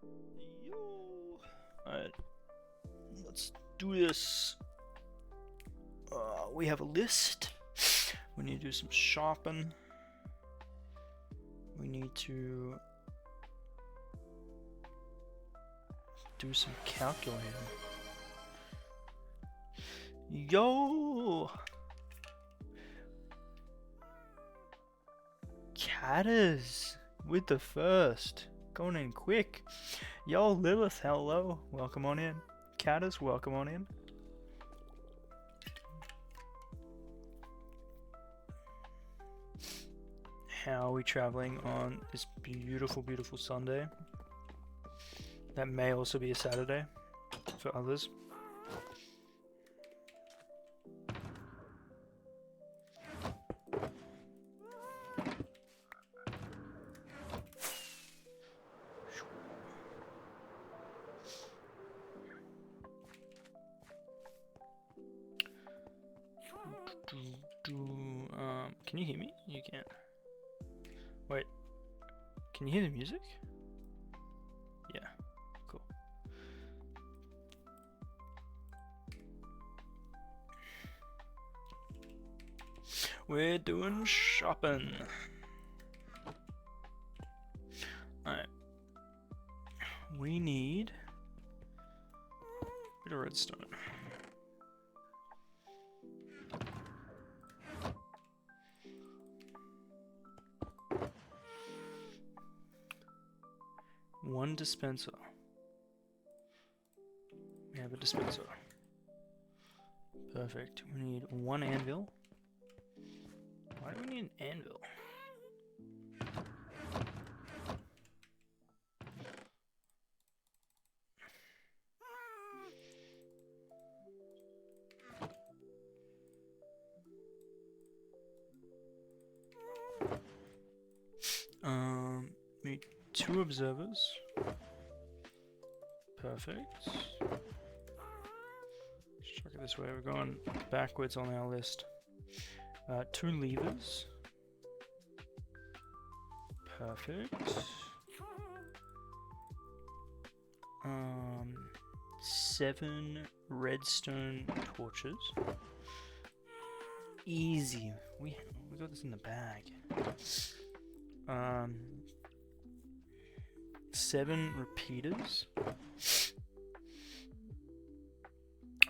Yo. Alright. Let's do this. We have a list. We need to do some shopping. We need to do some calculating. Yo! Catters with the first. Going in quick. Yo, Lilith, hello. Welcome on in. Catters, welcome on in. How are we traveling on this beautiful, beautiful Sunday? That may also be a Saturday for others. Can you hear me? You can't. Wait. Can you hear the music? Yeah. Cool. We're doing shopping. Alright. We need a bit of redstone. One dispenser. We have a dispenser. Perfect. We need one anvil. Why do we need an anvil? We need 2 observers. Perfect. Let's check it this way. We're going backwards on our list. 2 levers. Perfect. 7 redstone torches. Easy. We got this in the bag. 7 repeaters.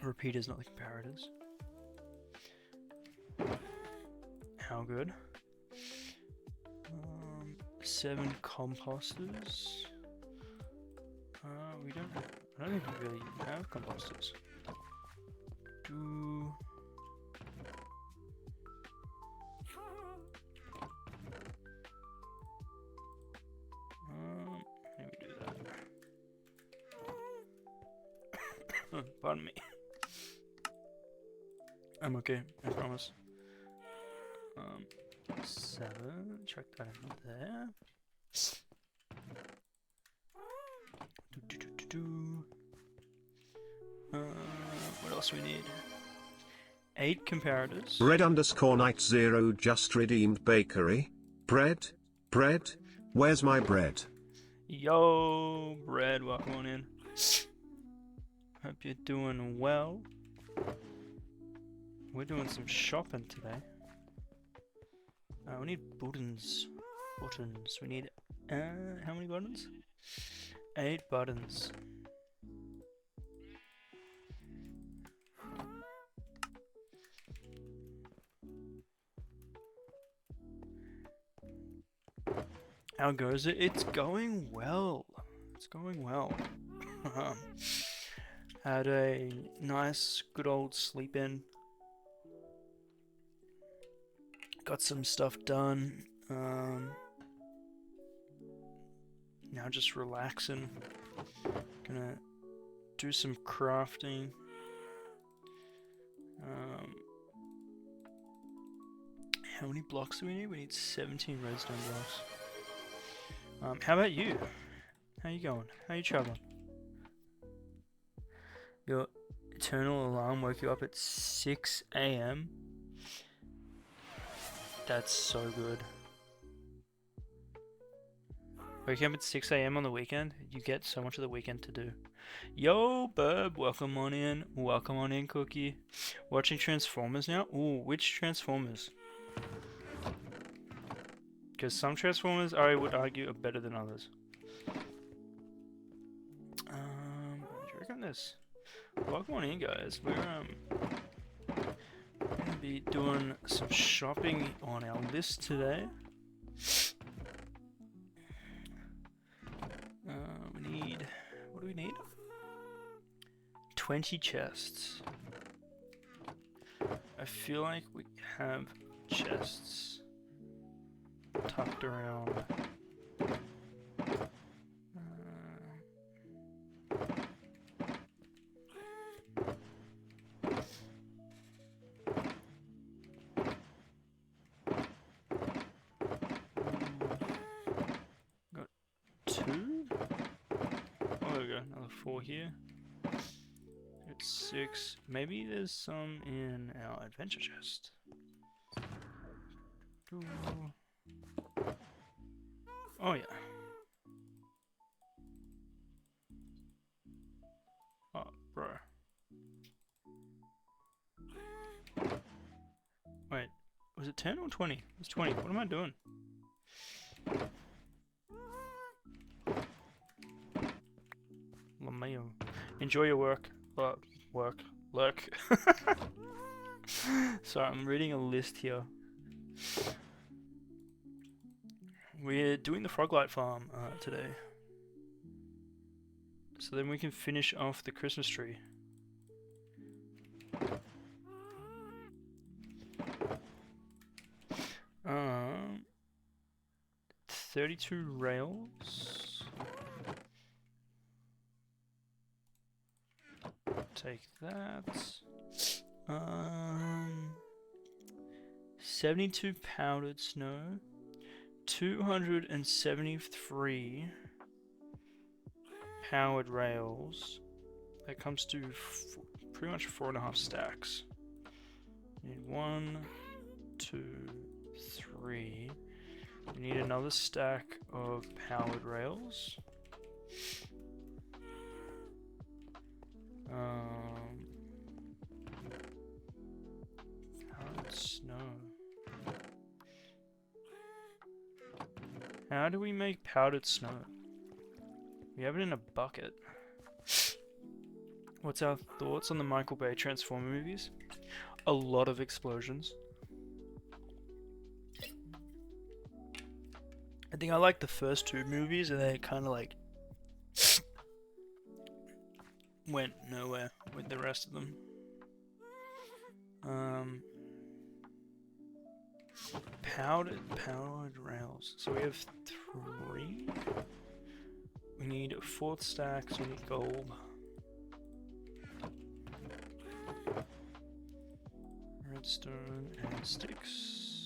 Repeaters, not the comparators. How good? 7 composters. I don't think we really have composters. Maybe do that. Pardon me. I'm okay, I promise. 7, check that in there. What else we need? 8 comparators. Red_Knight0 just redeemed bakery. Bread? Where's my bread? Yo, bread, welcome on in. Hope you're doing well. We're doing some shopping today. We need buttons. We need, how many buttons? 8 buttons. How goes it? It's going well. It's going well. Had a nice, good old sleep in. Got some stuff done. Now just relaxing. Gonna do some crafting. How many blocks do we need? We need 17 redstone blocks. How about you? How you going? How you traveling? Your eternal alarm woke you up at 6 AM? That's so good. Wake up at 6 a.m. on the weekend. You get so much of the weekend to do. Yo, Burb, welcome on in. Welcome on in, Cookie. Watching Transformers now? Ooh, which Transformers? Because some Transformers, I would argue, are better than others. Do you reckon this? Welcome on in, guys. We're gonna be doing some shopping on our list today. We need... What do we need? 20 chests. I feel like we have chests tucked around. Got 2? Oh, there we go. Another 4 here. Got 6. Maybe there's some in our adventure chest. Oh yeah. Oh, bro. Wait, was it 10 or 20? It was 20. What am I doing? LeMayo. Enjoy your work. Lurk. Sorry, I'm reading a list here. We're doing the Froglight farm today. So then we can finish off the Christmas tree. 32 rails. Take that. 72 powdered snow. 273 powered rails. That comes to pretty much 4.5 stacks. Need 1, 2, 3. We need another stack of powered rails. Powdered snow. How do we make powdered snow? We have it in a bucket. What's our thoughts on the Michael Bay Transformer movies? A lot of explosions. I think I like the first 2 movies, and they kind of like went nowhere with the rest of them. Powered rails. So we have 3. We need a 4th stack, so we need gold. Redstone and sticks.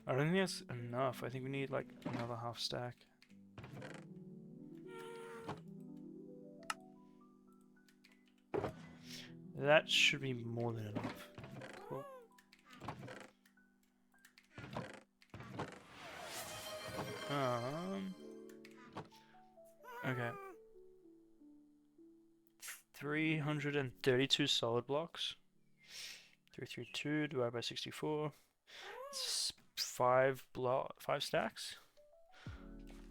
I don't think that's enough. I think we need like another half stack. That should be more than enough. Cool. Okay. 332 solid blocks. 332 divided by 64. It's 5 stacks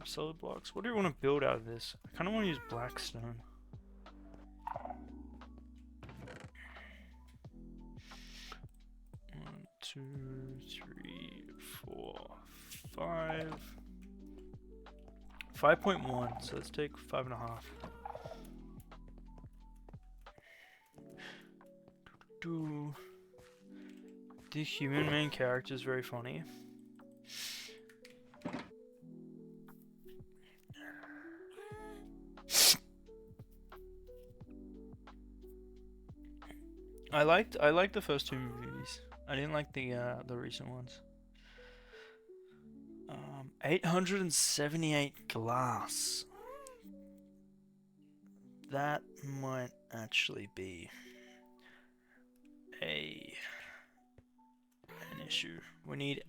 of solid blocks. What do we want to build out of this? I kind of want to use black stone. One, 2, 3, 4, 5. 5.1. So let's take 5.5. The human main character is very funny. I liked the first 2 movies. I didn't like the recent ones. 878 glass. that might actually be an issue. We need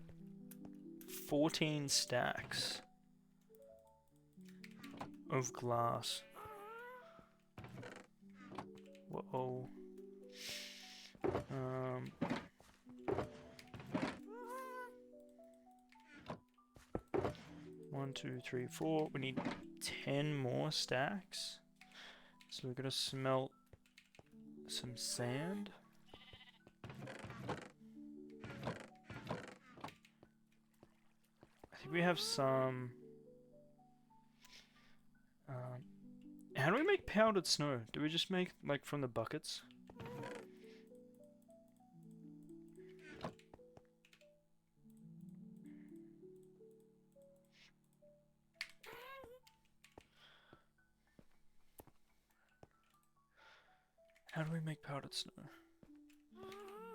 14 stacks of glass. Whoa. 1, 2, 3, 4. We need 10 more stacks. So we're gonna smelt some sand. I think we have some. How do we make powdered snow? Do we just make like from the buckets? How do we make powdered snow?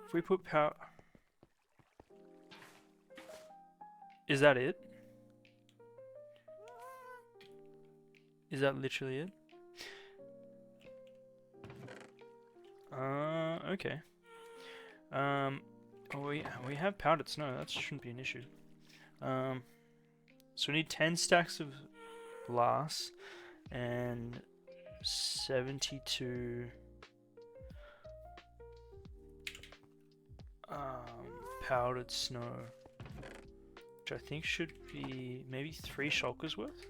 If we put powder... Is that it? Is that literally it? Okay. Oh, we have powdered snow. That shouldn't be an issue. So we need 10 stacks of glass and 72 powdered snow, which I think should be maybe 3 shulkers worth.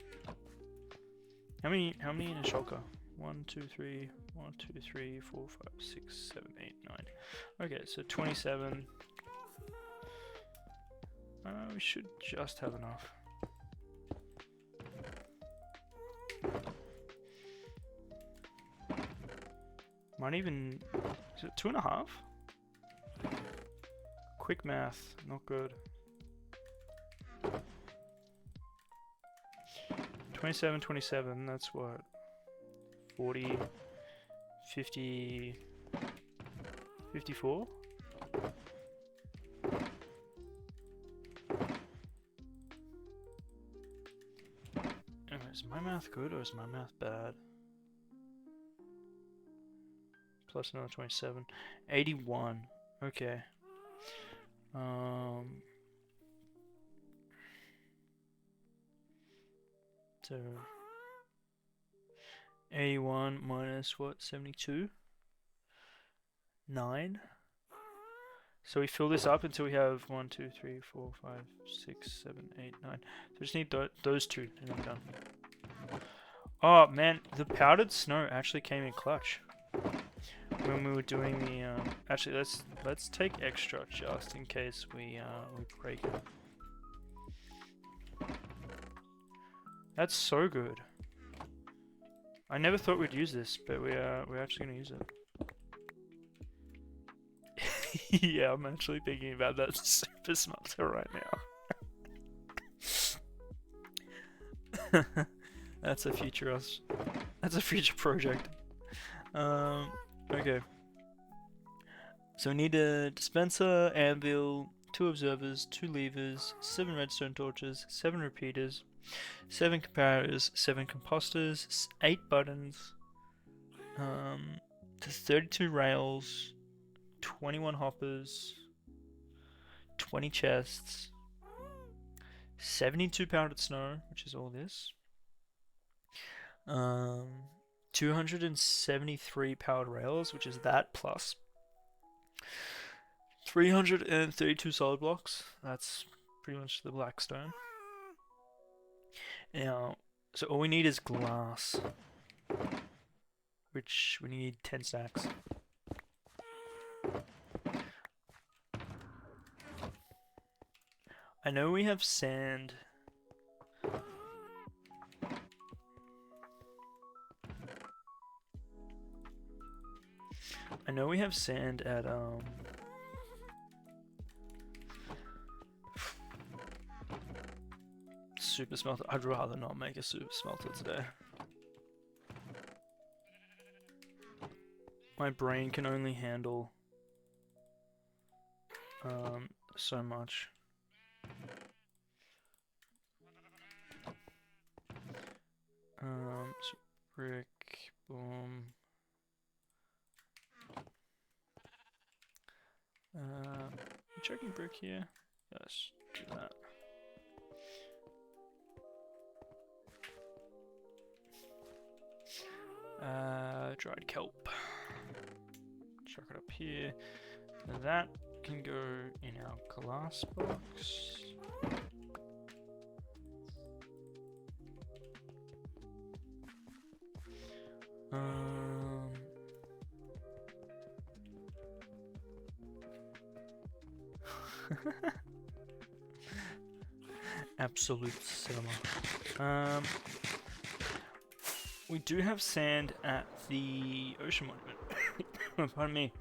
How many in a shulker? 1, 2, 3, 1, 2, 3, 4, 5, 6, 7, 8, 9. Okay, so 27. We should just have enough. Might even... Is it 2.5? Quick math, not good. 27, 27, that's what? 40, 50, 54? Is my math good or is my math bad? Plus another 27. 81. Okay. So 81 minus what? 72? 9? So we fill this up until we have 1, 2, 3, 4, 5, 6, 7, 8, 9. So we just need those two and I'm done. Oh man, the powdered snow actually came in clutch when we were doing the. Actually, let's take extra just in case we break it. That's so good. I never thought we'd use this, but we're actually gonna use it. Yeah, I'm actually thinking about that super smelter right now. That's a future us. That's a future project. Okay. So we need a dispenser, anvil, 2 observers, 2 levers, 7 redstone torches, 7 repeaters, 7 comparators, 7 composters, 8 buttons, 32 rails, 21 hoppers, 20 chests, 72 powdered snow, which is all this. 273 powered rails, which is that plus 332 solid blocks. That's pretty much the black stone. Now, so all we need is glass, which we need 10 stacks. I know we have sand. I know we have sand at super smelter. I'd rather not make a super smelter today. My brain can only handle so much. So brick, boom. any brick here? Let's do that. Dried kelp. Chuck it up here. That can go in our glass box. Absolute cinema. We do have sand at the ocean monument. Pardon me.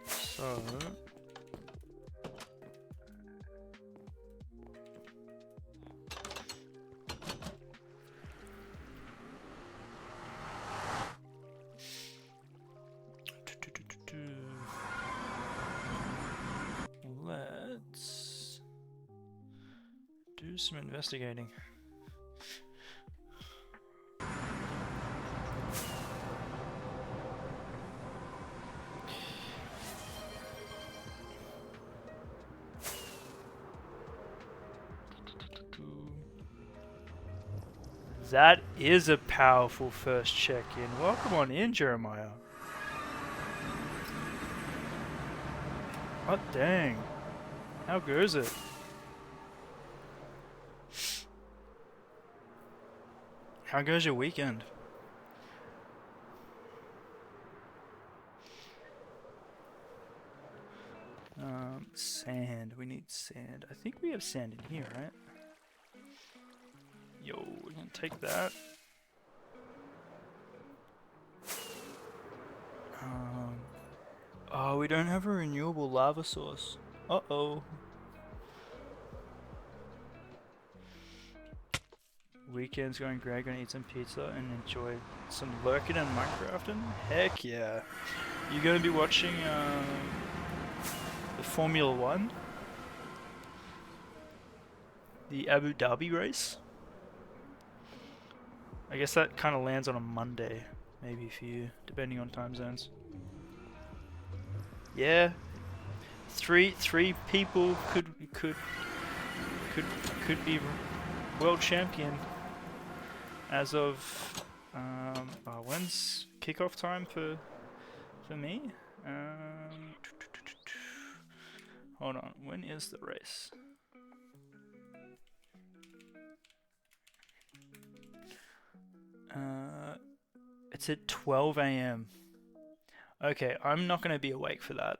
So let's do some investigating. That is a powerful first check-in. Welcome on in, Jeremiah. Oh, dang. How goes it? How goes your weekend? Sand. We need sand. I think we have sand in here, right? Yo, we're gonna take that. Oh, we don't have a renewable lava source. Uh-oh. Weekend's going great, gonna eat some pizza and enjoy some lurking and Minecrafting. Heck yeah. You gonna be watching the Formula 1? The Abu Dhabi race? I guess that kind of lands on a Monday, maybe for you, depending on time zones. Yeah, three people could be world champion as of when's kickoff time for me? Hold on, when is the race? It's at 12 AM. Okay, I'm not gonna be awake for that.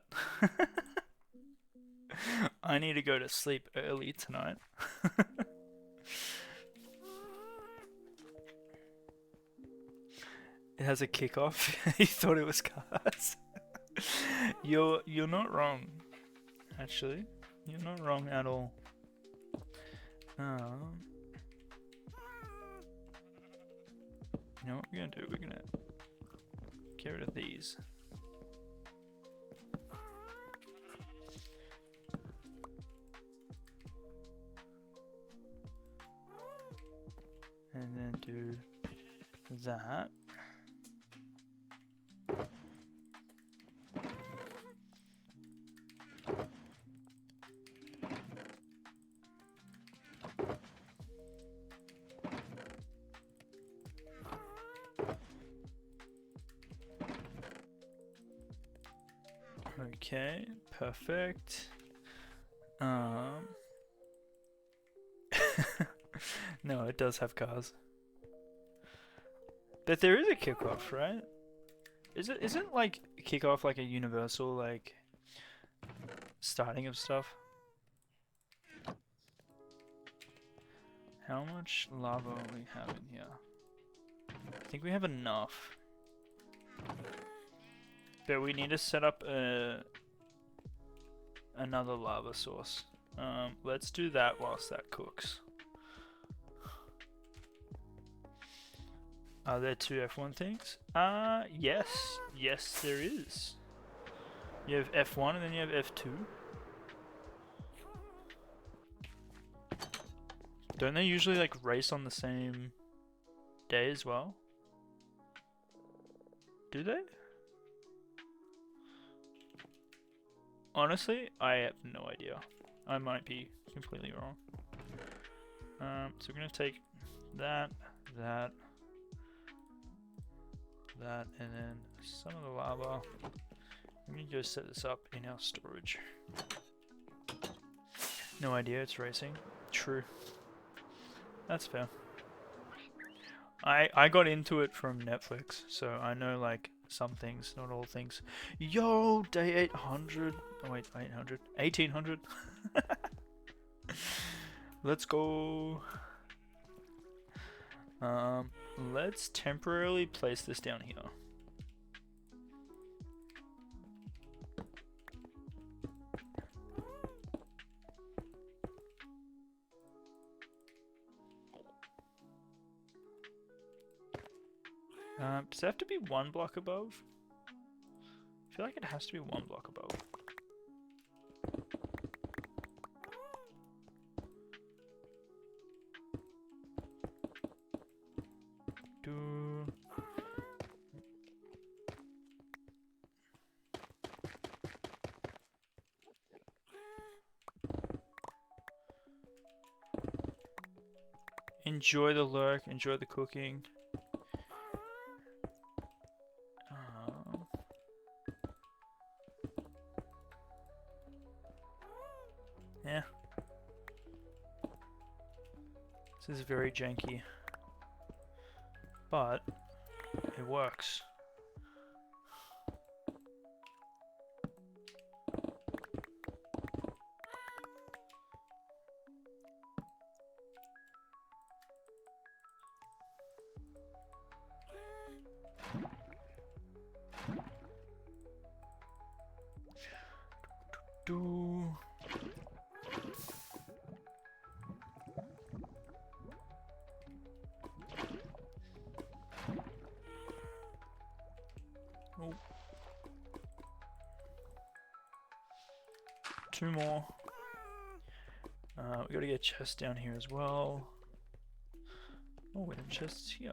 I need to go to sleep early tonight. It has a kickoff. You thought it was cars. You're not wrong. Actually, you're not wrong at all. You know what we're gonna do? We're gonna get rid of these. And then do that. Okay, perfect. No, it does have cars. But there is a kickoff, right? Isn't like kickoff like a universal like starting of stuff? How much lava we have in here? I think we have enough. But we need to set up another lava source. Let's do that whilst that cooks. Are there two F1 things? Yes. Yes, there is. You have F1 and then you have F2. Don't they usually like race on the same day as well? Do they? Honestly, I have no idea. I might be completely wrong. So we're gonna take that, that, that, and then some of the lava. We're gonna just set this up in our storage. No idea, it's racing. True. That's fair. I got into it from Netflix, so I know like some things, not all things. Yo, day 800. Oh wait, 800. 1800. Let's go. Let's temporarily place this down here. Does it have to be one block above? I feel like it has to be one block above. Enjoy the lurk, enjoy the cooking. Yeah. This is very janky, but it works. Oh. Two more. We gotta get chests down here as well. Oh, we have chests here.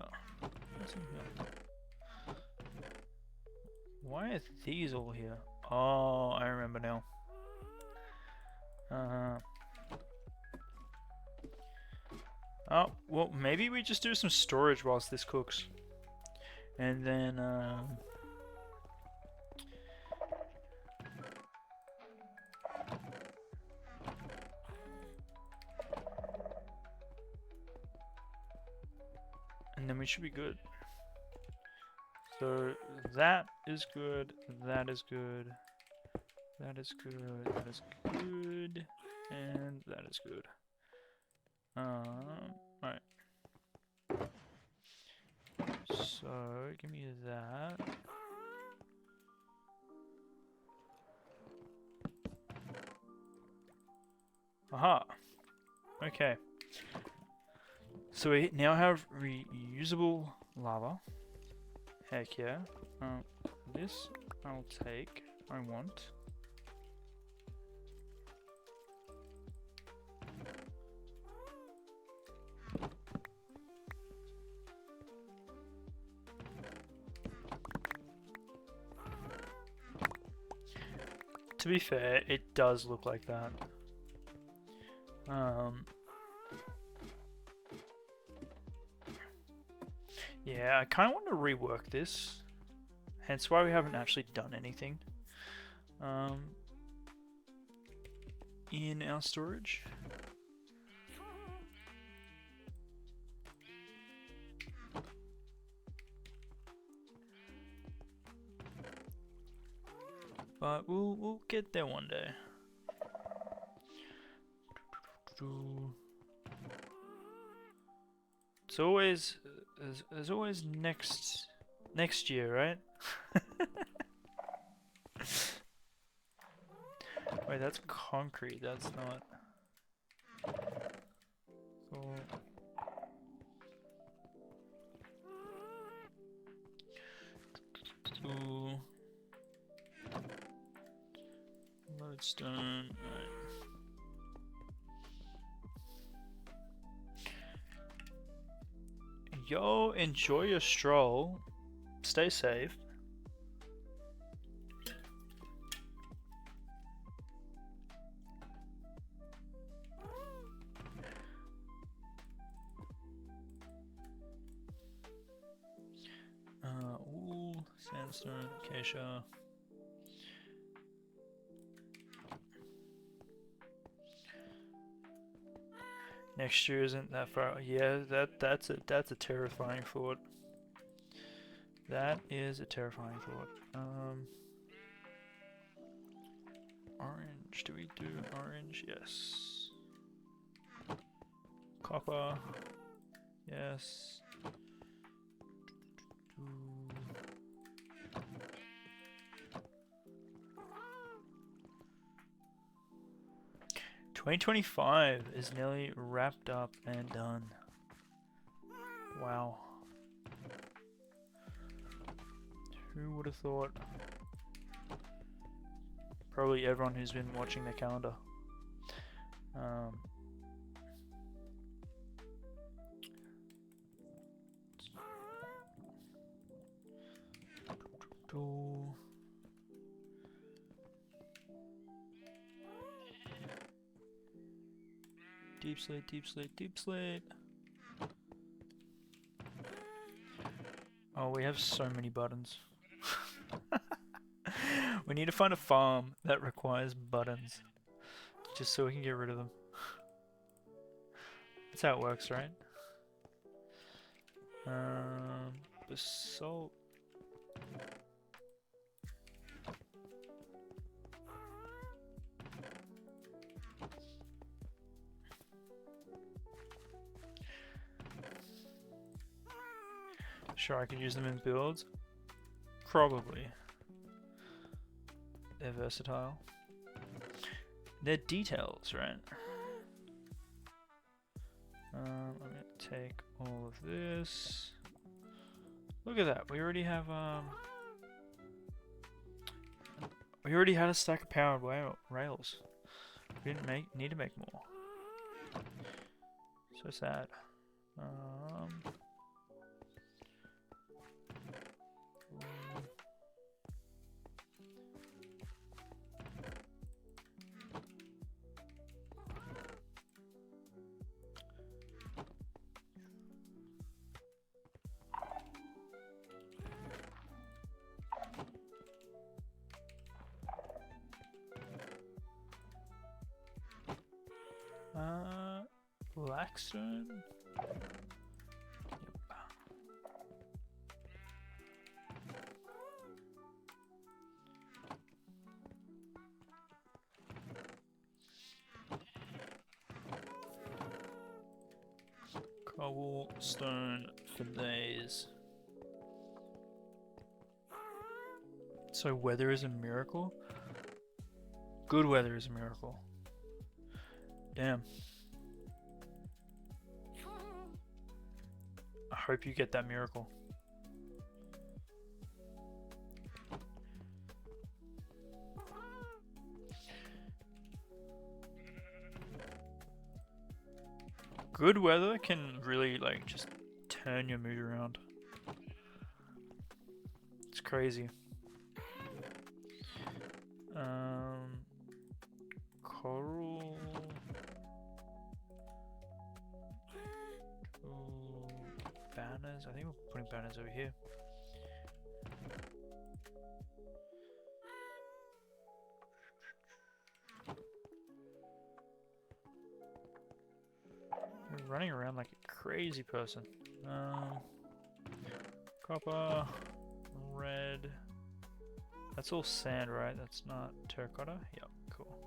What's in here? Why are these all here? Oh, I remember now. Oh, well, maybe we just do some storage whilst this cooks. And then, we should be good. So that is good, that is good, that is good, that is good, and that is good. Alright. So give me that. Aha! Okay. So we now have reusable lava. Heck yeah. This I'll take. I want. To be fair, it does look like that. Yeah, I kind of want to rework this, hence why we haven't actually done anything in our storage. But we'll get there one day. It's always there's always next year, right? Wait, that's concrete. That's not. Cool. Ooh. Lodestone. Right. Yo, enjoy your stroll. Stay safe. Stone, acacia. Next year isn't that far. Yeah, that's a terrifying thought. That is a terrifying thought. Orange. Do we do orange? Yes. Copper. Yes. 2025 is nearly wrapped up and done. Wow. Who would have thought? Probably everyone who's been watching the calendar. Deep slate, deep slate, deep slate. Oh, we have so many buttons. We need to find a farm that requires buttons, just so we can get rid of them. That's how it works, right? Basalt. Sure, I could use them in builds. Probably. They're versatile. They're details, right? I'm gonna take all of this. Look at that. We already have we already had a stack of powered rails. We didn't need to make more. So sad. Blackstone? Yep. Cobblestone for days. So weather is a miracle? Good weather is a miracle. Damn. I hope you get that miracle. Good weather can really like just turn your mood around. It's crazy. Coral. Banners. I think we're putting banners over here. We're running around like a crazy person. Copper, red. That's all sand, right? That's not terracotta? Yep, cool.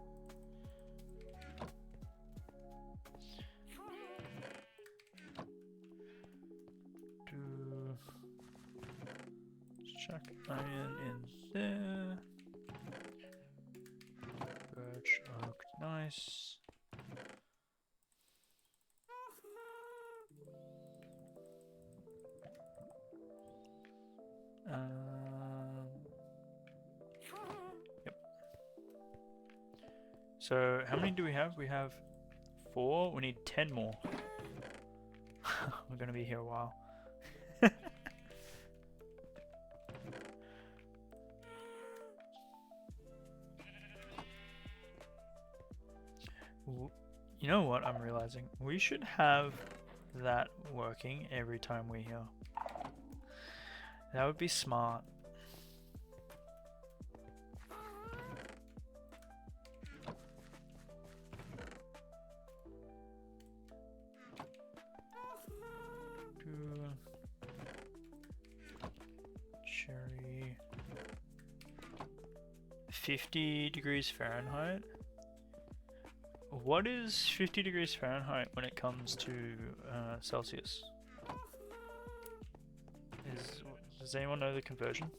Chuck iron in there. Birch oak, nice. Yep. So how many do we have? We have 4. We need 10 more. We're gonna be here a while. You know what I'm realizing? We should have that working every time we're here. That would be smart. 50 degrees Fahrenheit. What is 50 degrees Fahrenheit when it comes to Celsius? Does anyone know the conversion?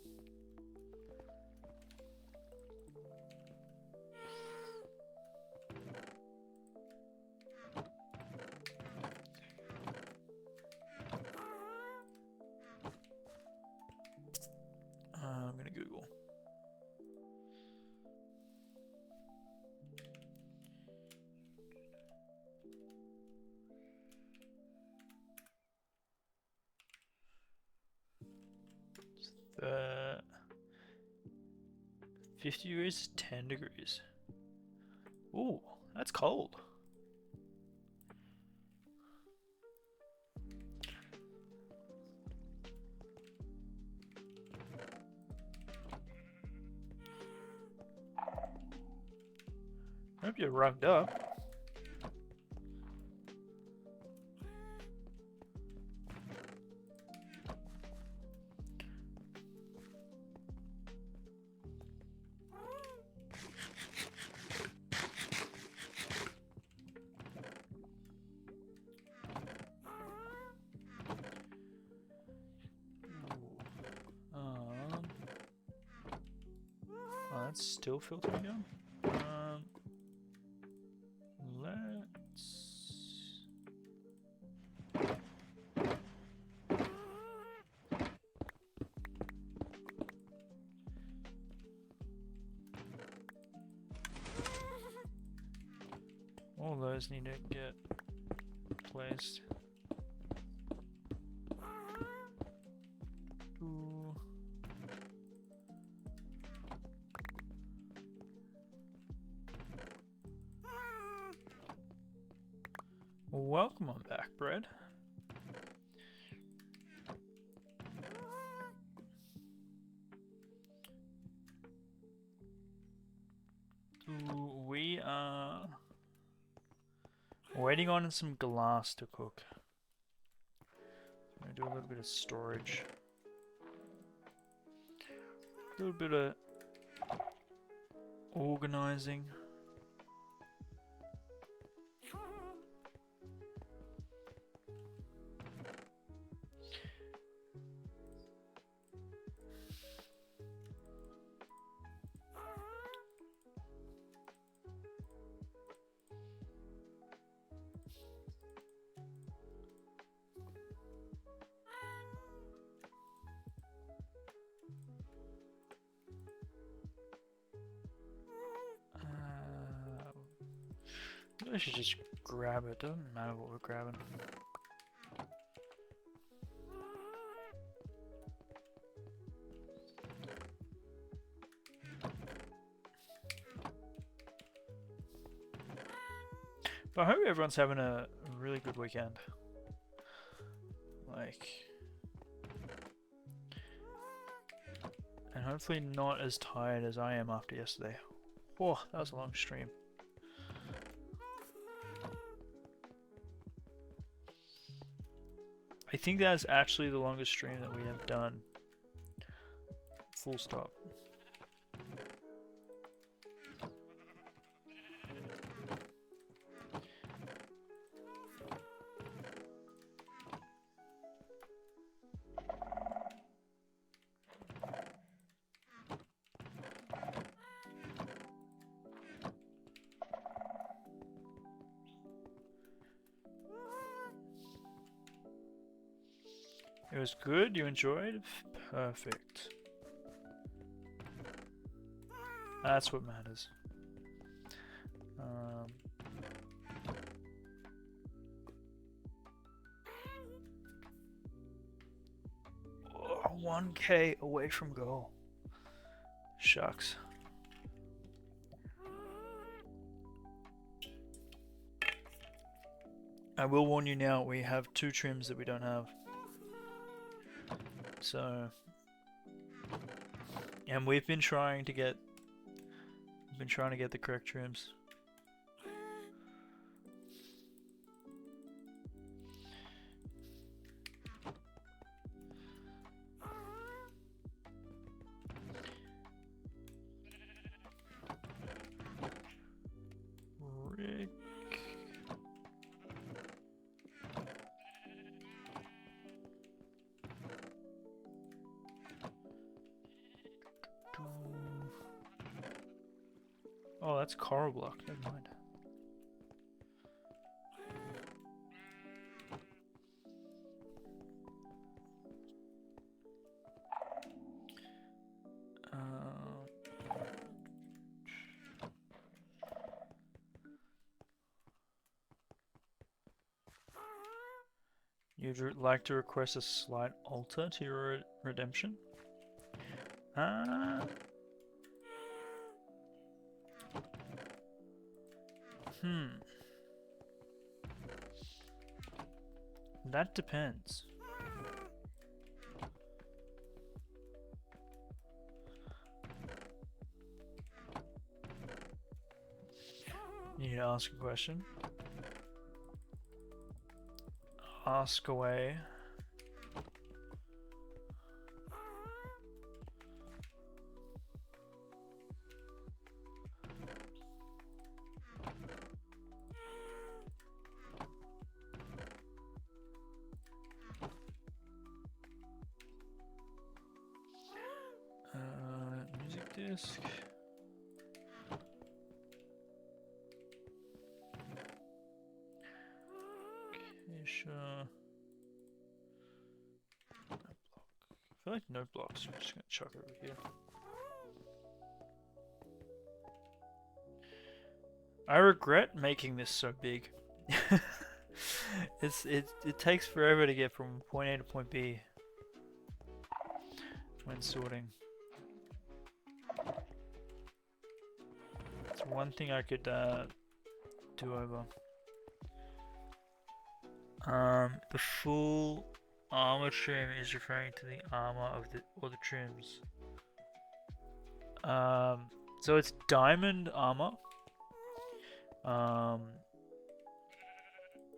I'm gonna Google. The 50 degrees is 10 degrees. Ooh, that's cold. I hope you're rugged up. Oh, that's still filtering down. All those need to get placed. Ooh. Welcome on back, Bread. Ooh, we are waiting on some glass to cook. I'm gonna do a little bit of storage. A little bit of organizing. I should just grab it. Doesn't matter what we're grabbing. But I hope everyone's having a really good weekend. Like, and hopefully not as tired as I am after yesterday. Oh, that was a long stream. I think that's actually the longest stream that we have done. Full stop. It was good, you enjoyed? Perfect. That's what matters. Oh, 1K away from goal. Shucks. I will warn you now, we have 2 trims that we don't have. So, and we've been trying to get the correct trims. Magic. Oh, that's coral block. Never mind. You'd like to request a slight alter to your redemption? Uh, That depends. You need to ask a question. Ask away. Music disc. Okay, sure. No block. I feel like no blocks. I'm just gonna chuck it over here. I regret making this so big. It takes forever to get from point A to point B when sorting. It's one thing I could do over. The full armor trim is referring to the armor of the trims. So it's diamond armor.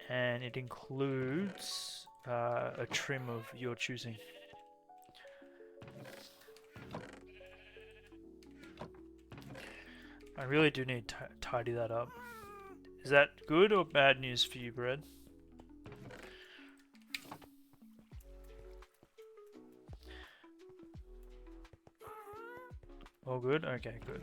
And it includes a trim of your choosing. I really do need to tidy that up. Is that good or bad news for you, Bread? All good? Okay, good.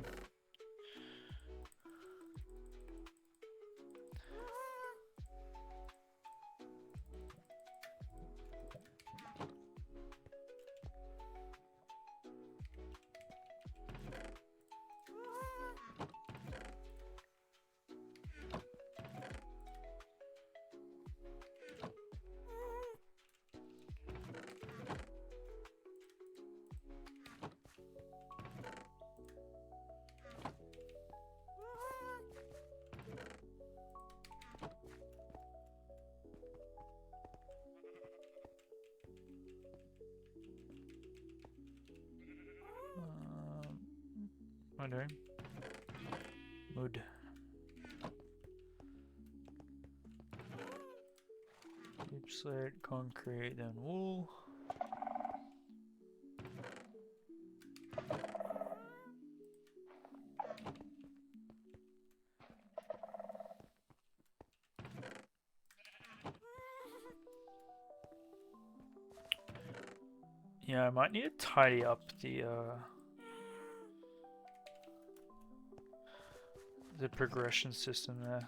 Wondering. Wood. Deep slate, concrete, then wool. Yeah, I might need to tidy up the progression system there.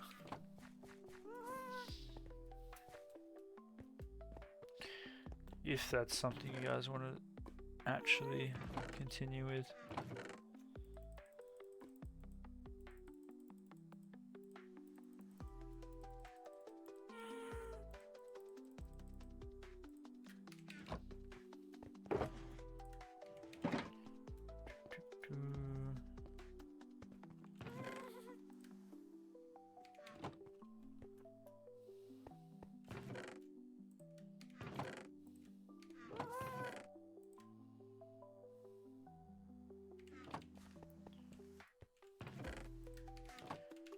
If that's something you guys want to actually continue with.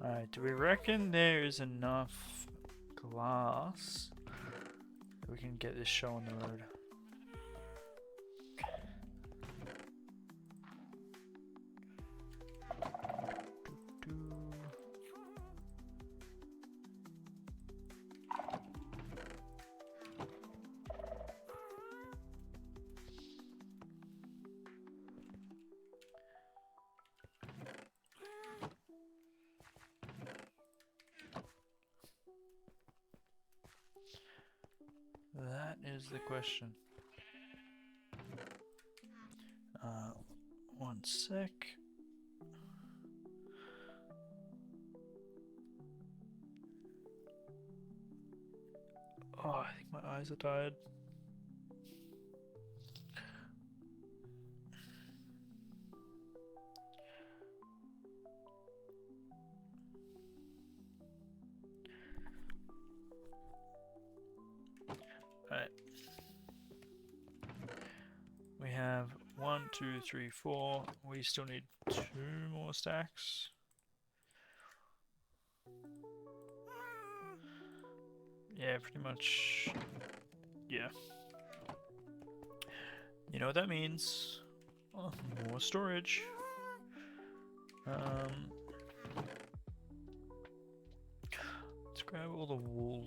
Alright, do we reckon there is enough glass that we can get this show on the road? That is the question. One sec. Oh, I think my eyes are tired. Alright. We have 1, 2, 3, 4. We still need 2 more stacks. Yeah, pretty much. Yeah. You know what that means? Oh, more storage. Let's grab all the wool.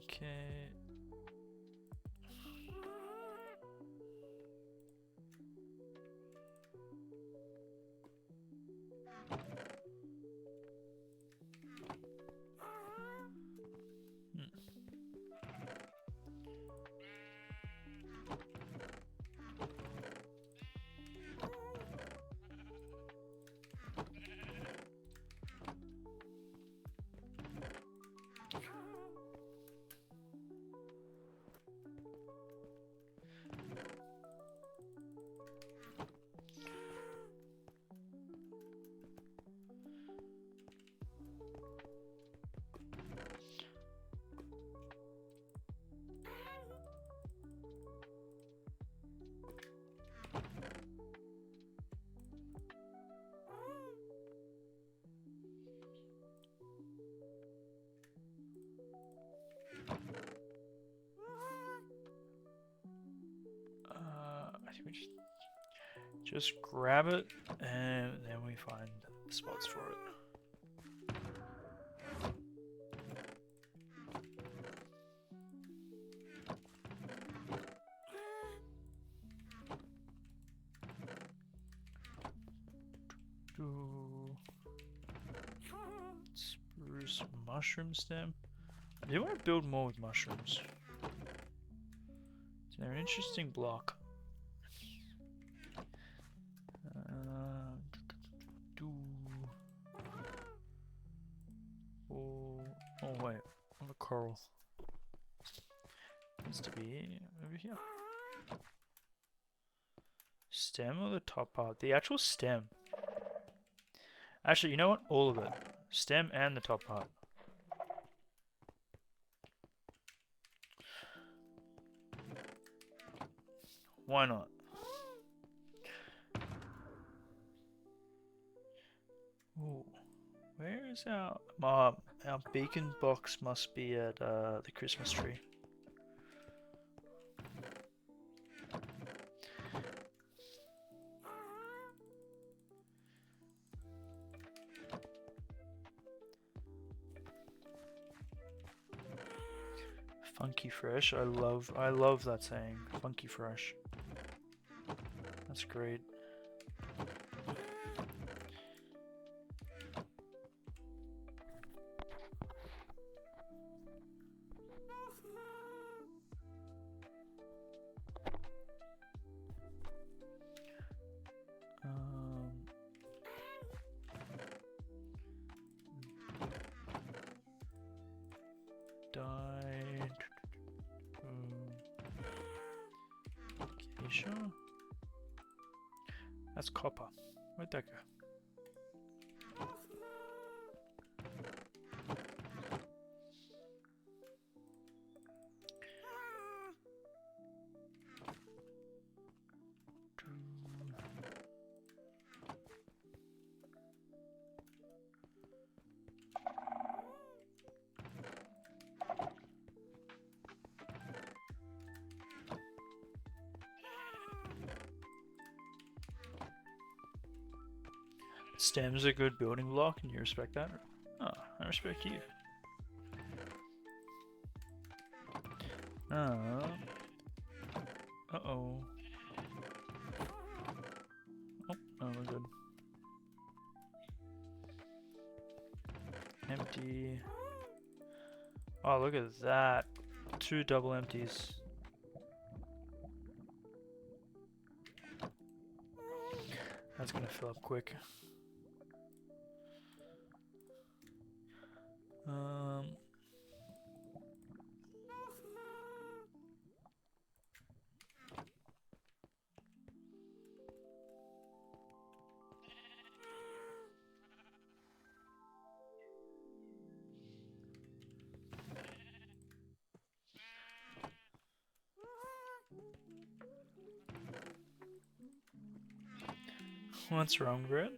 Okay. I think we just grab it, and then we find spots for it. Spruce mushroom stem. I do want to build more with mushrooms. They're an interesting block. Oh wait, I have a coral. Needs to be over here. Stem or the top part? The actual stem. Actually, you know what? All of it. Stem and the top part. Why not? Ooh. Where is our beacon box? Must be at the Christmas tree. Funky fresh. I love that saying. Funky fresh. That's great. Acacia. That's copper. Where'd that go? Stem's a good building block, and you respect that? Oh, I respect you. Uh-oh. Oh, no, we're good. Empty. Oh, look at that. 2 double empties. That's gonna fill up quick. What's wrong, Brett?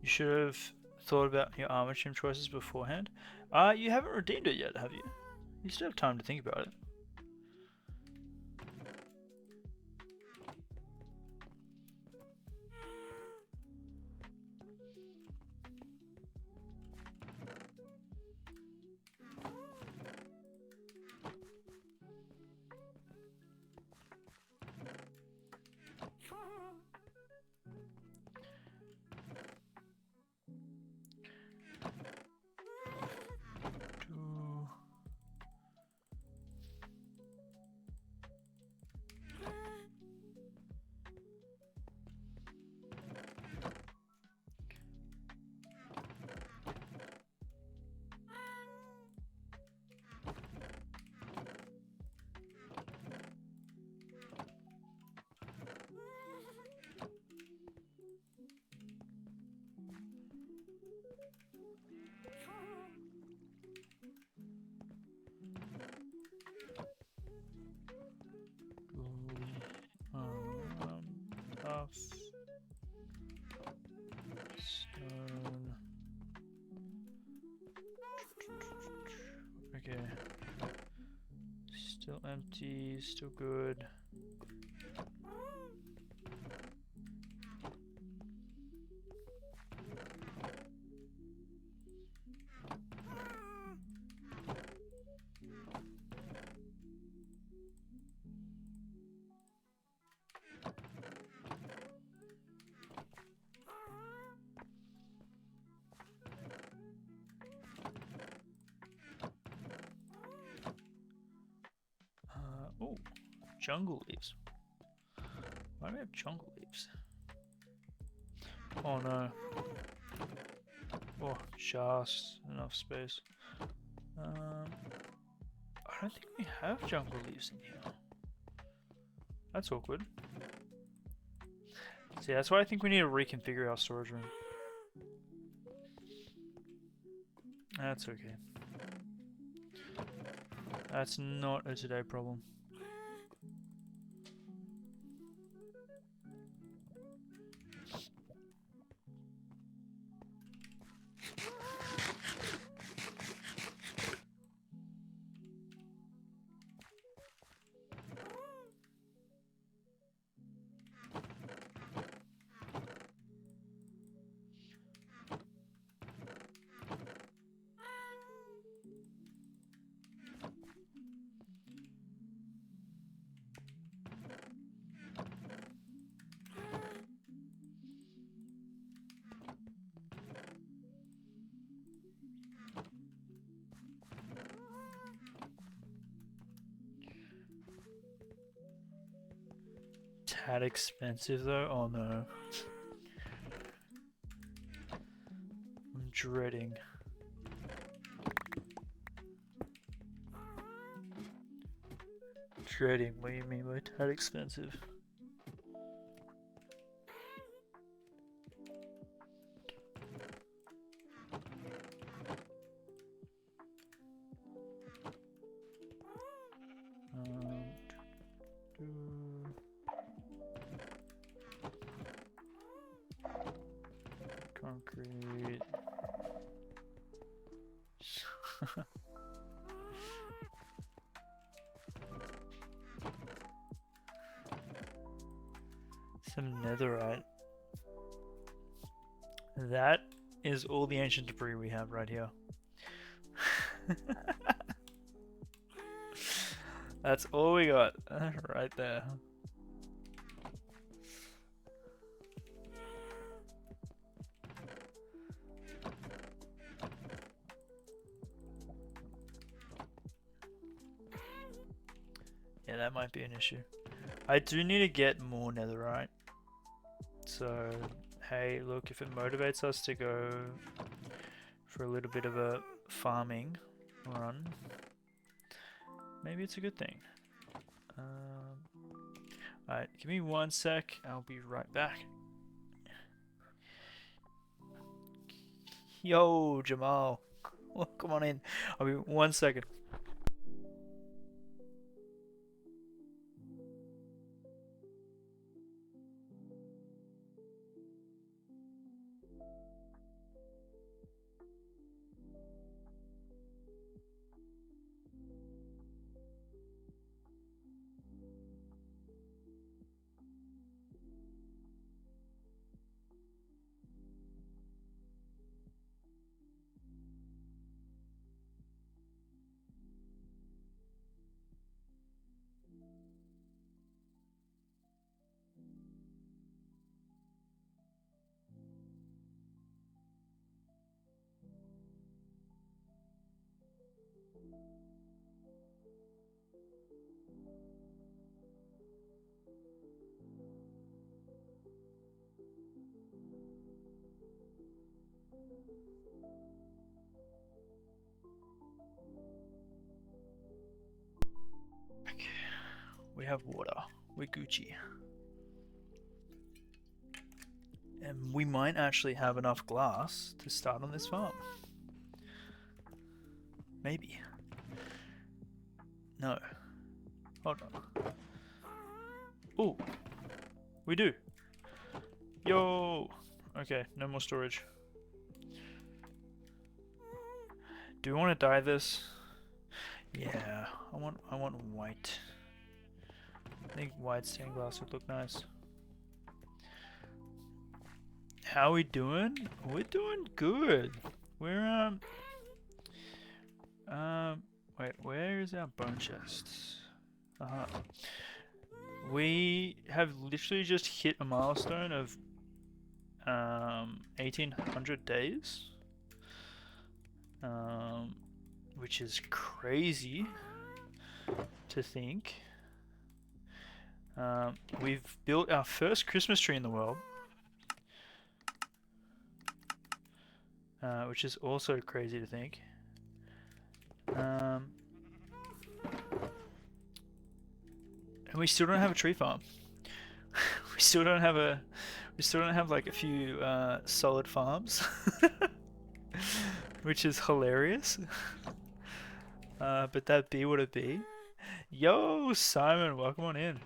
You should have thought about your armor trim choices beforehand. You haven't redeemed it yet, have you? You still have time to think about it. Tough. Stone. Okay. Still empty, still good. Oh, jungle leaves. Why do we have jungle leaves? Oh no. Oh, just enough space. I don't think we have jungle leaves in here. That's awkward. See, that's why I think we need to reconfigure our storage room. That's okay. That's not a today problem. That expensive though? Oh no. I'm dreading. Dreading, what do you mean by that expensive? Some netherite. That is all the ancient debris we have right here. That's all we got right there. Yeah, that might be an issue. I do need to get more netherite. So, hey, look, if it motivates us to go for a little bit of a farming run, maybe it's a good thing. Alright, give me 1 sec. I'll be right back. Yo, Jamal. Oh, come on in. I'll be 1 second. We have water. We're Gucci. And we might actually have enough glass to start on this farm. Maybe. No. Hold on. Oh, we do. Yo. Okay, no more storage. Do we want to dye this? Yeah, I want white. I think white stained glass would look nice. How we doing? We're doing good. We're wait, where is our bone chests? We have literally just hit a milestone of 1800 days. Which is crazy to think. We've built our first Christmas tree in the world. Which is also crazy to think. And we still don't have a tree farm. we still don't have like a few solid farms. Which is hilarious. But that be what it be. Yo, Simon, welcome on in.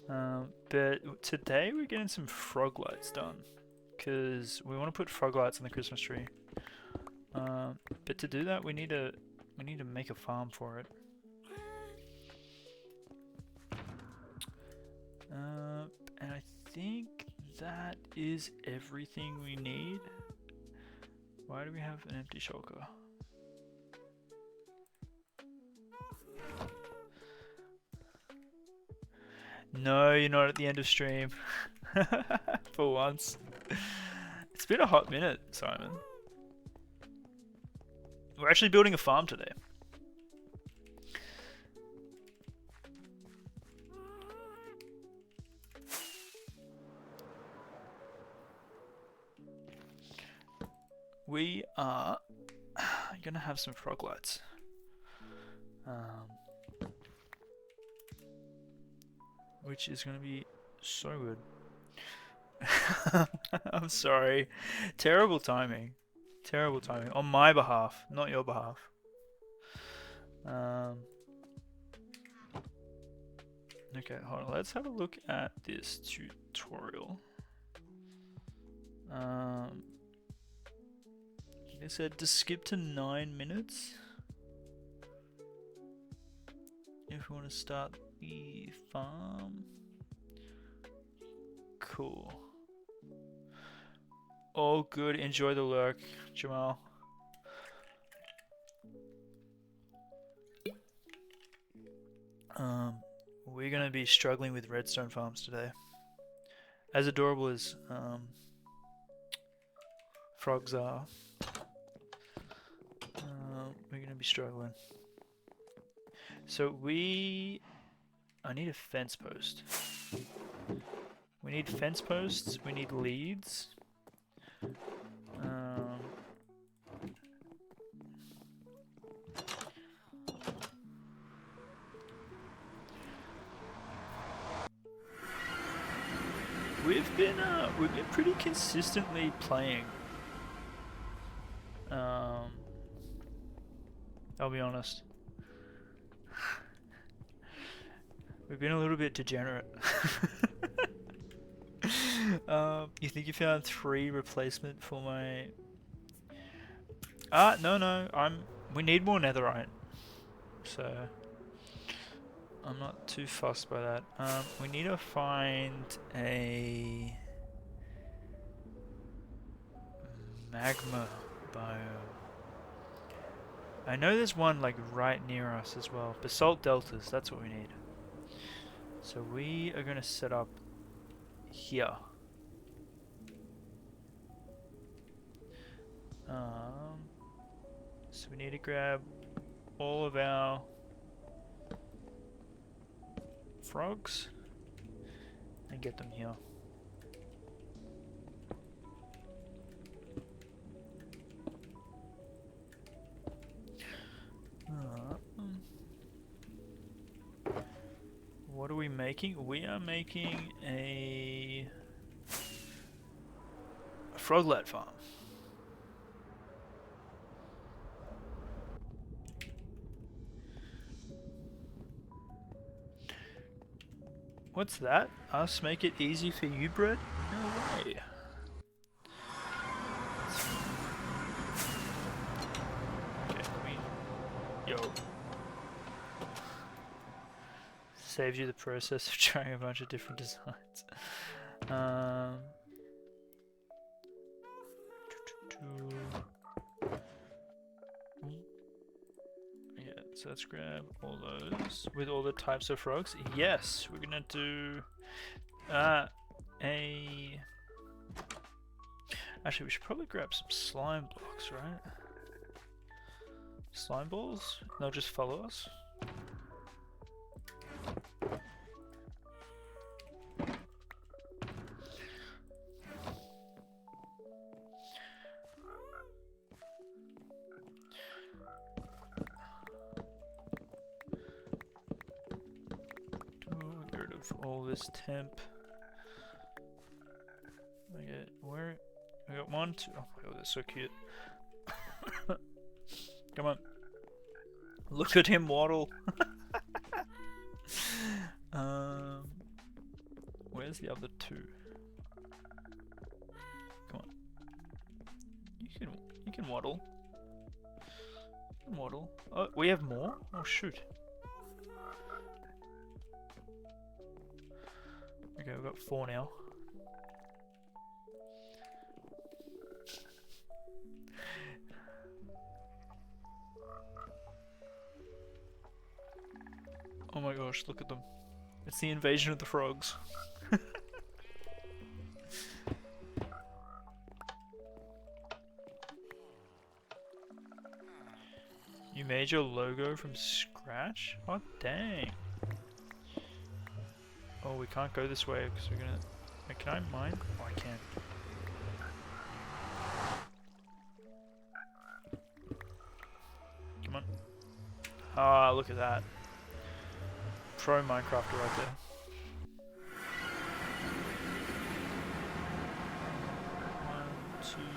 But today we're getting some frog lights done, because we want to put frog lights on the Christmas tree. But to do that, we need to make a farm for it. And I think that is everything we need. Why do we have an empty shulker? No, you're not at the end of stream. For once. It's been a hot minute, Simon. We're actually building a farm today. We are gonna have some frog lights. Which is gonna be so good. I'm sorry. Terrible timing. Terrible timing. On my behalf, not your behalf. Okay, hold on. Let's have a look at this tutorial. They said to skip to 9 minutes if we want to start the farm. Cool. All good. Enjoy the lurk, Jamal. We're gonna be struggling with redstone farms today. As adorable as frogs are, we're gonna be struggling. So I need a fence post. We need fence posts. We need leads. We've been pretty consistently playing. I'll be honest. We've been a little bit degenerate. You think you found 3 replacement for my... No. We need more netherite. So... I'm not too fussed by that. We need to find a... magma biome. I know there's one like right near us as well. Basalt deltas, that's what we need. So we are gonna set up here. So we need to grab all of our frogs and get them here. What are we making? We are making a Froglight farm. What's that? Us make it easy for you, Brett? No way. Okay, yo. Saves you the process of trying a bunch of different designs. Yeah, so let's grab all those with all the types of frogs. Yes, we're gonna do actually, we should probably grab some slime blocks, right? Slime balls? They'll just follow us. Get rid of all this temp. Okay, where? I got 1, 2. Oh my god, that's so cute. Come on. Look at him waddle. Where's the other 2? Come on. You can waddle. You can waddle. Oh, we have more? Oh shoot. Okay, we've got 4 now. Oh my gosh, look at them. It's the invasion of the frogs. You made your logo from scratch? Oh dang. Oh, we can't go this way because we're gonna... Wait, can I mine? Oh, I can. Come on. Ah, look at that. Pro Minecrafter right there. One, two.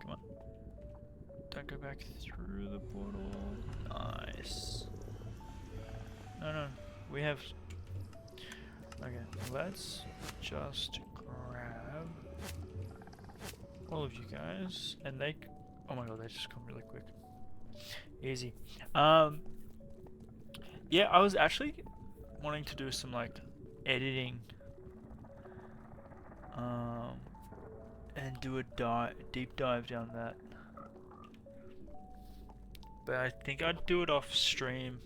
Come on. Don't go back through the portal. Nice. No. We have... Okay, let's just grab all of you guys, and they... Oh my god, they just come really quick. Easy. Yeah, I was actually wanting to do some, like, editing and do a deep dive down that. But I think I'd do it off stream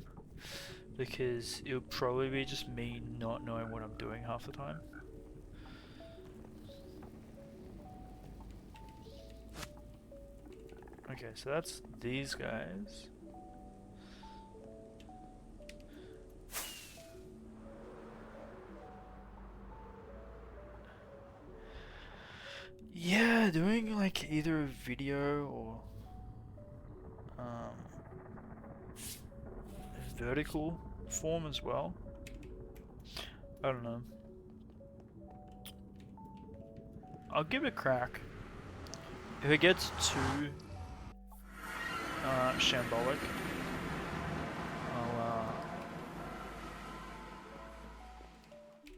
because it would probably be just me not knowing what I'm doing half the time. Okay, so that's these guys. Yeah, doing like either a video or vertical form as well. I don't know. I'll give it a crack. If it gets too shambolic,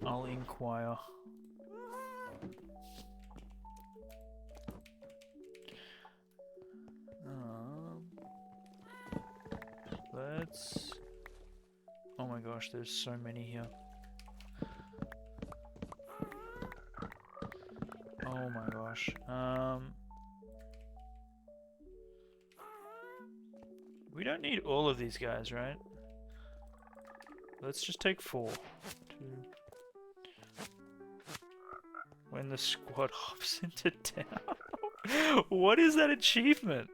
I'll inquire. Let's. Oh my gosh, there's so many here. Oh my gosh. We don't need all of these guys, right? Let's just take 4. 2. When the squad hops into town. What is that achievement?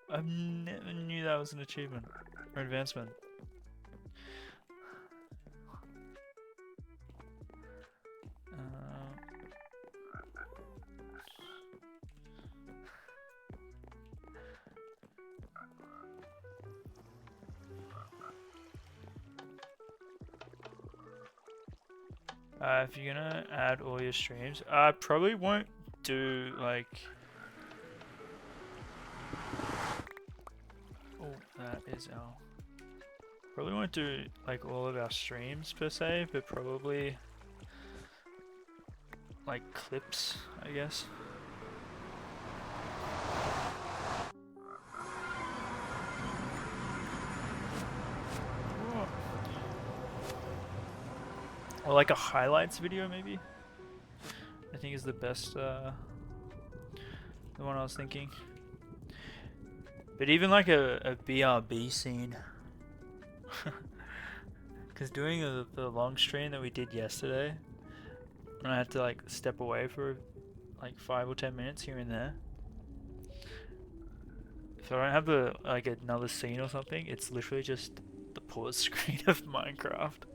I never knew that was an achievement or advancement. If you're gonna add all your streams, I probably won't do like. Oh, that is our. Probably won't do like all of our streams per se, but probably like clips, I guess. Or like a highlights video, maybe. I think is the best. The one I was thinking. But even like a BRB scene. Because doing the long stream that we did yesterday, and I had to like step away for like 5 or 10 minutes here and there. If I don't have like another scene or something, it's literally just the pause screen of Minecraft.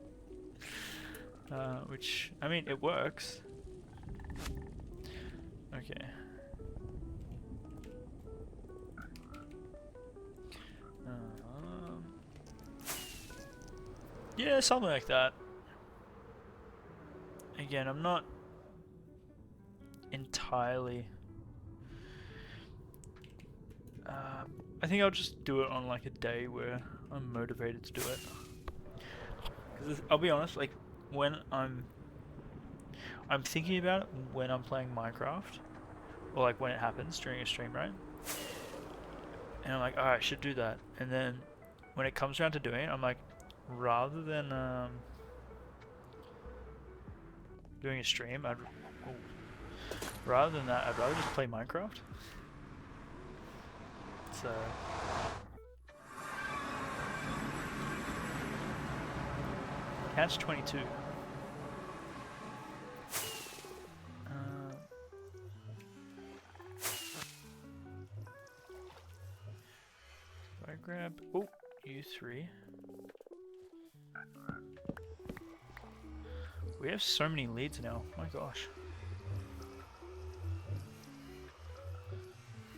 Which, I mean, it works. Okay. Yeah, something like that. Again, I'm not entirely... I think I'll just do it on like a day where I'm motivated to do it. Because I'll be honest, like when I'm thinking about it when I'm playing Minecraft, or like when it happens during a stream, right? And I'm like, alright, I should do that. And then when it comes around to doing it, I'm like, rather than doing a stream, rather than that, I'd rather just play Minecraft. So catch 22. I grab you 3. We have so many leads now. My gosh.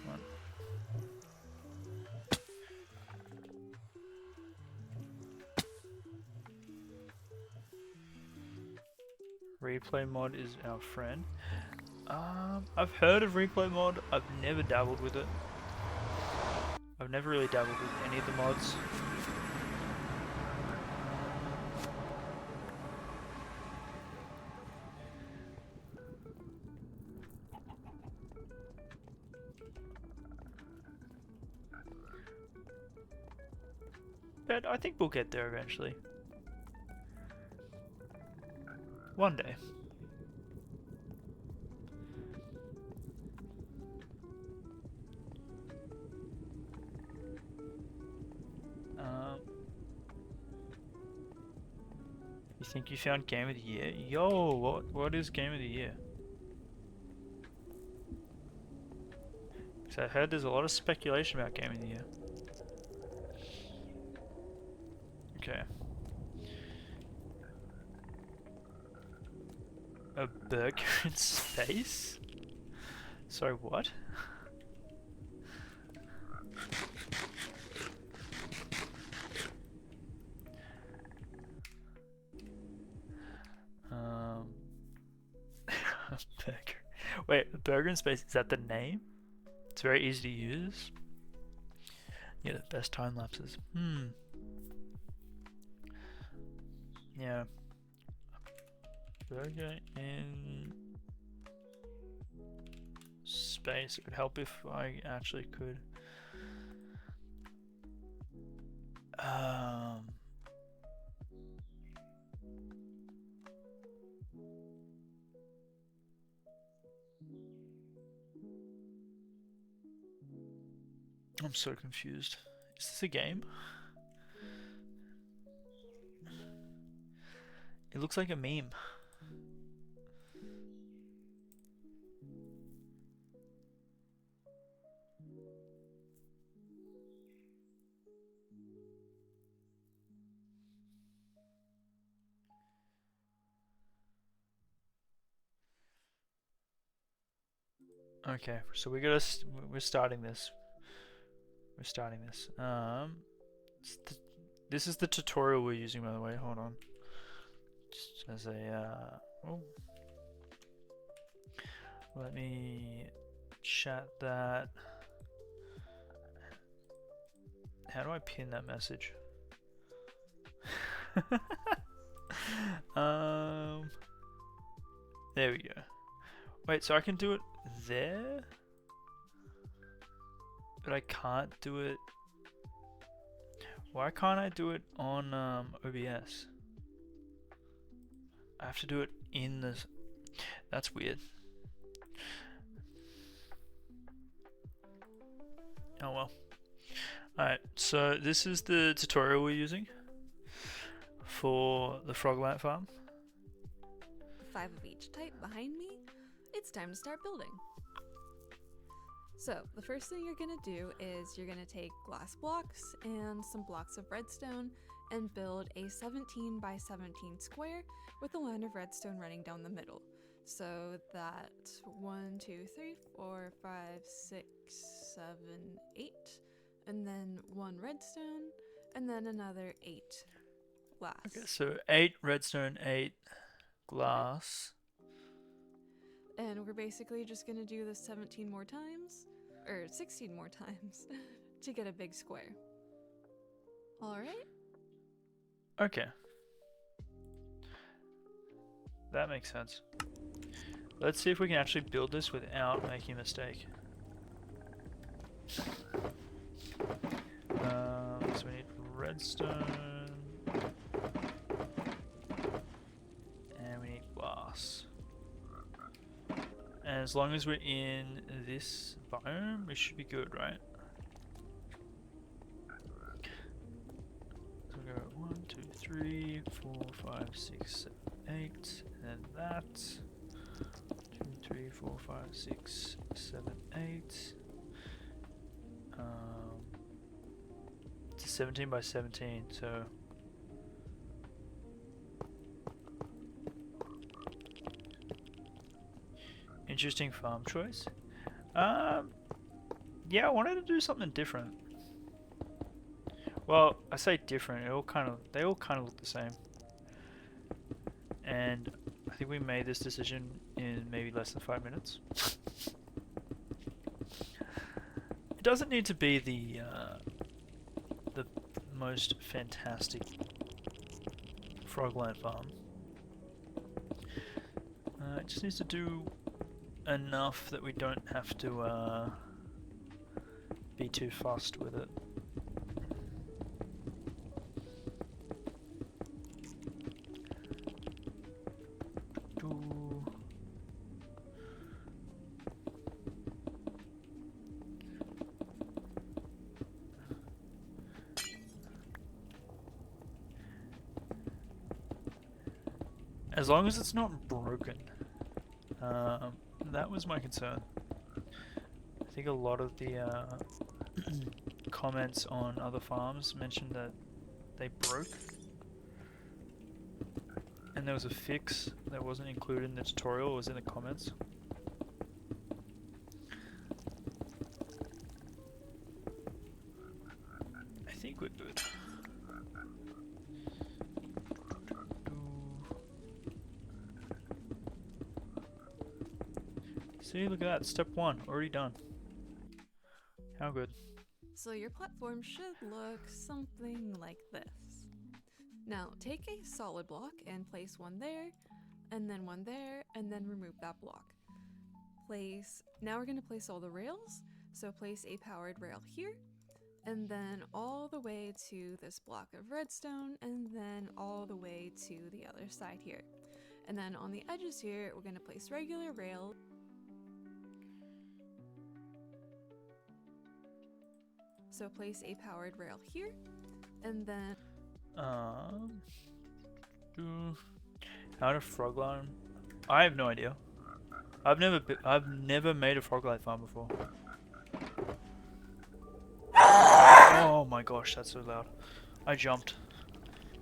Come on. Replay mod is our friend. I've heard of replay mod. I've never dabbled with it. I've never really dabbled with any of the mods. But I think we'll get there eventually. One day. You think you found Game of the Year? Yo, what is Game of the Year? So I heard there's a lot of speculation about Game of the Year. Okay. A burger in space? Sorry, what? A burger. Wait, a burger in space, is that the name? It's very easy to use. Yeah, the best time lapses. Yeah. Burger in space. It would help if I actually could. I'm so confused. Is this a game? It looks like a meme. Okay, so we're starting this. We're starting this. This is the tutorial we're using, by the way. Hold on. Just as a oh. Let me chat that. How do I pin that message? There we go. Wait, so I can do it there? But I can't do it. Why can't I do it on OBS? I have to do it in this. That's weird. Oh well. Alright, so this is the tutorial we're using for the Froglight farm. 5 of each type behind me. It's time to start building. So the first thing you're gonna do is you're gonna take glass blocks and some blocks of redstone and build a 17 by 17 square with a line of redstone running down the middle. So that 1, 2, 3, 4, 5, 6, 7, 8, and then 1 redstone, and then another 8 glass. Okay, so 8 redstone, 8 glass. And we're basically just gonna do this 17 more times, or 16 more times, to get a big square. Alright? Okay. That makes sense. Let's see if we can actually build this without making a mistake. So we need redstone. And we need glass. And as long as we're in this biome, we should be good, right? So we go 1, 2, 3, 4, 5, 6, 7, 8, and then that. 2, 3, 4, 5, 6, 7, 8. It's a 17 by 17, so interesting farm choice. Yeah, I wanted to do something different. Well, I say different. They all kind of look the same. And I think we made this decision in maybe less than 5 minutes. It doesn't need to be the most fantastic Frogland farm. It just needs to do enough that we don't have to be too fussed with it. As long as it's not broken. That was my concern. I think a lot of the comments on other farms mentioned that they broke. And there was a fix that wasn't included in the tutorial, it was in the comments. I think we're good. See, look at that, step 1, already done. How good. So your platform should look something like this. Now take a solid block and place one there, and then remove that block. Now we're going to place all the rails, so place a powered rail here, and then all the way to this block of redstone, and then all the way to the other side here. And then on the edges here, we're going to place regular rails. So place a powered rail here, and then how to Frogline? I have no idea. I've never made a Froglight farm before. Oh my gosh, that's so loud. I jumped.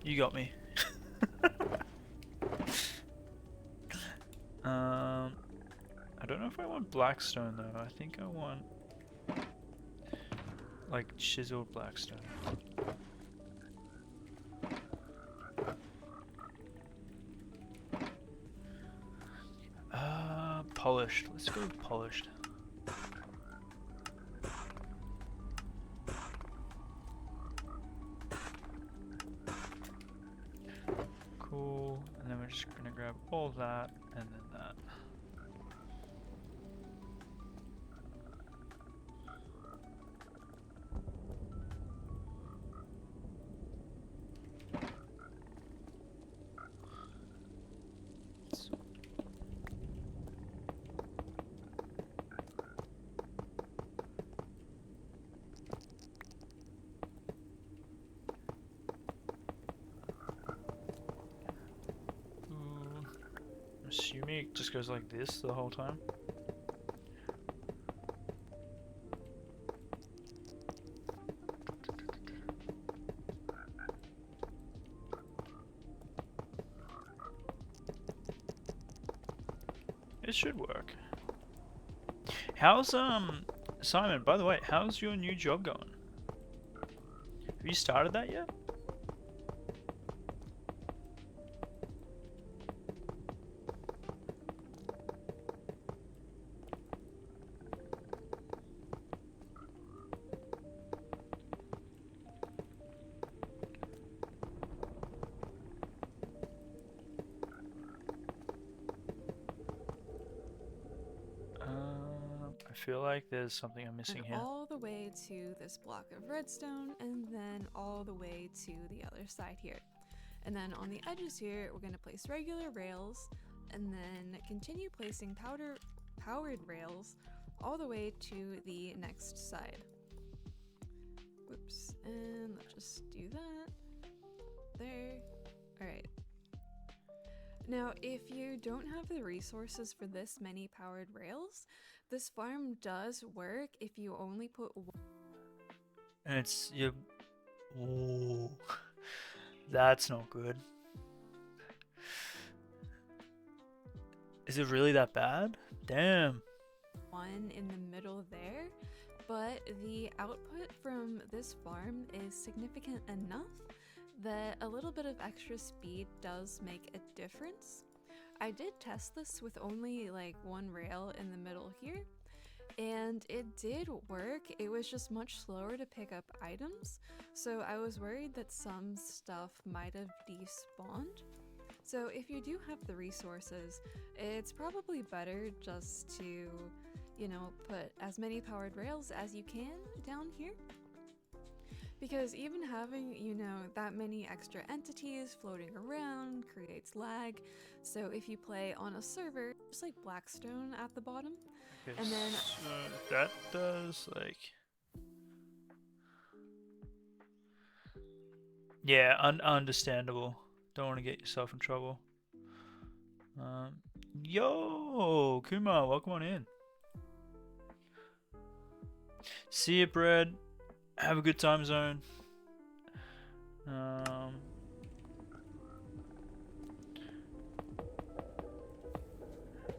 You got me. I don't know if I want blackstone though. I think I want like chiseled blackstone. Polished. Let's go with polished. Cool. And then we're just gonna grab all that and then that. Assuming it just goes like this the whole time. It should work. How's Simon, by the way, how's your new job going? Have you started that yet? I feel like there's something I'm missing here. All the way to this block of redstone, and then all the way to the other side here. And then on the edges here, we're going to place regular rails, and then continue placing powered rails all the way to the next side. Whoops, and let's just do that. There. Alright. Now, if you don't have the resources for this many powered rails, this farm does work if you only put one. And it's ooh, that's not good. Is it really that bad? Damn. One in the middle there, but the output from this farm is significant enough that a little bit of extra speed does make a difference. I did test this with only like one rail in the middle here, and it did work. It was just much slower to pick up items, so I was worried that some stuff might have despawned. So if you do have the resources, it's probably better just to, you know, put as many powered rails as you can down here. Because even having, you know, that many extra entities floating around creates lag. So if you play on a server, just like Blackstone at the bottom, Okay, and then so that does like, yeah, understandable. Don't want to get yourself in trouble. Yo, Kuma, welcome on in. See ya, Bread. Have a good time zone.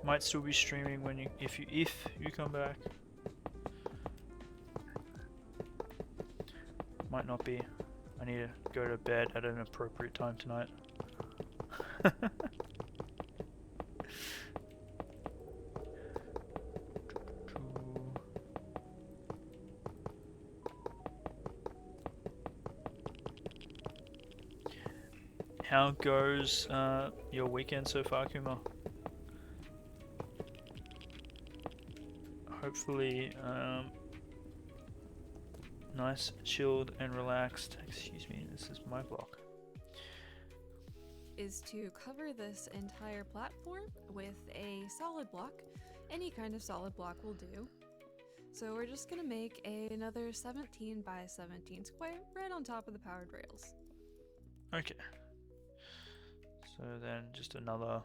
Might still be streaming when you if you come back. Might not be. I need to go to bed at an appropriate time tonight. How goes your weekend so far, Kuma? Hopefully, nice, chilled, and relaxed. Excuse me, this is my block. Is to cover this entire platform with a solid block. Any kind of solid block will do. So we're just gonna make another 17 by 17 square right on top of the powered rails. Okay. So then just another.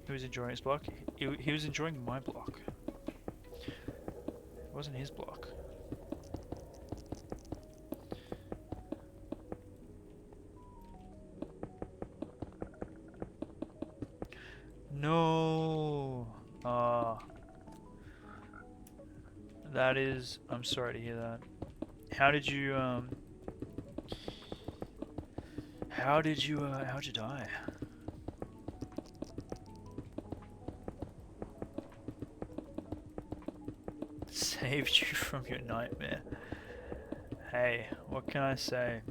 He was enjoying his block. He was enjoying my block. It wasn't his block. No. That is. I'm sorry to hear that. How'd you die? Saved you from your nightmare. Hey, what can I say?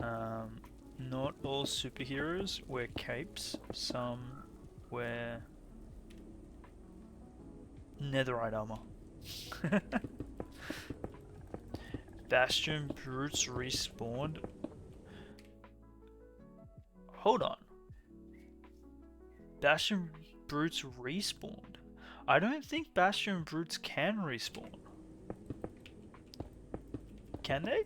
Not all superheroes wear capes. Some wear netherite armor. Bastion brutes respawned. Hold on. Bastion brutes respawned. I don't think Bastion brutes can respawn. Can they?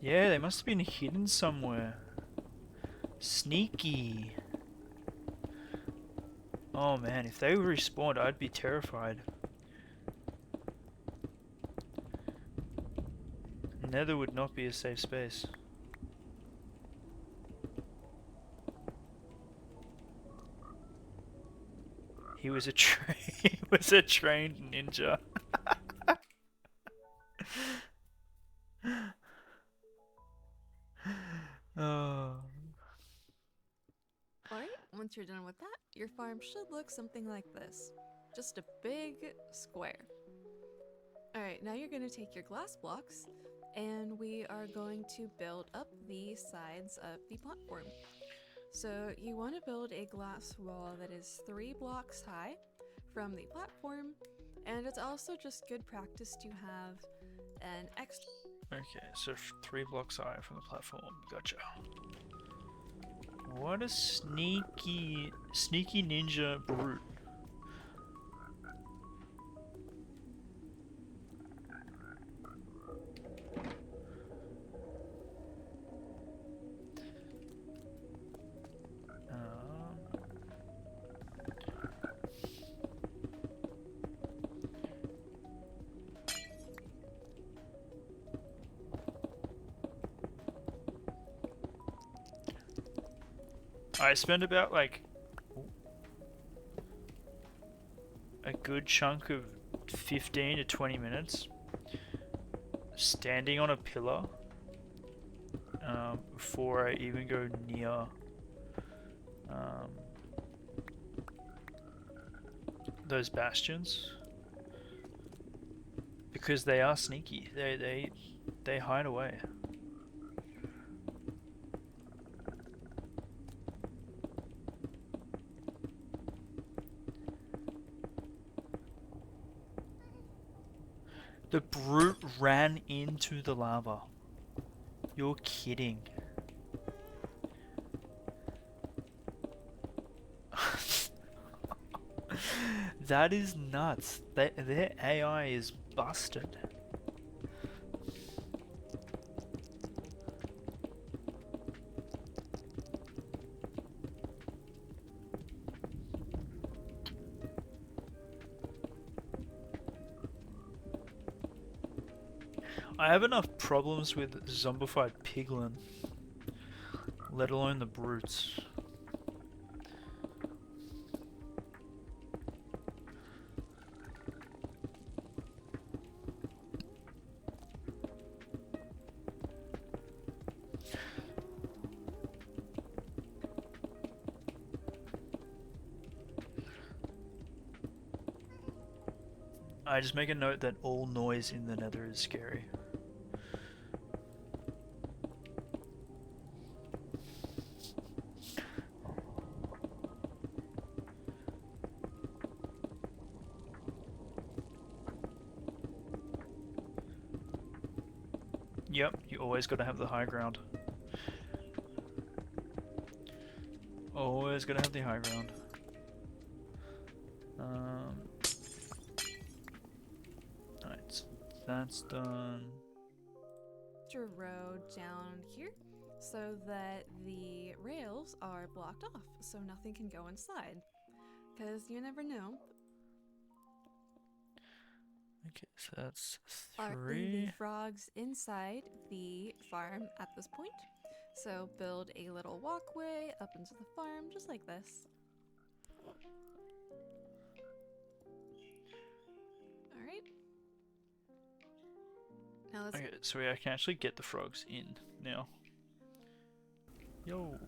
Yeah, they must have been hidden somewhere. Sneaky. Oh man, if they respawned, I'd be terrified. Nether would not be a safe space. He was a trained ninja. Oh. Alright, once you're done with that, your farm should look something like this. Just a big square. Alright, now you're going to take your glass blocks, and we are going to build up the sides of the platform. So you want to build a glass wall that is 3 blocks high from the platform, and it's also just good practice to have an extra... Okay, so 3 blocks high from the platform. Gotcha. What a sneaky ninja brute. I spent about like a good chunk of 15 to 20 minutes standing on a pillar before I even go near those bastions, because they are sneaky. They hide away. The brute ran into the lava. You're kidding. That is nuts. Their AI is busted. I have enough problems with zombified piglin, let alone the brutes. I just make a note that all noise in the nether is scary. Yep, you always gotta have the high ground. Always gotta have the high ground. Alright, so that's done. Extra road down here so that the rails are blocked off so nothing can go inside. Because you never know. Okay, so that's Are the 3. frogs inside the farm at this point? So build a little walkway up into the farm just like this. Alright. Now let's Okay, so I can actually get the frogs in now. Yo.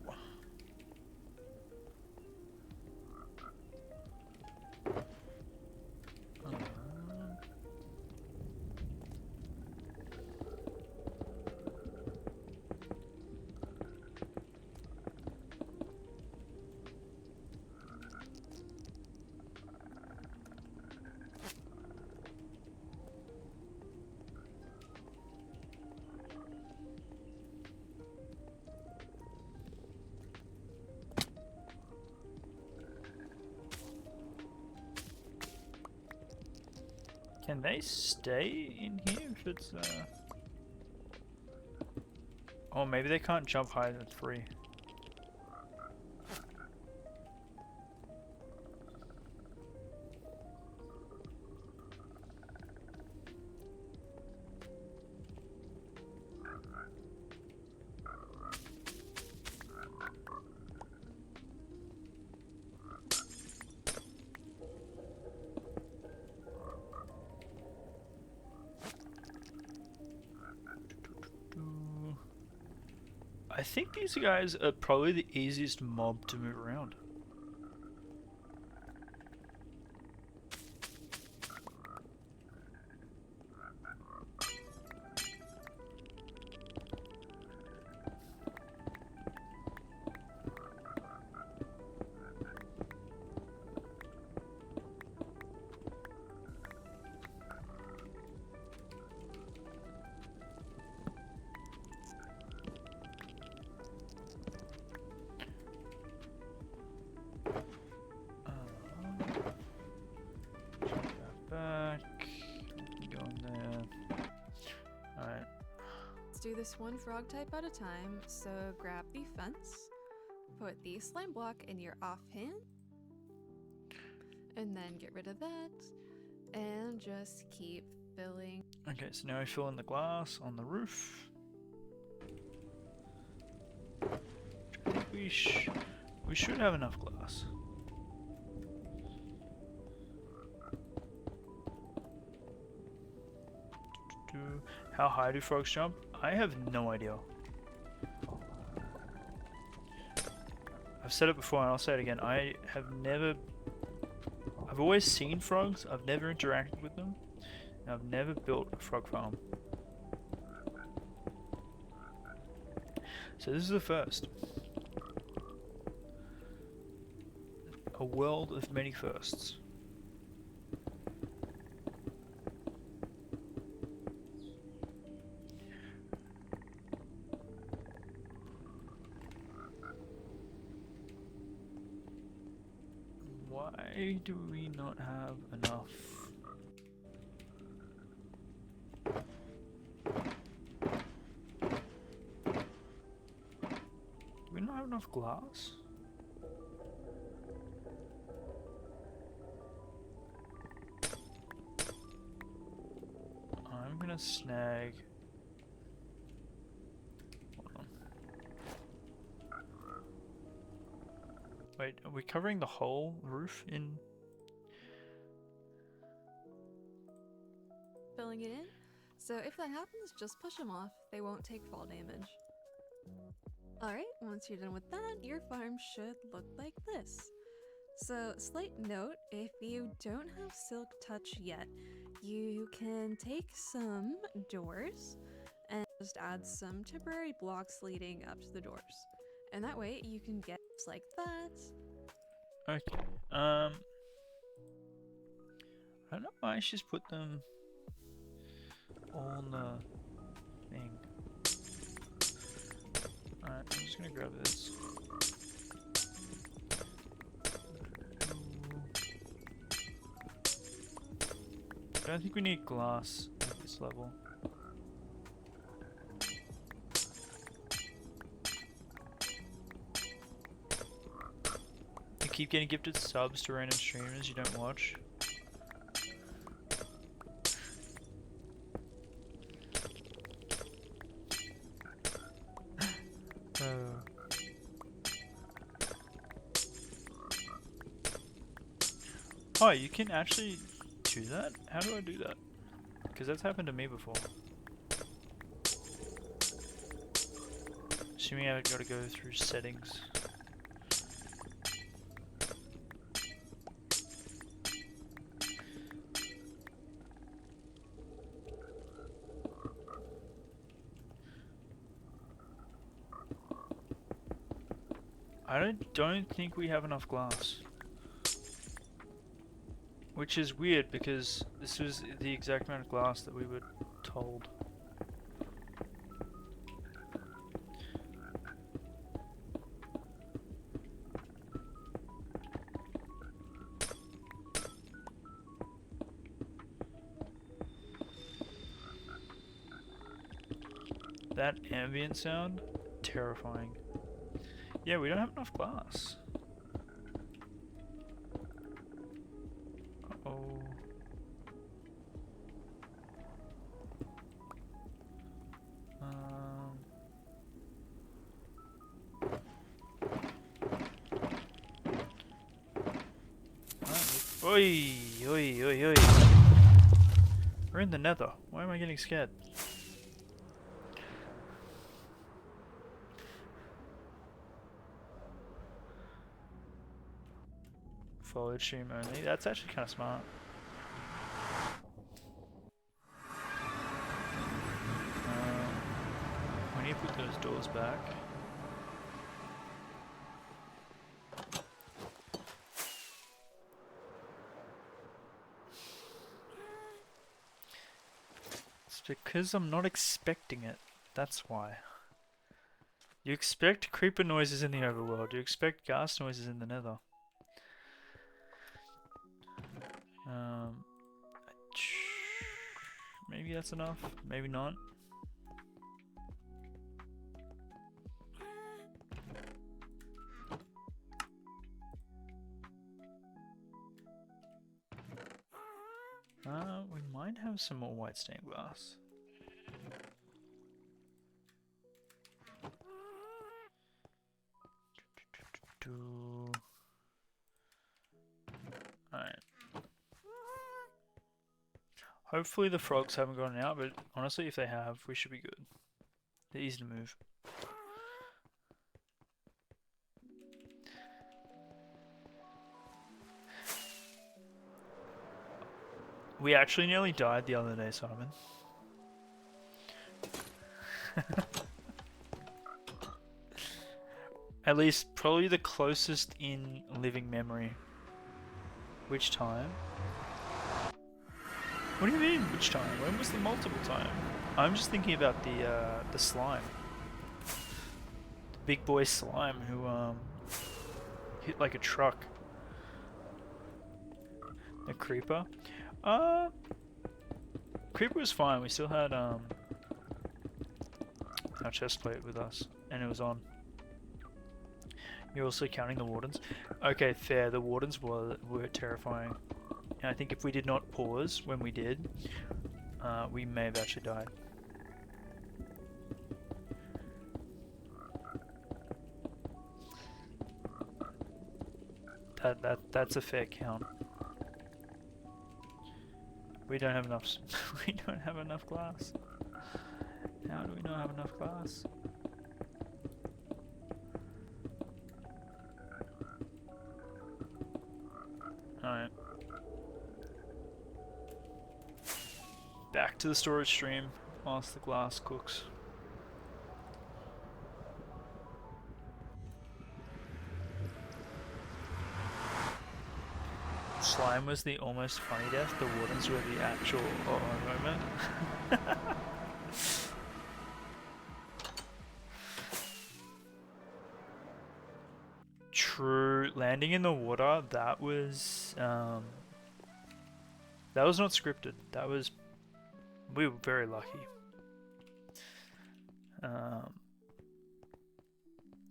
Can they stay in here if it's Oh, maybe they can't jump higher than 3. I think these guys are probably the easiest mob to move around. do this one frog type at a time. So grab the fence, put the slime block in your offhand, and then get rid of that, and just keep filling. Okay, so now we fill in the glass on the roof. I think we should have enough glass. How high do frogs jump? I have no idea. I've said it before and I'll say it again. I've always seen frogs, I've never interacted with them, and I've never built a frog farm. So this is the first. A world of many firsts. Why do we not have enough? Do we not have enough glass? I'm gonna snag. Hold on. Wait, are we covering the whole roof in? Filling it in. So if that happens, just push them off. They won't take fall damage. Alright, once you're done with that, your farm should look like this. So, slight note, if you don't have Silk Touch yet, you can take some doors and just add some temporary blocks leading up to the doors. And that way you can get like that. Okay. I don't know why I should just put them on the thing. Alright, I'm just gonna grab this. I don't think we need glass at this level. You keep getting gifted subs to random streamers you don't watch. Oh, you can actually do that? How do I do that? Because that's happened to me before. Assuming I've got to go through settings. I don't think we have enough glass. Which is weird because this was the exact amount of glass that we were told. That ambient sound? Terrifying. Yeah, we don't have enough glass. Uh-oh. Oi, oi, oi, oi. We're in the nether. Why am I getting scared? Forward stream only. That's actually kind of smart. We need to put those doors back. It's because I'm not expecting it. That's why. You expect creeper noises in the overworld. You expect ghast noises in the nether. Maybe that's enough. Maybe not. We might have some more white stained glass. Alright. Hopefully the frogs haven't gone out, but honestly if they have, we should be good. They're easy to move. We actually nearly died the other day, Simon. At least, probably the closest in living memory. Which time? What do you mean, which time? When was the multiple time? I'm just thinking about the slime. The big boy slime who hit like a truck. A creeper. Creeper was fine. We still had our chest plate with us, and it was on. You're also counting the wardens. Okay, fair. The wardens were terrifying. And I think if we did not pause when we did, we may have actually died. That's a fair count. We don't have enough. We don't have enough glass. How do we not have enough glass? Alright. Back to the storage stream whilst the glass cooks. Slime was the almost funny death, the wardens were the actual moment. True, landing in the water, that was not scripted. We were very lucky.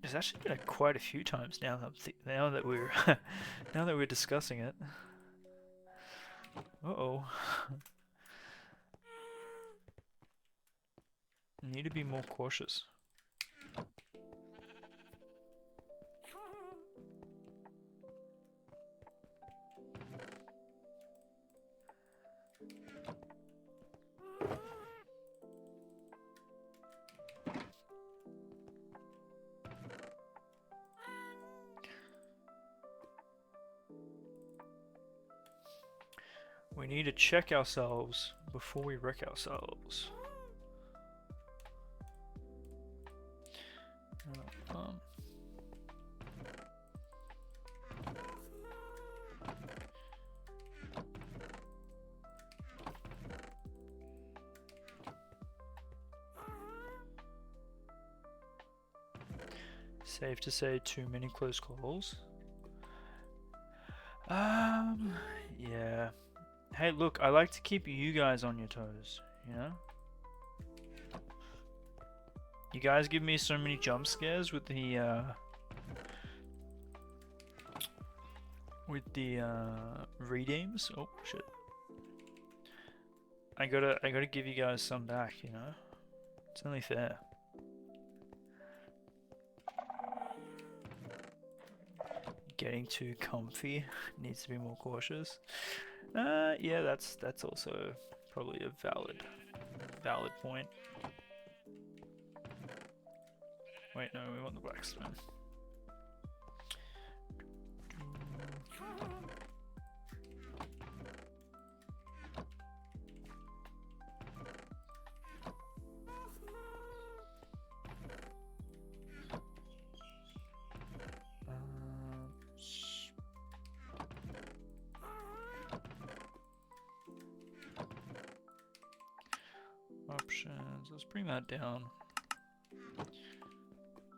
It's actually been quite a few times now that we're now that we're discussing it. Uh-oh. Need to be more cautious. We need to check ourselves before we wreck ourselves. Safe to say too many close calls. Yeah. Hey, look, I like to keep you guys on your toes, you know? You guys give me so many jump scares with the redeems. Oh shit. I gotta give you guys some back, you know? It's only fair. Getting too comfy, needs to be more cautious. Yeah, that's also probably a valid point. Wait, no, we want the blacksmith. Options, let's bring that down.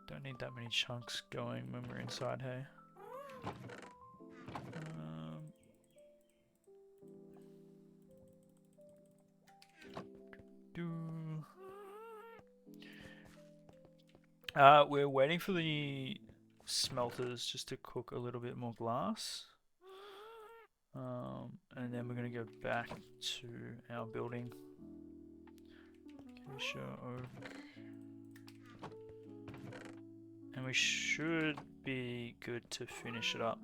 Don't need that many chunks going when we're inside, hey? We're waiting for the smelters just to cook a little bit more glass. And then we're gonna go back to our building. Acacia oak. And we should be good to finish it up.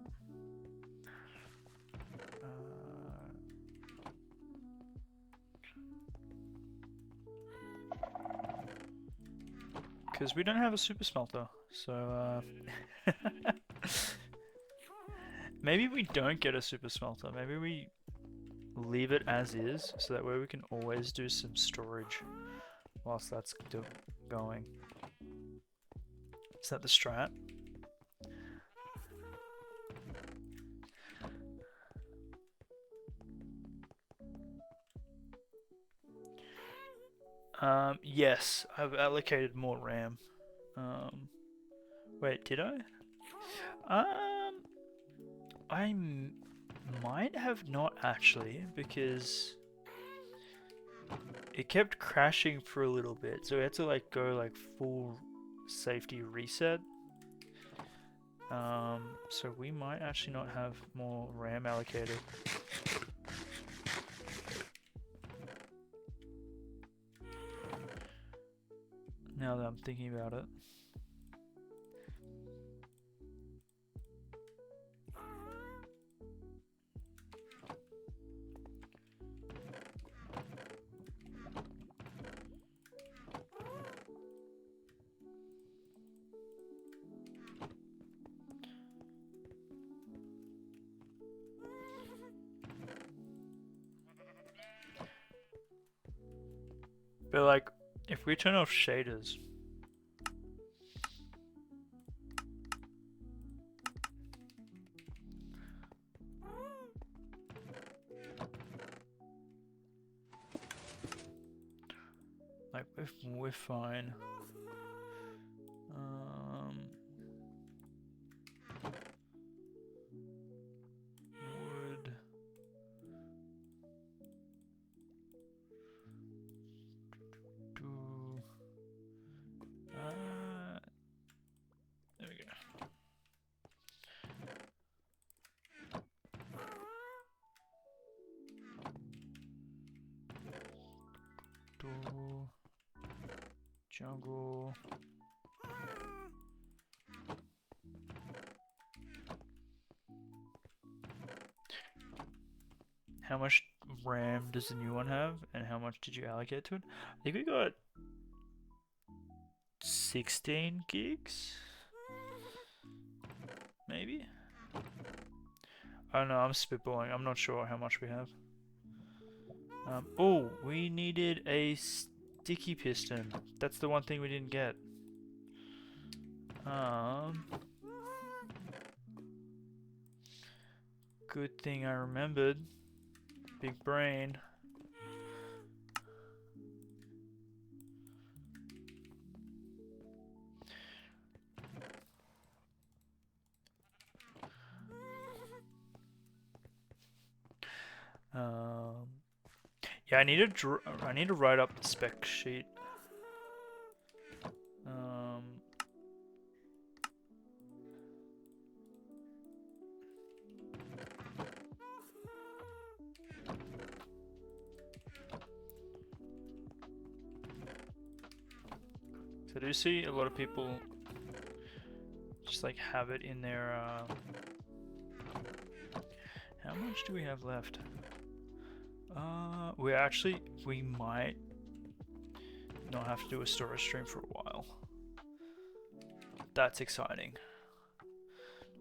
Because we don't have a super smelter, so maybe we don't get a super smelter. Maybe we leave it as is, so that way we can always do some storage whilst that's going. Is that the strat? Yes, I've allocated more RAM. Wait, did I? might have not actually, because it kept crashing for a little bit, so we had to like go like full safety reset. So we might actually not have more RAM allocated. Now that I'm thinking about it. But like, if we turn off shaders, like we're fine. Wood. There we go. Jungle. How much RAM does the new one have, and how much did you allocate to it? I think we got 16 gigs? Maybe? I don't know, I'm spitballing. I'm not sure how much we have. Oh, we needed a sticky piston. That's the one thing we didn't get. Good thing I remembered. Big brain. Yeah, I need to write up the spec sheet. 'Cause I do see a lot of people just like have it in their. How much do we have left? We might not have to do a storage stream for a while. That's exciting.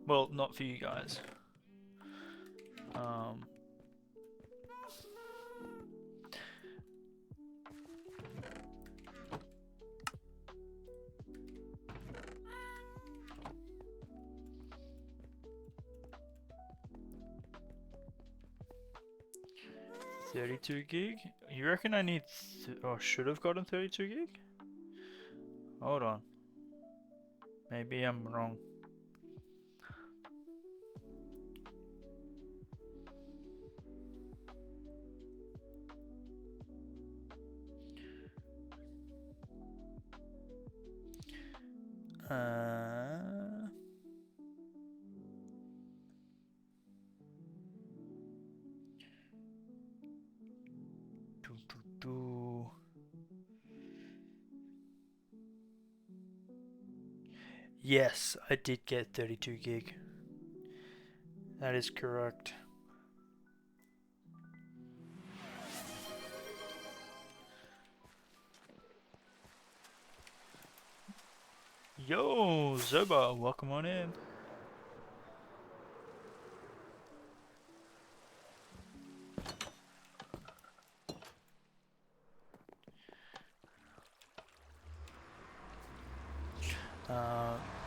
Well, not for you guys. 32 gig? You reckon I need or should have gotten 32 gig? Hold on. Maybe I'm wrong. Yes, I did get 32 gig. That is correct. Yo, Zoba, welcome on in.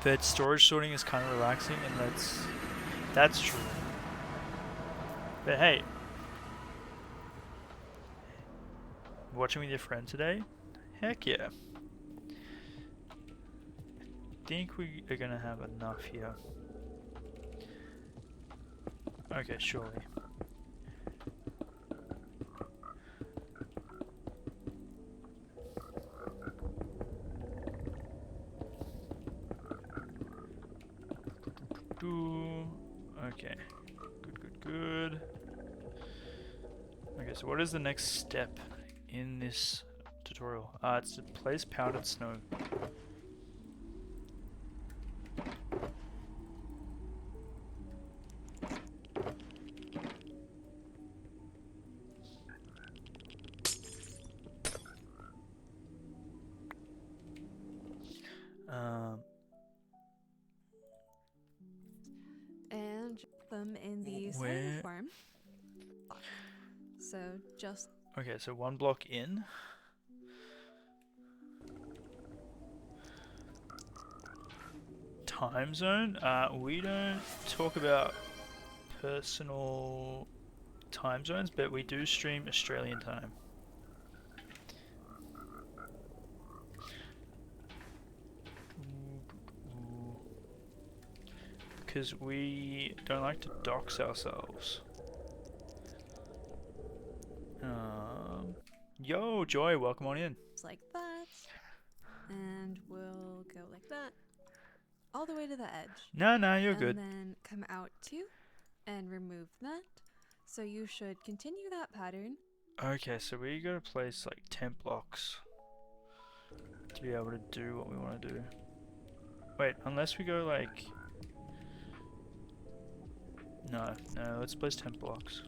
That storage sorting is kind of relaxing, and that's true. But hey, watching with your friend today? Heck yeah. I think we are gonna have enough here. Okay, surely. Okay. Good. Okay, so what is the next step in this tutorial? It's to place powdered snow. And drop them in the Where? solar farm. So just Okay, so one block in. Time zone? We don't talk about personal time zones, but we do stream Australian time. Because we don't like to dox ourselves. Yo, Joy, welcome on in. like that. And we'll go like that. All the way to the edge. No, you're good. And then come out to and remove that. So you should continue that pattern. Okay, so we gotta place like 10 blocks to be able to do what we want to do. Wait, unless we go like... No, let's place 10 blocks.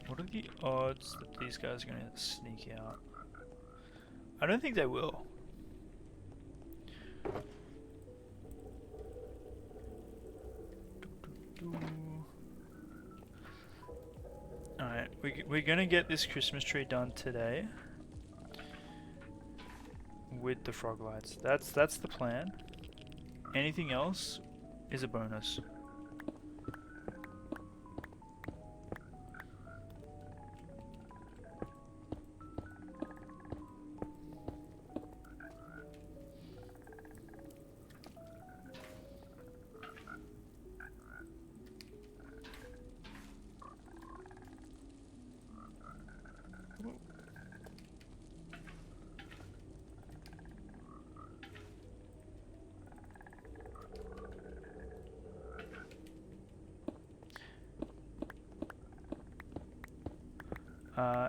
What are the odds that these guys are going to sneak out? I don't think they will. Alright, we're going to get this Christmas tree done today. With the frog lights. That's the plan. Anything else is a bonus.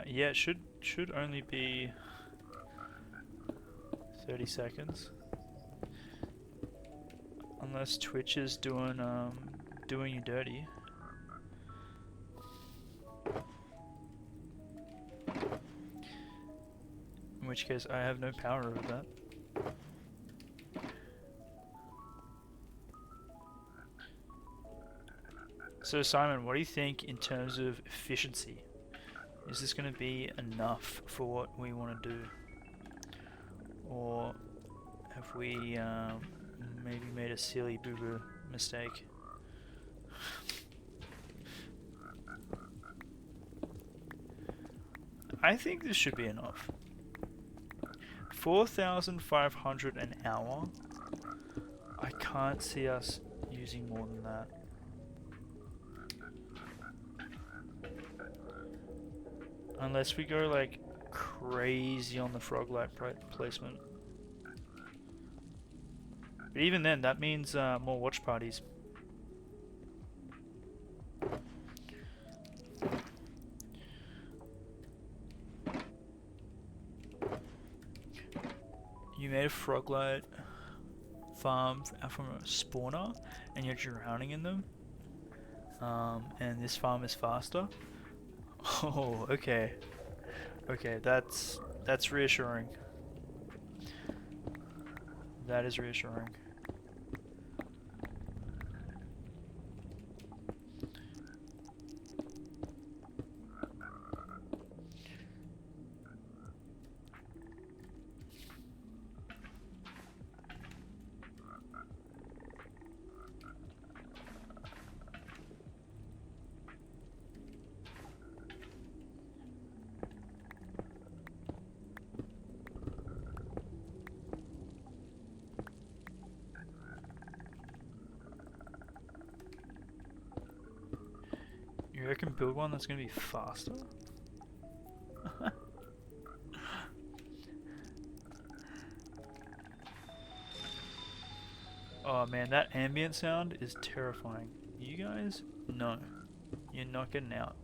Yeah, it should only be 30 seconds. Unless Twitch is doing you dirty. In which case I have no power over that. So Simon, what do you think in terms of efficiency? Is this going to be enough for what we want to do? Or have we maybe made a silly boo-boo mistake? I think this should be enough. 4,500 an hour? I can't see us using more than that. Unless we go like crazy on the Froglight placement. But even then, that means more watch parties. You made a Froglight farm from a spawner and you're drowning in them. And this farm is faster. Oh, okay. Okay, that's reassuring. That is reassuring. You reckon build one that's gonna be faster? Oh man, that ambient sound is terrifying. You guys? No. You're not getting out.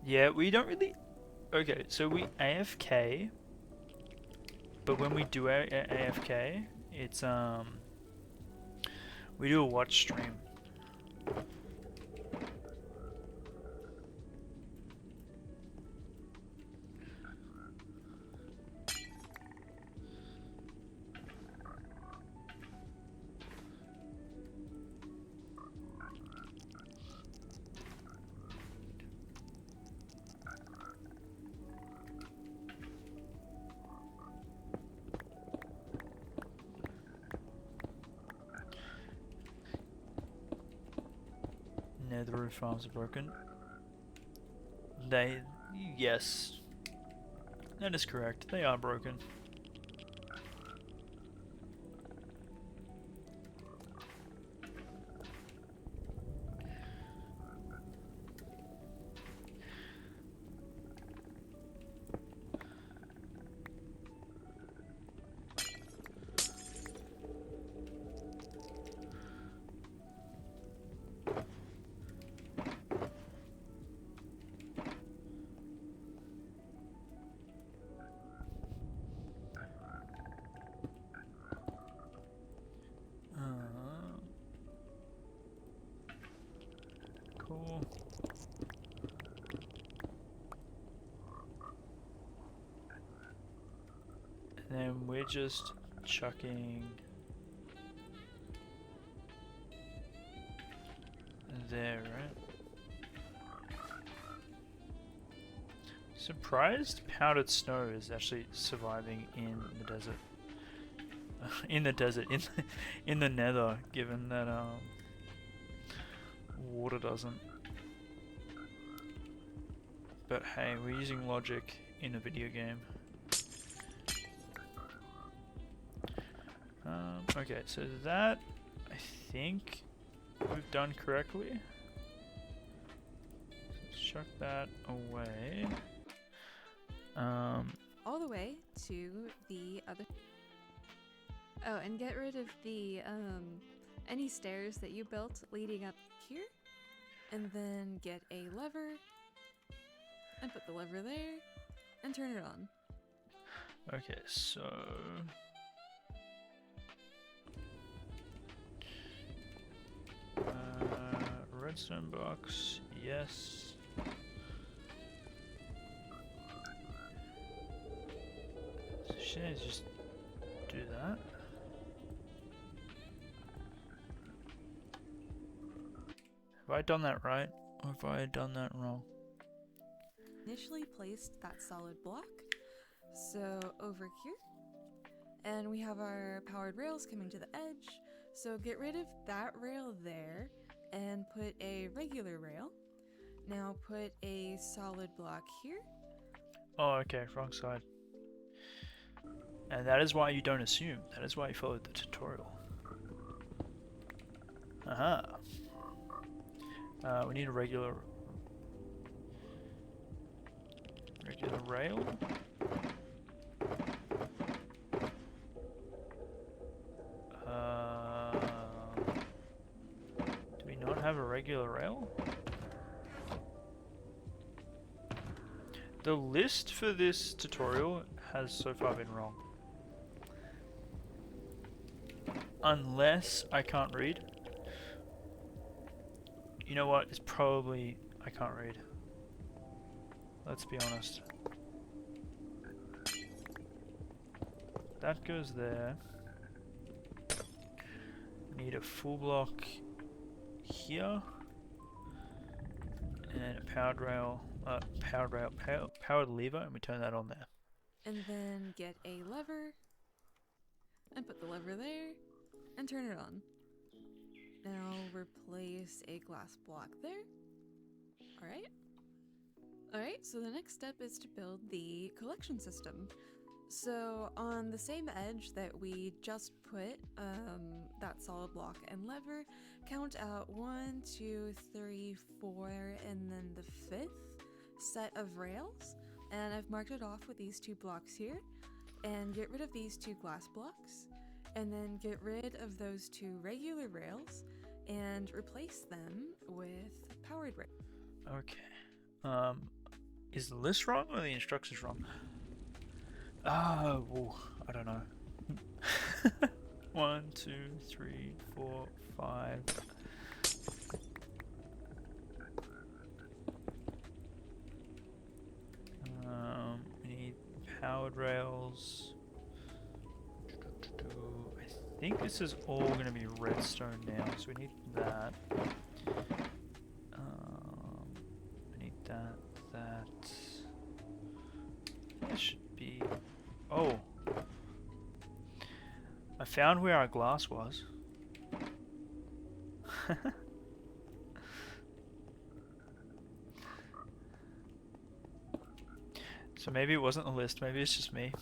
Yeah, we don't really... Okay, so we AFK, but when we do AFK, it's we do a watch stream. The roof farms are broken. Yes, that is correct. They are broken. Cool. And then we're just chucking there, right? Surprised powdered snow is actually surviving in the desert. In the desert, in the nether, given that water doesn't. But hey, we're using logic in a video game. Okay, so that I think we've done correctly. Let's chuck that away. All the way to the other. Oh, and get rid of the any stairs that you built leading up here, and then get a lever and put the lever there and turn it on. Okay, so redstone box, yes. So should I just do that? Have I done that right, or have I done that wrong? Initially placed that solid block, so over here, and we have our powered rails coming to the edge, so get rid of that rail there and put a regular rail. Now put a solid block here. Oh, okay, wrong side. And that is why you don't assume. That is why you followed the tutorial. Aha. We need a regular rail. Do we not have a regular rail? The list for this tutorial has so far been wrong. Unless I can't read. You know what? It's probably I can't read. Let's be honest. That goes there. Need a full block here. And a powered lever, and we turn that on there. And then get a lever and put the lever there and turn it on. Now replace a glass block there. Alright, so the next step is to build the collection system. So on the same edge that we just put that solid block and lever, count out 1, 2, 3, 4, and then the 5th set of rails. And I've marked it off with these 2 blocks here. And get rid of these 2 glass blocks. And then get rid of those 2 regular rails and replace them with powered rails. Okay. Is the list wrong or the instructions wrong? Oh, I don't know. 1, 2, 3, 4, 5. We need powered rails. I think this is all going to be redstone now, so we need that. We need that. That should be. Oh, I found where our glass was. So maybe it wasn't the list, maybe it's just me.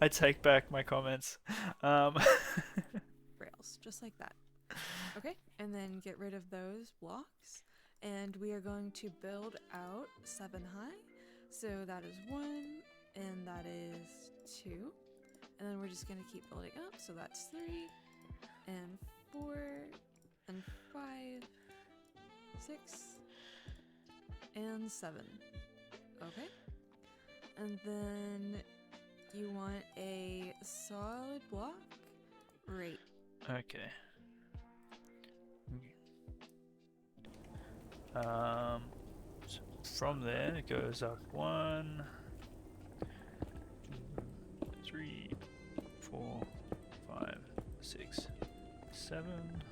I take back my comments. Rails, just like that. Okay, and then get rid of those blocks. And we are going to build out 7 high. So that is 1, and that is 2. And then we're just going to keep building up. So that's 3, and 4, and 5, 6, and 7. Okay. And then you want a solid block right. Okay. So from there it goes up 1, 2, 3, 4, 5, 6, 7.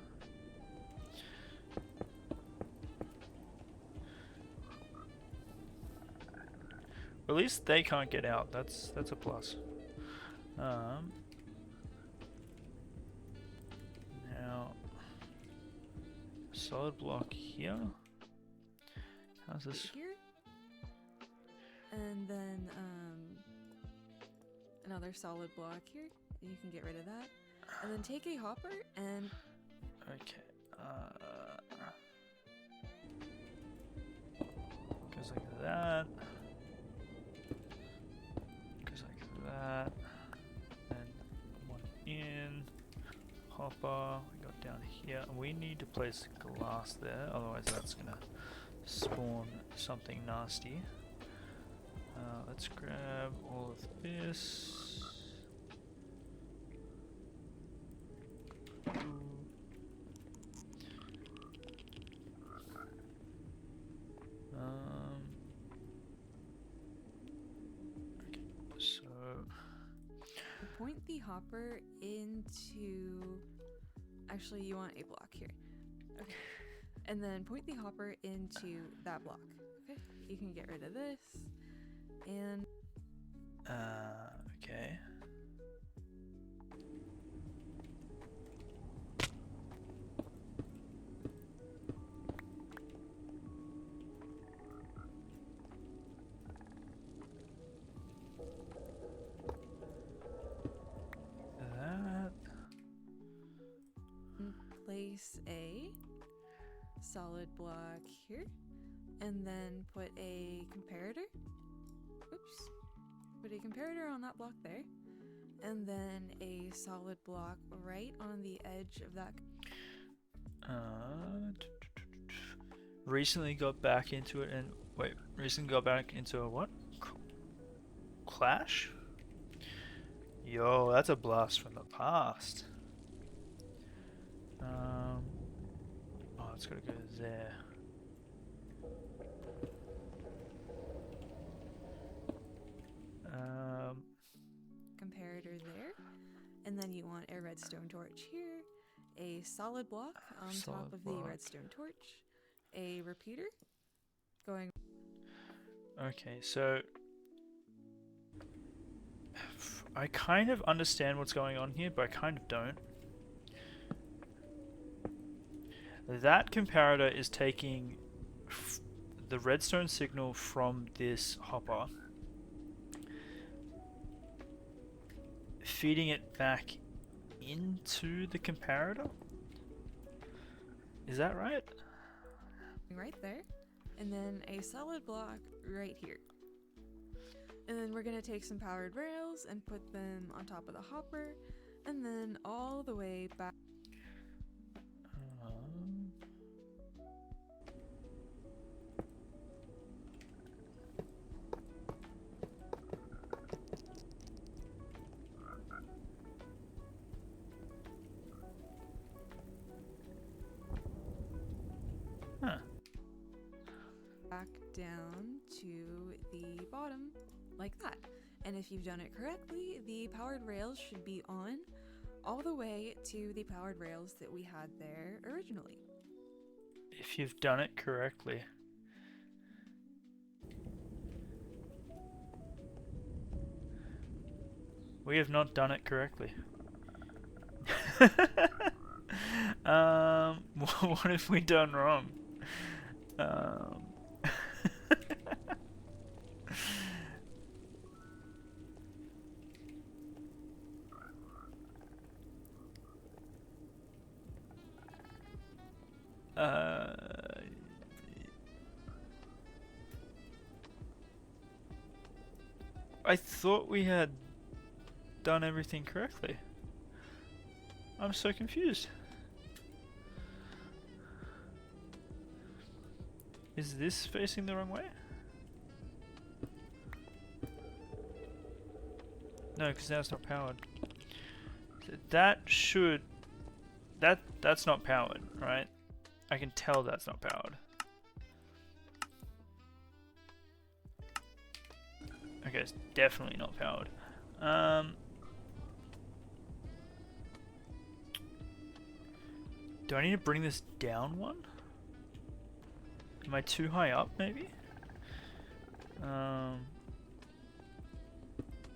At least they can't get out. That's a plus. Now, solid block here. How's this? Here. And then another solid block here. You can get rid of that. And then take a hopper and. Okay. Goes like that. Goes like that. And one in. Hopper. We got down here. We need to place glass there, otherwise that's gonna spawn something nasty. Let's grab all of this. Okay, so point the hopper into. Actually, you want a block here. Okay. And then point the hopper into that block. Okay. You can get rid of this. And. Okay. Place a solid block here, and then put a comparator. Oops. Put a comparator on that block there, and then a solid block right on the edge of that. Recently got back into it and wait. Recently got back into a what? Clash? Yo, that's a blast from the past. Oh, it's gotta go there. Comparator there, and then you want a redstone torch here, a solid block on top of the redstone torch, a repeater going. Okay, so I kind of understand what's going on here, but I kind of don't. That comparator is taking the redstone signal from this hopper feeding it back into the comparator. Is that right? Right there, and then a solid block right here. And then we're gonna take some powered rails and put them on top of the hopper, and then all the way back. Back down to the bottom like that. And if you've done it correctly, the powered rails should be on all the way to the powered rails that we had there originally. If you've done it correctly. We have not done it correctly. What have we done wrong? I thought we had done everything correctly. I'm so confused. Is this facing the wrong way? No, because now it's not powered. So that should... That's not powered, right? I can tell that's not powered. Okay, it's definitely not powered. Do I need to bring this down one? Am I too high up, maybe?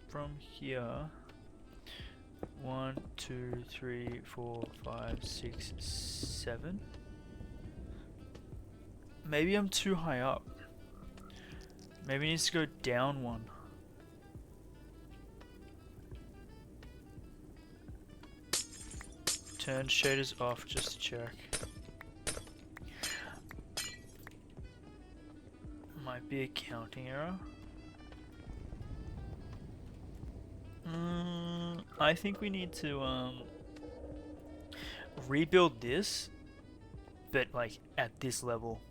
From here... 1, 2, 3, 4, 5, 6, 7. Maybe I'm too high up. Maybe it needs to go down one. Turn shaders off just to check. Might be a counting error. I think we need to rebuild this, but like at this level.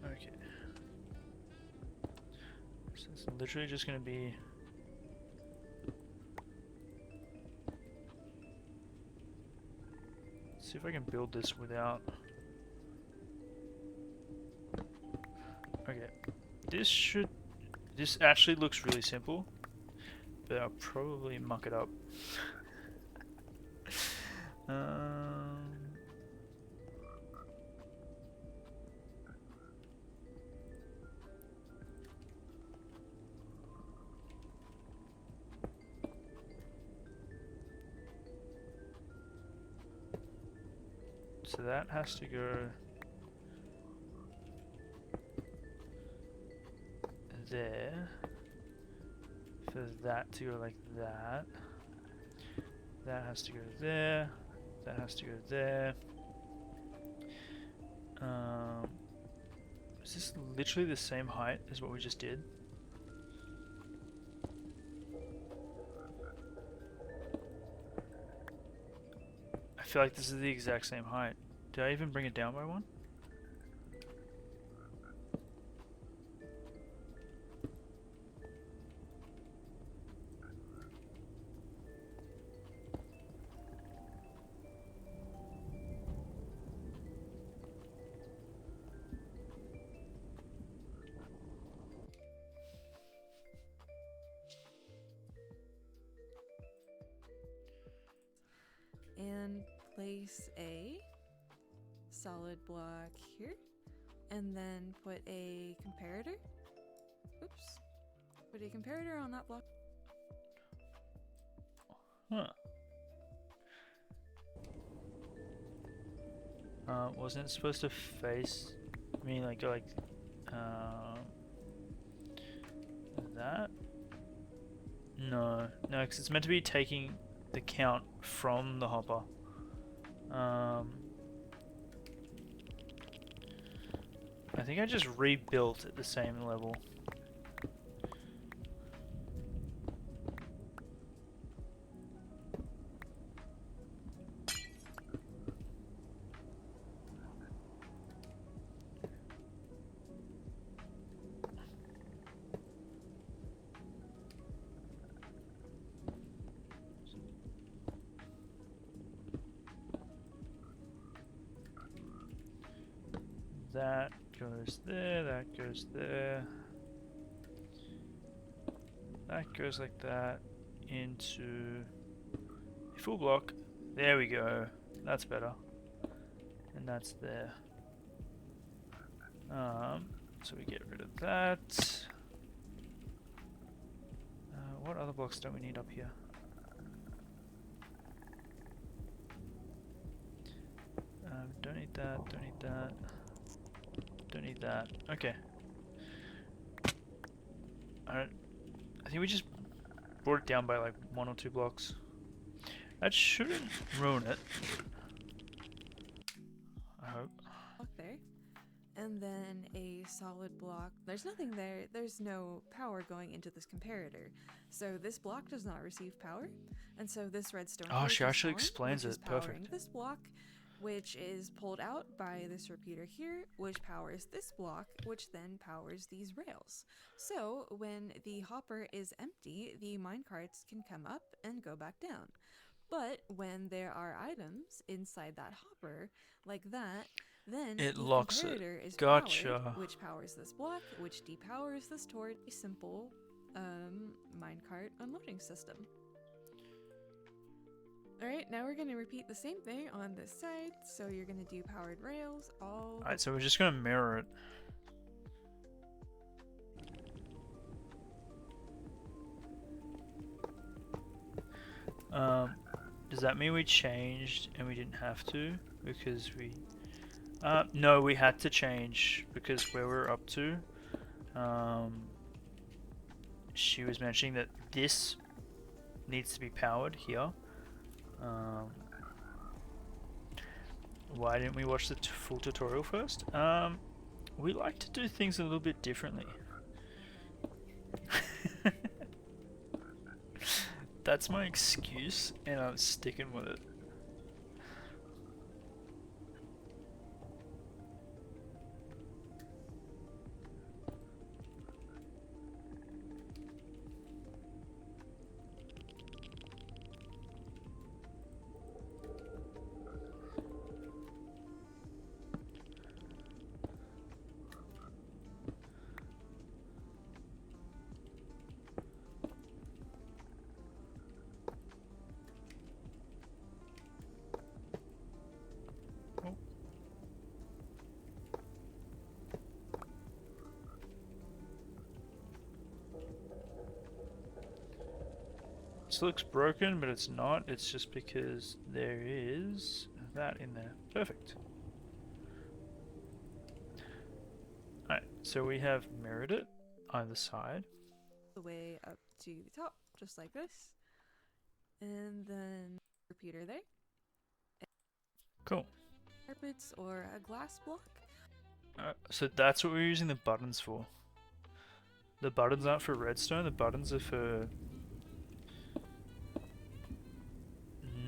Okay. So it's literally just gonna be. See if I can build this without... Okay, this actually looks really simple, but I'll probably muck it up. So that has to go there, for that to go like that. That has to go there, that has to go there. Is this literally the same height as what we just did? I feel like this is the exact same height. Did I even bring it down by one? And place a solid block here, and then put a comparator. Oops. Put a comparator on that block. Huh. Wasn't it supposed to face? I mean, like that? No, no, because it's meant to be taking the count from the hopper. I think I just rebuilt at the same level. That goes there, that goes there. That goes like that into a full block. There we go. That's better. And that's there. So we get rid of that. What other blocks don't we need up here? Don't need that, don't need that. Don't need that. Okay. I think we just brought it down by like 1 or 2 blocks. That shouldn't ruin it. I hope. Block there. And then a solid block. There's nothing there. There's no power going into this comparator. So this block does not receive power. And so this redstone Oh, she torch is actually on, explains which is it. powering Perfect. this block, which is pulled out by this repeater here, which powers this block, which then powers these rails. So when the hopper is empty, the minecarts can come up and go back down. But when there are items inside that hopper, like that, then It the locks it. comparator is Gotcha. powered, which powers this block, which depowers this toward a simple minecart unloading system. Alright, now we're going to repeat the same thing on this side. So you're going to do powered rails all... Alright, so we're just gonna mirror it. Does that mean we changed and we didn't have to? Because we... no, we had to change because where we're up to, she was mentioning that this needs to be powered here. Why didn't we watch the full tutorial first? We like to do things a little bit differently. That's my excuse, and I'm sticking with it. This looks broken, but it's not. It's just because there is that in there. Perfect. Alright, so we have mirrored it either side. the way up to the top, just like this. And then repeater there. Cool. Carpets or a glass block. So that's what we're using the buttons for. The buttons aren't for redstone, the buttons are for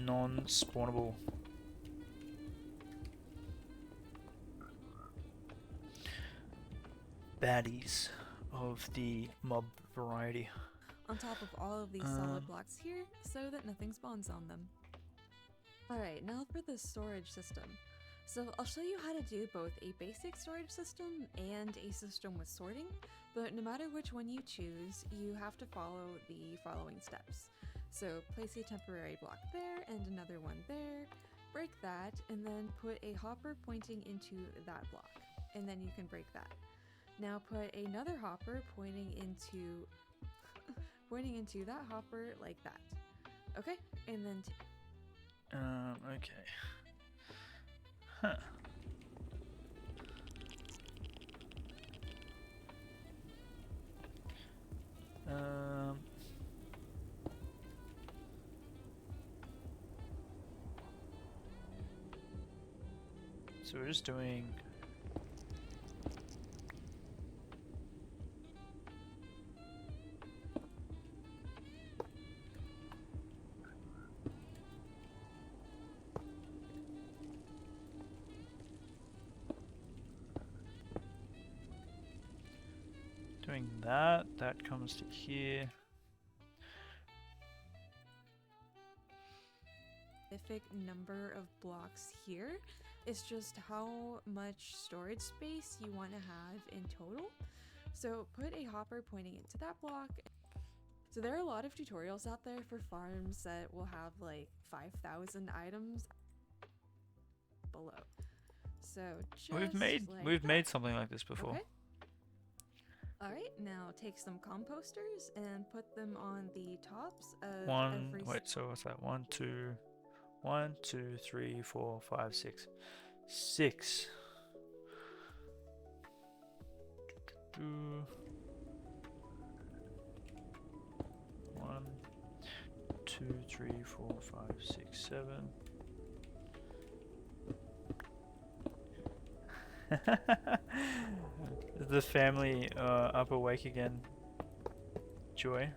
non-spawnable baddies of the mob variety. On top of all of these solid blocks here, so that nothing spawns on them. Alright, now for the storage system. So I'll show you how to do both a basic storage system and a system with sorting, but no matter which one you choose, you have to follow the following steps. So place a temporary block there and another one there, break that, and then put a hopper pointing into that block, and then you can break that. Now put another hopper pointing into that hopper like that. Okay, and then Okay. Huh. So we're just doing. Doing that, that comes to here. specific number of blocks here. It's just how much storage space you want to have in total. So put a hopper pointing into that block. So there are a lot of tutorials out there for farms that will have like 5,000 items below. So just we've made something like this before. Okay. Alright, now take some composters and put them on the tops of every... So what's that? 1, 2, 3, 4, 5, 6. 6. 1, 2, 3, 4, 5, 6, 7. The family up awake again. Joy.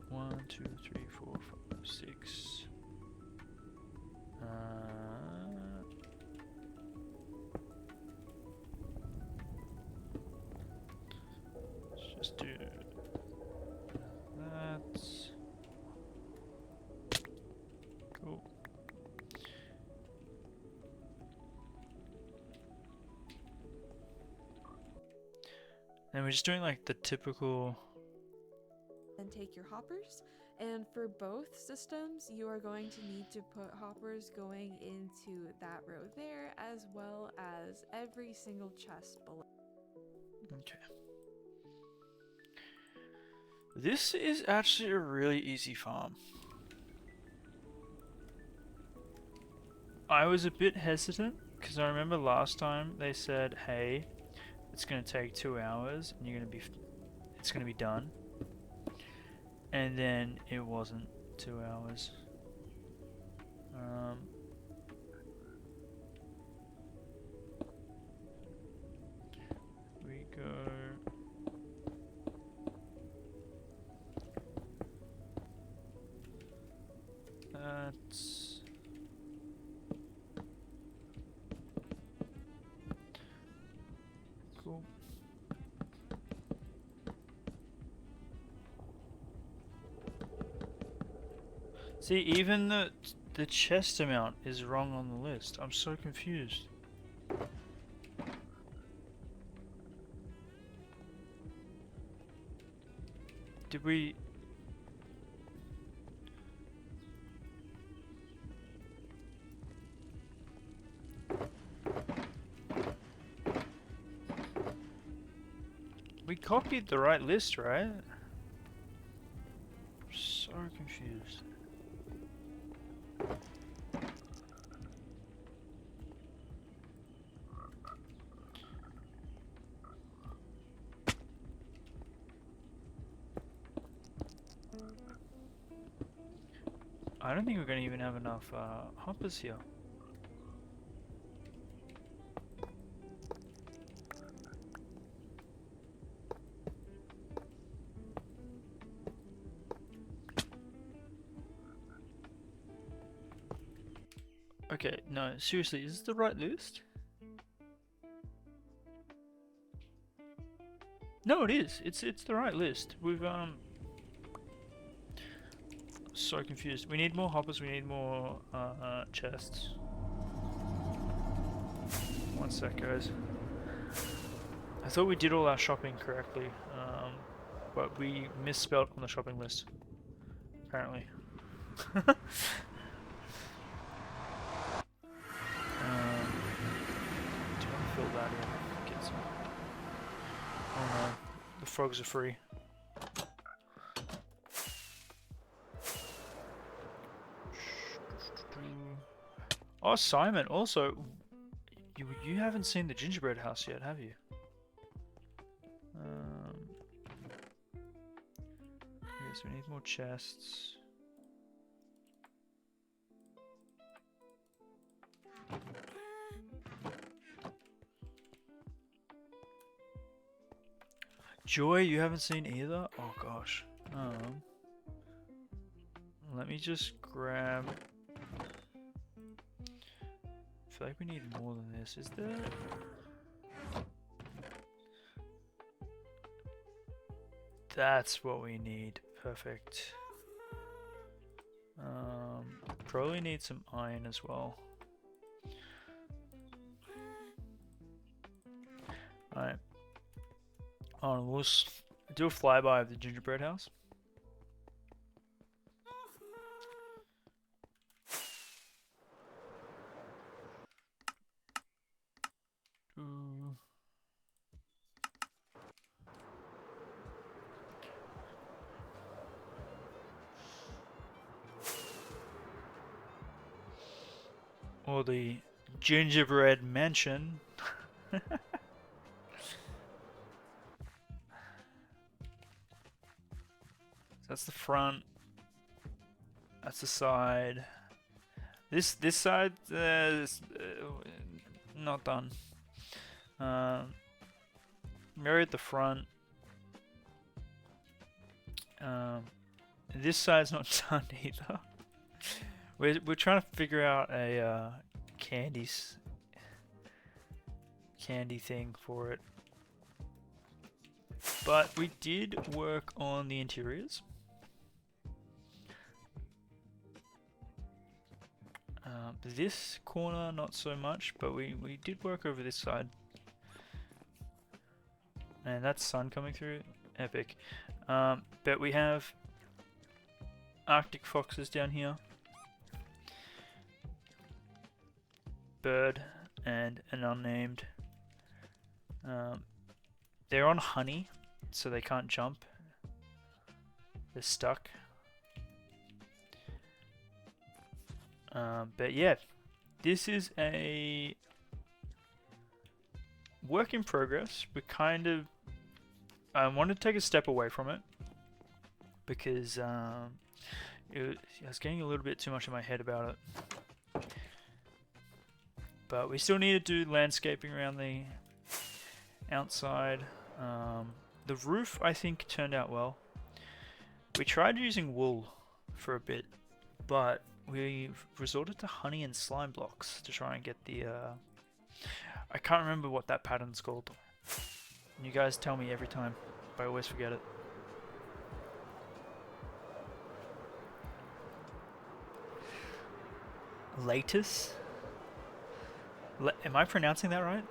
One, 2, 3, 4, 5, 6. Let's just do that. Cool. And we're just doing like the typical. And take your hoppers, and for both systems you are going to need to put hoppers going into that row there, as well as every single chest below. Okay. This is actually a really easy farm. I was a bit hesitant because I remember last time they said, "Hey, it's going to take 2 hours and it's going to be done." And then it wasn't 2 hours. We go. That's cool. See, even the chest amount is wrong on the list. I'm so confused. Did we... We copied the right list, right? I'm so confused. I don't think we're going to even have enough hoppers here. Okay, no, seriously, is this the right list? No, it is. It's the right list. We've so confused. We need more hoppers. We need more chests. One sec, guys. I thought we did all our shopping correctly, but we misspelled on the shopping list. Apparently. frogs are free. Oh, Simon, also, you haven't seen the gingerbread house yet, have you? Yes, we need more chests. Joy, you haven't seen either? Oh gosh. Let me just grab. I feel like we need more than this. Is there? That's what we need. Perfect. Probably need some iron as well. Alright. Oh, we'll do a flyby of the gingerbread house. Ooh. Or the gingerbread mansion. That's the front. That's the side. This side is not done. Mirror at the front. This side's not done either. We're trying to figure out a candy thing for it. But we did work on the interiors. This corner not so much, but we did work over this side. And that's sun coming through. Epic. But we have Arctic foxes down here. Bird and an unnamed. They're on honey, so they can't jump. They're stuck. But yeah, this is a work in progress. I wanted to take a step away from it because I was getting a little bit too much in my head about it. But we still need to do landscaping around the outside. The roof, I think, turned out well. We tried using wool for a bit, but we've resorted to honey and slime blocks to try and get the... I can't remember what that pattern's called. You guys tell me every time, but I always forget it. Lattice? Am I pronouncing that right?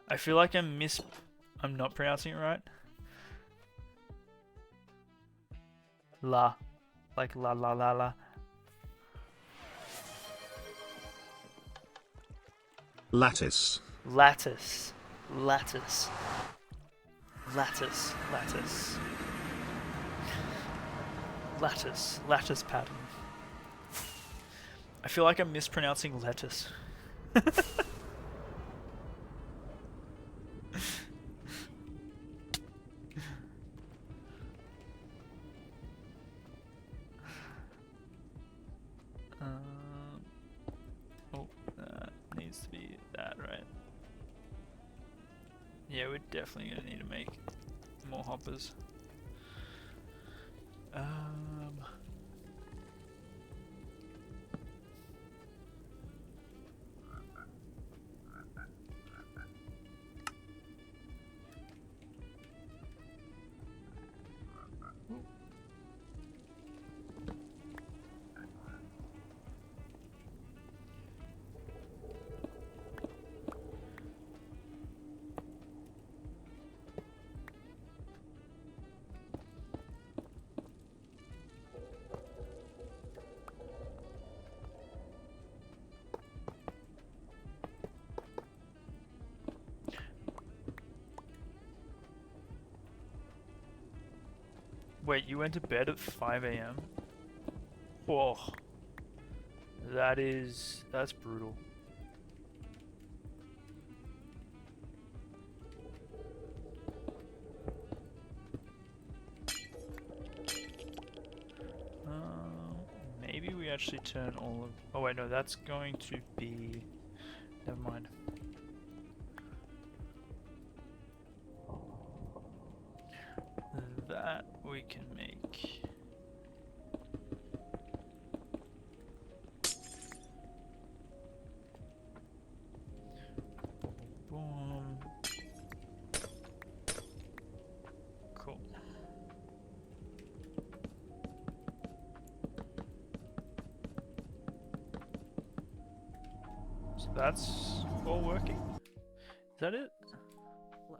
I feel like I'm not pronouncing it right. La. Like la la la la. Lattice. Lattice. Lattice. Lattice. Lattice. Lattice. Lattice pattern. I feel like I'm mispronouncing lettuce. Oh, that needs to be that, right? Yeah, we're definitely gonna need to make more hoppers. Wait, you went to bed at 5 a.m.? Oh, that's brutal. Maybe we actually turn all of... Oh wait, no, that's going to be... Never mind. That we can make. Boom. Cool. So that's all working? Is that it? Flow.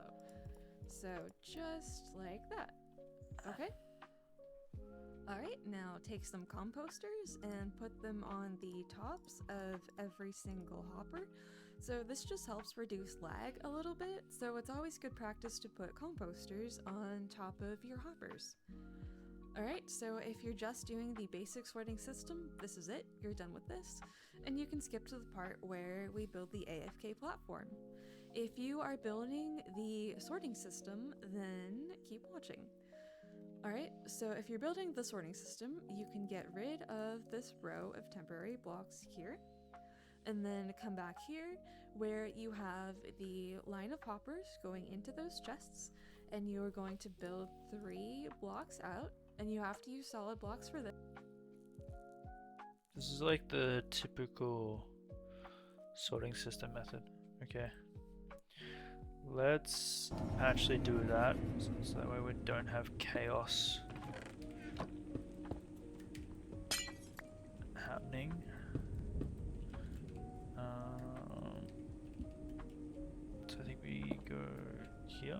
So just like that. Okay. Alright, now take some composters and put them on the tops of every single hopper. So this just helps reduce lag a little bit, so it's always good practice to put composters on top of your hoppers. Alright, so if you're just doing the basic sorting system, this is it, you're done with this, and you can skip to the part where we build the AFK platform. If you are building the sorting system, then keep watching. Alright, so if you're building the sorting system, you can get rid of this row of temporary blocks here, and then come back here where you have the line of hoppers going into those chests, and you're going to build 3 blocks out, and you have to use solid blocks for this. This is like the typical sorting system method. Okay. Let's actually do that, so that way we don't have chaos happening. So I think we go here.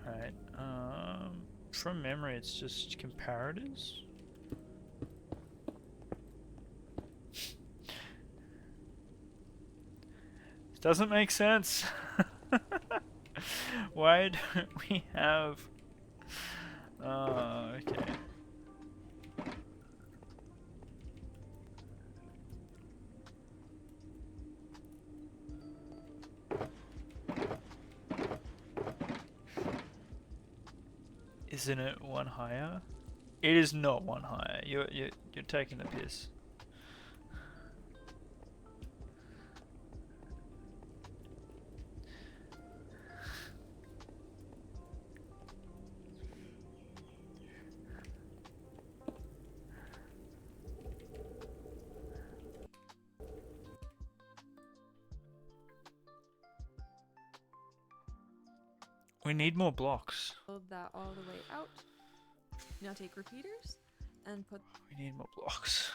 Alright, from memory it's just comparators. This doesn't make sense. Why don't we have... okay. Isn't it one higher? It is not one higher. You're taking the piss. We need more blocks. Build that all the way out. Now take repeaters and put... We need more blocks.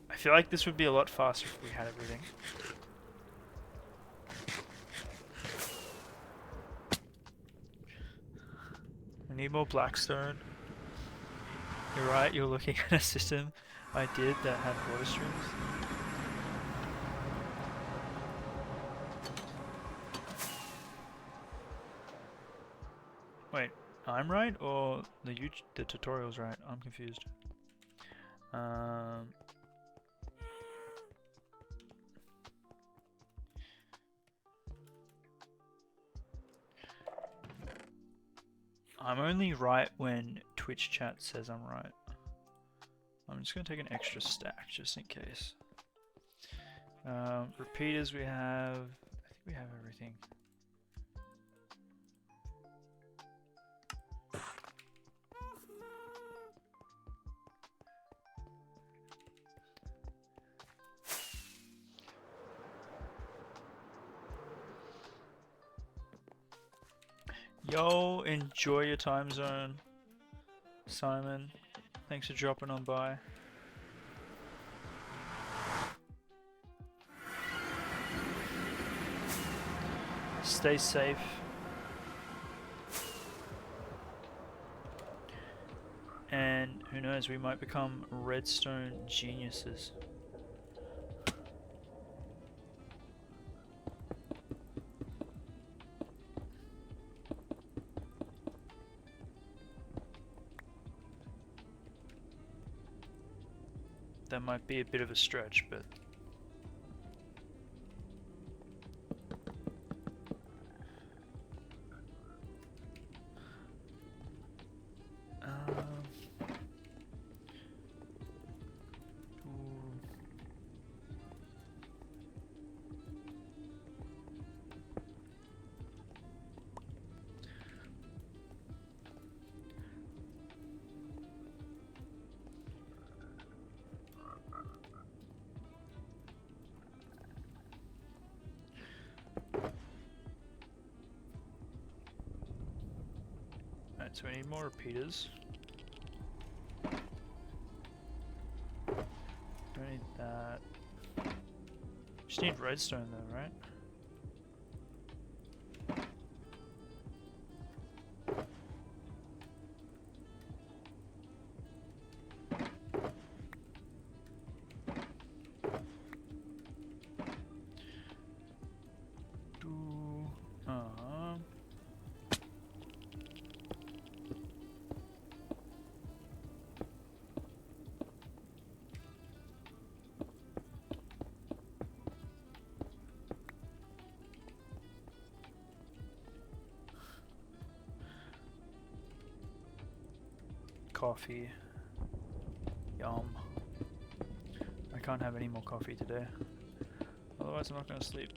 I feel like this would be a lot faster if we had everything. We need more blackstone. You're right, you're looking at a system I did that had water streams. Wait, I'm right or the tutorial's right? I'm confused. I'm only right when Twitch chat says I'm right. I'm just gonna take an extra stack just in case. Repeaters we have, I think we have everything. Yo, enjoy your time zone, Simon. Thanks for dropping on by. Stay safe. And who knows, we might become redstone geniuses. That might be a bit of a stretch, but alright, so we need more repeaters. Don't need that. Just need redstone though, right? Coffee. Yum. I can't have any more coffee today. Otherwise I'm not gonna sleep.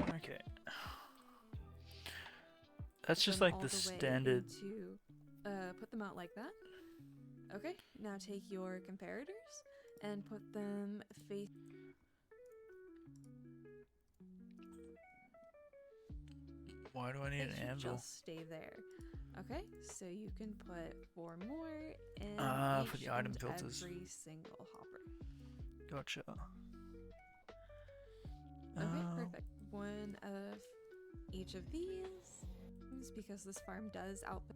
Okay. That's just like the standard. Put them out like that. Okay, now take your comparators and put them face. Why do I need an anvil? Just stay there. Okay, so you can put 4 more in for the item filters. every single hopper. Gotcha. Okay, perfect. One of each of these, because this farm does output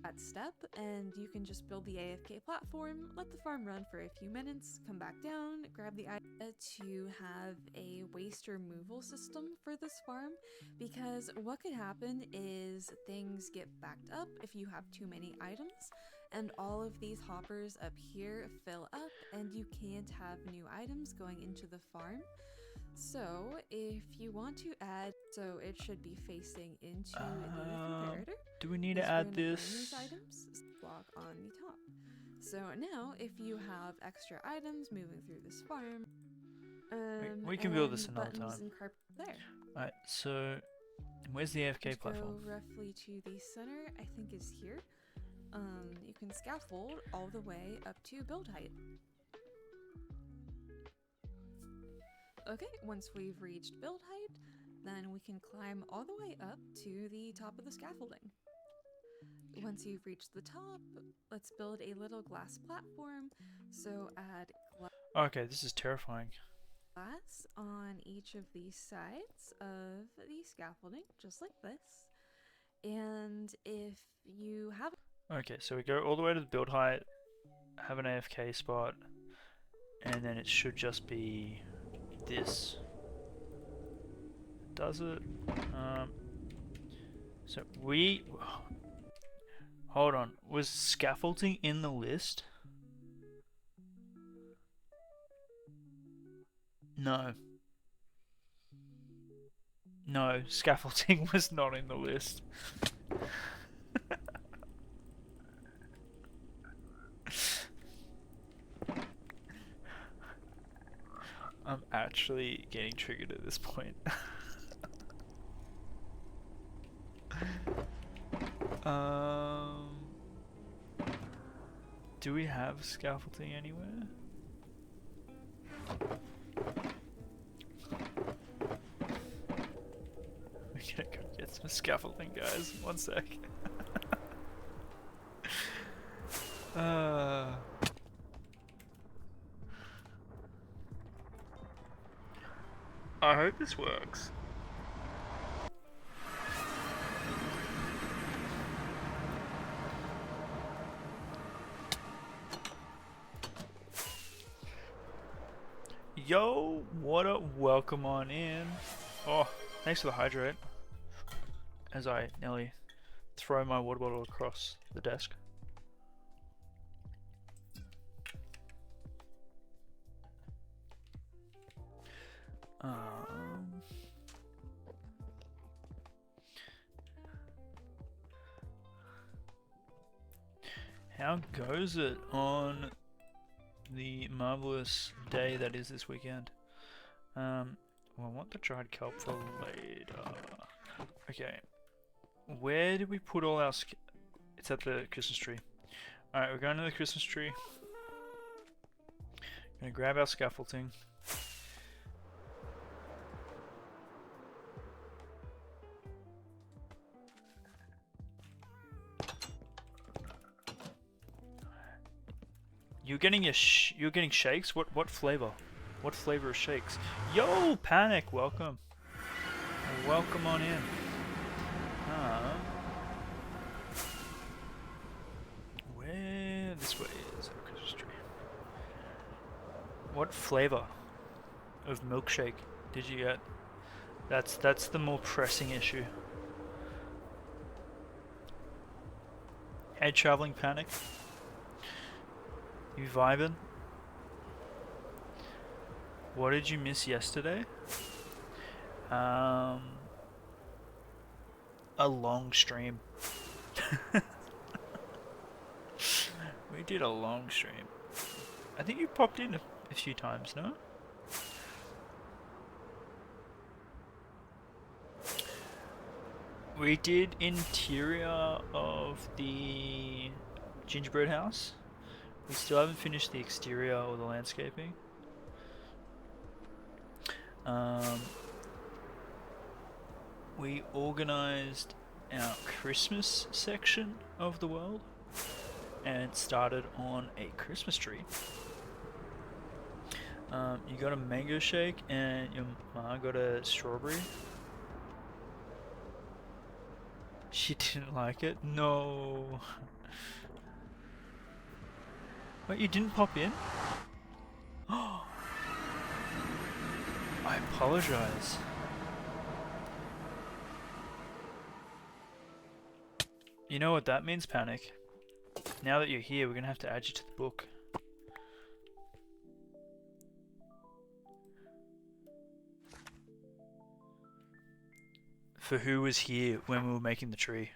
that step, and you can just build the AFK platform, let the farm run for a few minutes, come back down, grab the item to have a waste removal system for this farm, because what could happen is things get backed up if you have too many items, and all of these hoppers up here fill up, and you can't have new items going into the farm. So if you want to add, so it should be facing into the comparator. Do we need to add this? These items block on the top. So now, if you have extra items moving through this farm, we can build this another buttons time. and carpet there. Alright, so where's the AFK platform? Go roughly to the center, I think is here. You can scaffold all the way up to build height. Okay, once we've reached build height, then we can climb all the way up to the top of the scaffolding. Once you've reached the top, let's build a little glass platform. So add Okay, this is terrifying. glass on each of the sides of the scaffolding, just like this. And if you have... Okay, so we go all the way to the build height, have an AFK spot, and then it should just be this. Does it? So we... Hold on, was scaffolding in the list? No. No, scaffolding was not in the list. I'm actually getting triggered at this point. scaffolding anywhere. We're gonna go get some scaffolding, guys. One sec. I hope this works. Yo, what up? Welcome on in. Oh, thanks for the hydrate. As I nearly throw my water bottle across the desk. How goes it on the marvelous day that is this weekend? Well, I want the dried kelp for later. Okay. Where did we put all our it's at the Christmas tree. Alright, we're going to the Christmas tree. Gonna grab our scaffolding. You're getting shakes? What flavor? What flavor of shakes? Yo, Panic, welcome. Welcome on in. Where this way is our Christmas tree. What flavor of milkshake did you get? That's the more pressing issue. Hey, traveling Panic. You vibing? What did you miss yesterday? A long stream. We did a long stream. I think you popped in a few times, no? We did interior of the gingerbread house. We still haven't finished the exterior or the landscaping. We organized our Christmas section of the world and started on a Christmas tree. You got a mango shake and your ma got a strawberry. She didn't like it? No. Wait, you didn't pop in? Oh, I apologize. You know what that means, Panic? Now that you're here, we're gonna have to add you to the book. For who was here when we were making the tree.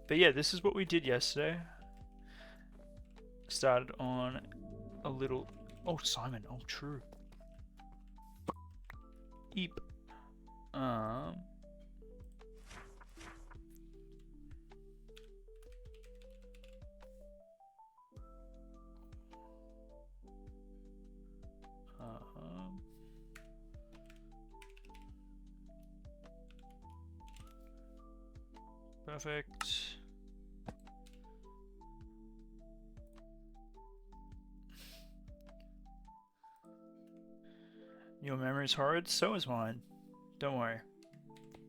But yeah, this is what we did yesterday. Started on a little... Oh, Simon. Oh, true. Eep. Perfect. Your memory's horrid, so is mine. Don't worry.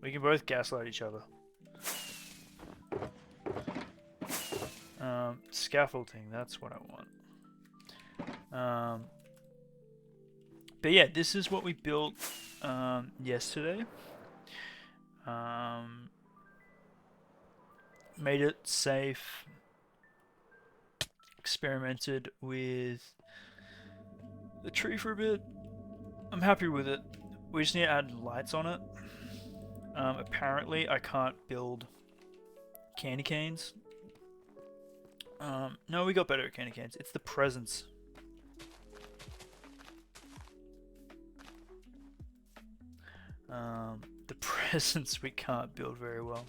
We can both gaslight each other. Scaffolding, that's what I want. But yeah, this is what we built yesterday. Made it safe. Experimented with the tree for a bit. I'm happy with it. We just need to add lights on it. Apparently I can't build candy canes. No, we got better at candy canes. It's the presents. The presents we can't build very well.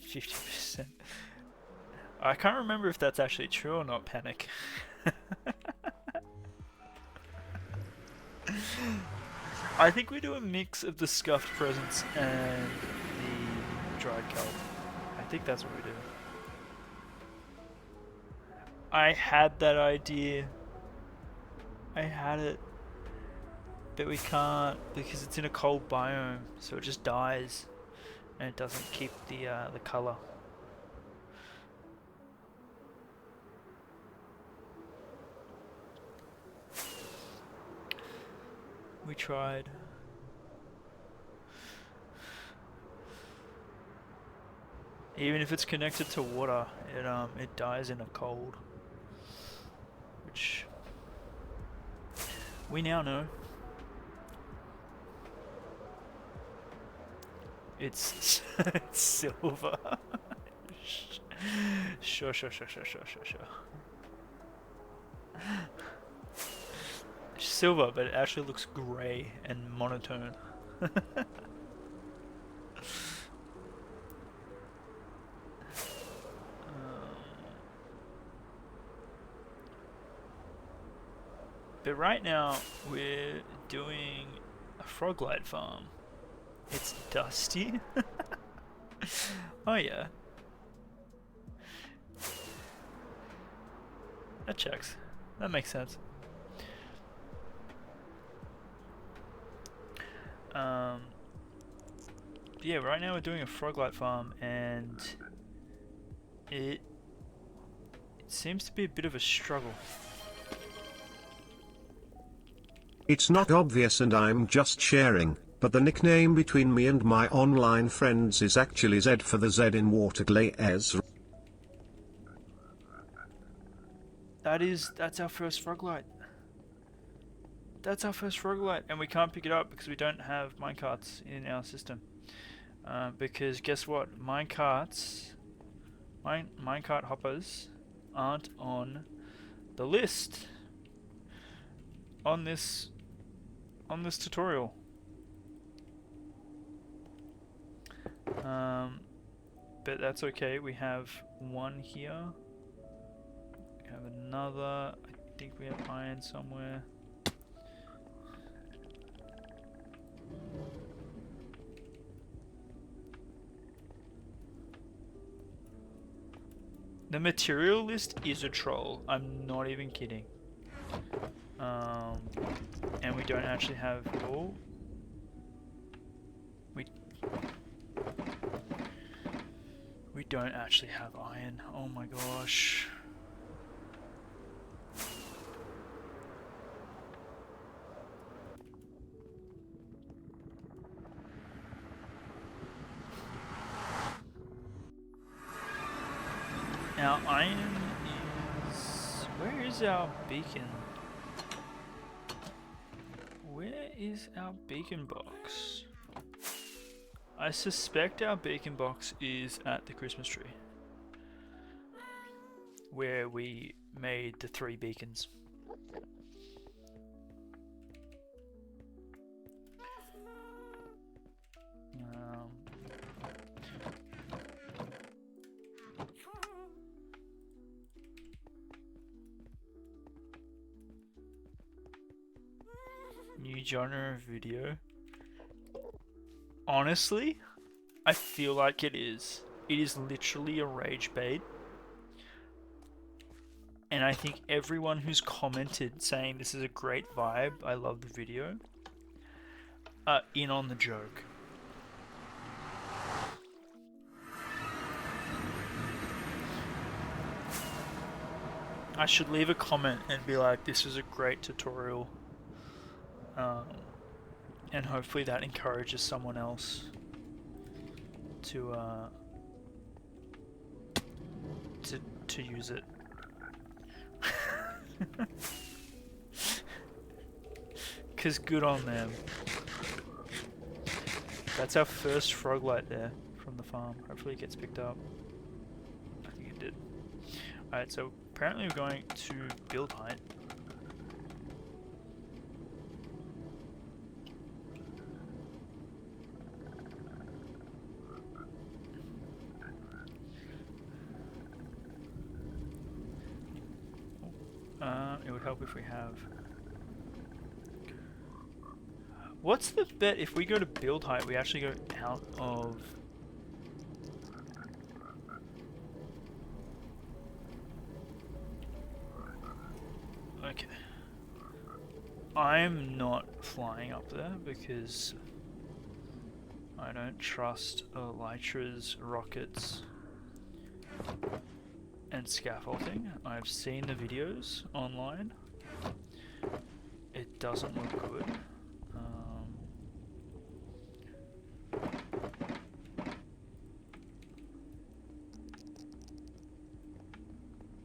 50%. I can't remember if that's actually true or not, Panic. I think we do a mix of the scuffed presents and the dried kelp. I think that's what we do. I had that idea. I had it. But we can't because it's in a cold biome, so it just dies and it doesn't keep the color. We tried. Even if it's connected to water, it dies in a cold, which we now know. It's it's silver. Sure. It's silver, but it actually looks grey and monotone. But right now we're doing a Froglight farm. It's dusty. Oh yeah. That checks. That makes sense. Yeah, right now we're doing a Froglight farm and it seems to be a bit of a struggle. It's not obvious and I'm just sharing, but the nickname between me and my online friends is actually Z for the Z in Waterglaze. That's our first Froglight. That's our first Froglightand we can't pick it up because we don't have minecarts in our system. Because guess what? Minecart hoppers aren't on the list on this tutorial. But that's okay. We have one here. We have another. I think we have iron somewhere. The material list is a troll. I'm not even kidding. And we don't actually have. Oh, we don't actually have iron. Oh my gosh. Our iron is... Where is our beacon? Where is our beacon box? I suspect our beacon box is at the Christmas tree, where we made the 3 beacons. New genre of video. Honestly, I feel like it is. It is literally a rage bait. And I think everyone who's commented saying this is a great vibe, I love the video, are in on the joke. I should leave a comment and be like, this is a great tutorial. And hopefully that encourages someone else to use it. Cause good on them. That's our first Froglight there from the farm. Hopefully it gets picked up. I think it did. Alright, so apparently we're going to build height. It would help if we have... What's the bet if we go to build height, we actually go out of... Okay. I'm not flying up there because I don't trust Elytra's rockets and scaffolding. I've seen the videos online. It doesn't look good.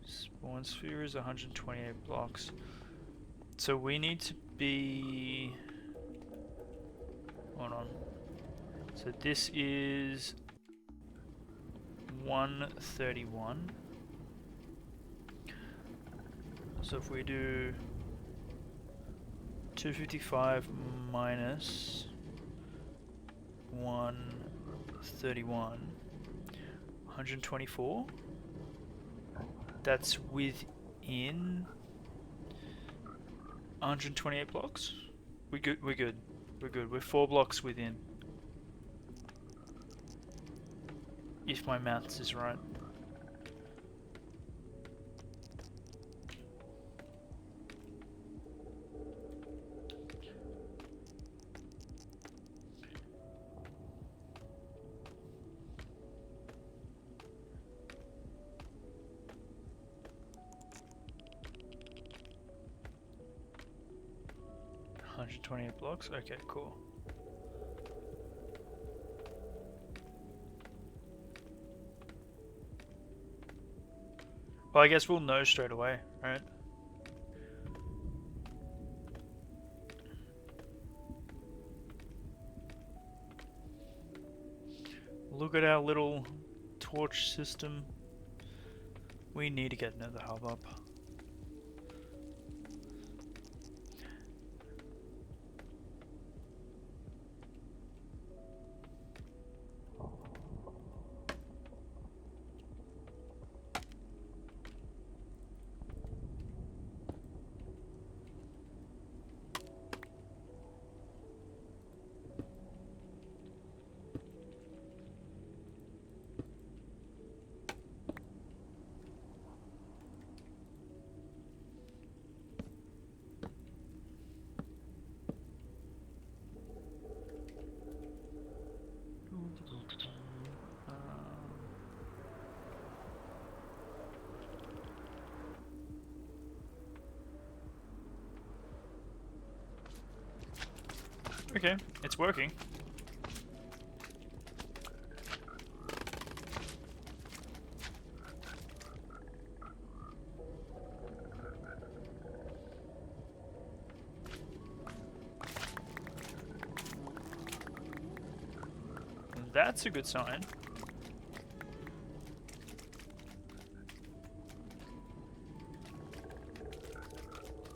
Spawn sphere is 128 blocks. So we need to be... Hold on. So this is 131. So if we do 255 minus 131, 124. That's within 128 blocks. We're good. We're good. We're good. We're 4 blocks within. If my maths is right. $128 blocks? Okay, cool. Well, I guess we'll know straight away, right? Look at our little torch system. We need to get another hub up. Okay, it's working. That's a good sign.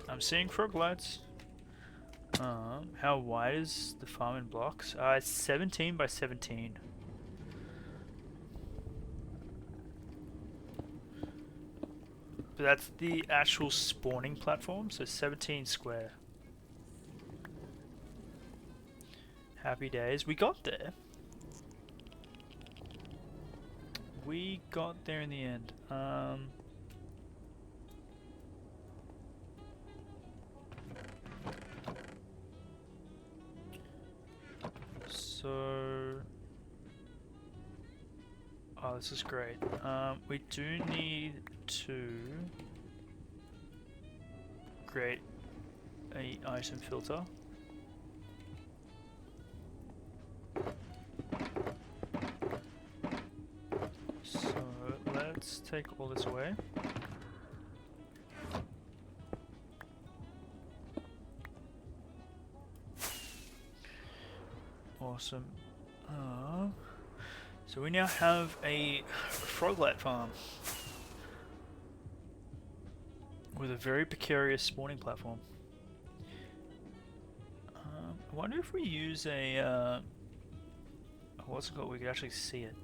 I'm seeing Froglights. How wide is the farm in blocks? It's 17 by 17. But that's the actual spawning platform, so 17 square. Happy days. We got there. We got there in the end. Oh, this is great. We do need to create an item filter. So let's take all this away. Awesome. So we now have a Froglight farm with a very precarious spawning platform. I wonder if we use a what's it called? We could actually see it.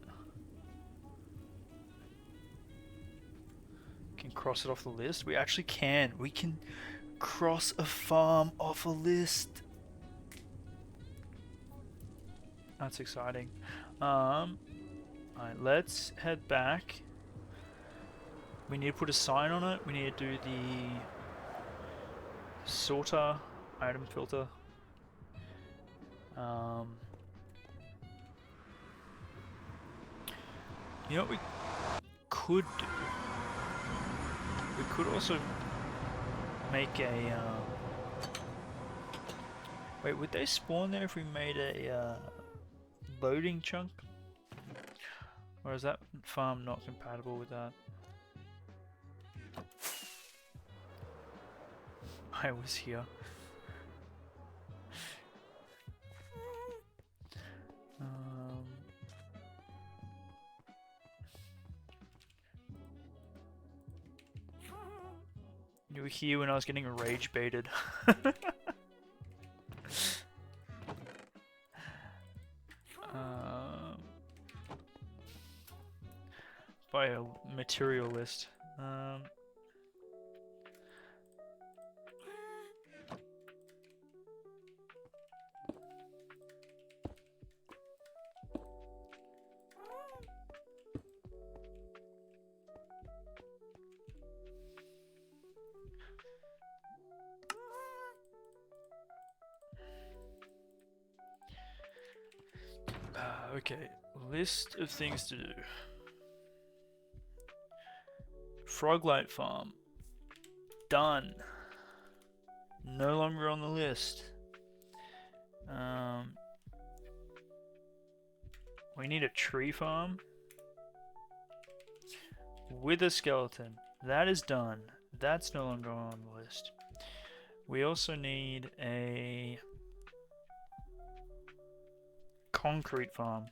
Can cross it off the list. We actually can. We can cross a farm off a list. That's exciting. Alright, let's head back. We need to put a sign on it. We need to do the sorter item filter. You know what we could do? We could also make a wait, would they spawn there if we made a loading chunk? Or is that farm not compatible with that? I was here. You were here when I was getting rage baited. By a materialist. Okay, list of things to do. Froglight farm. Done. No longer on the list. We need a tree farm. With a skeleton. That is done. That's no longer on the list. We also need a concrete farm.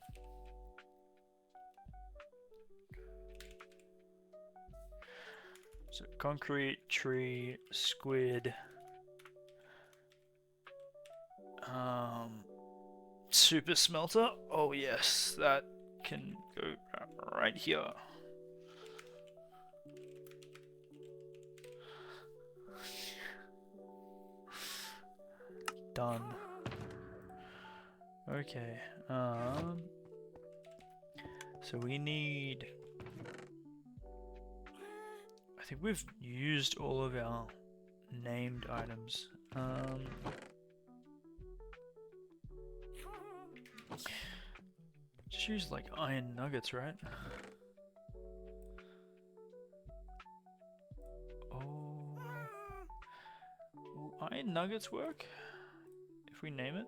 So concrete, tree, squid, super smelter. Oh yes, that can go right here. Done. Okay. So we need. I think we've used all of our named items. Just use like iron nuggets, right? Oh, will iron nuggets work if we name it?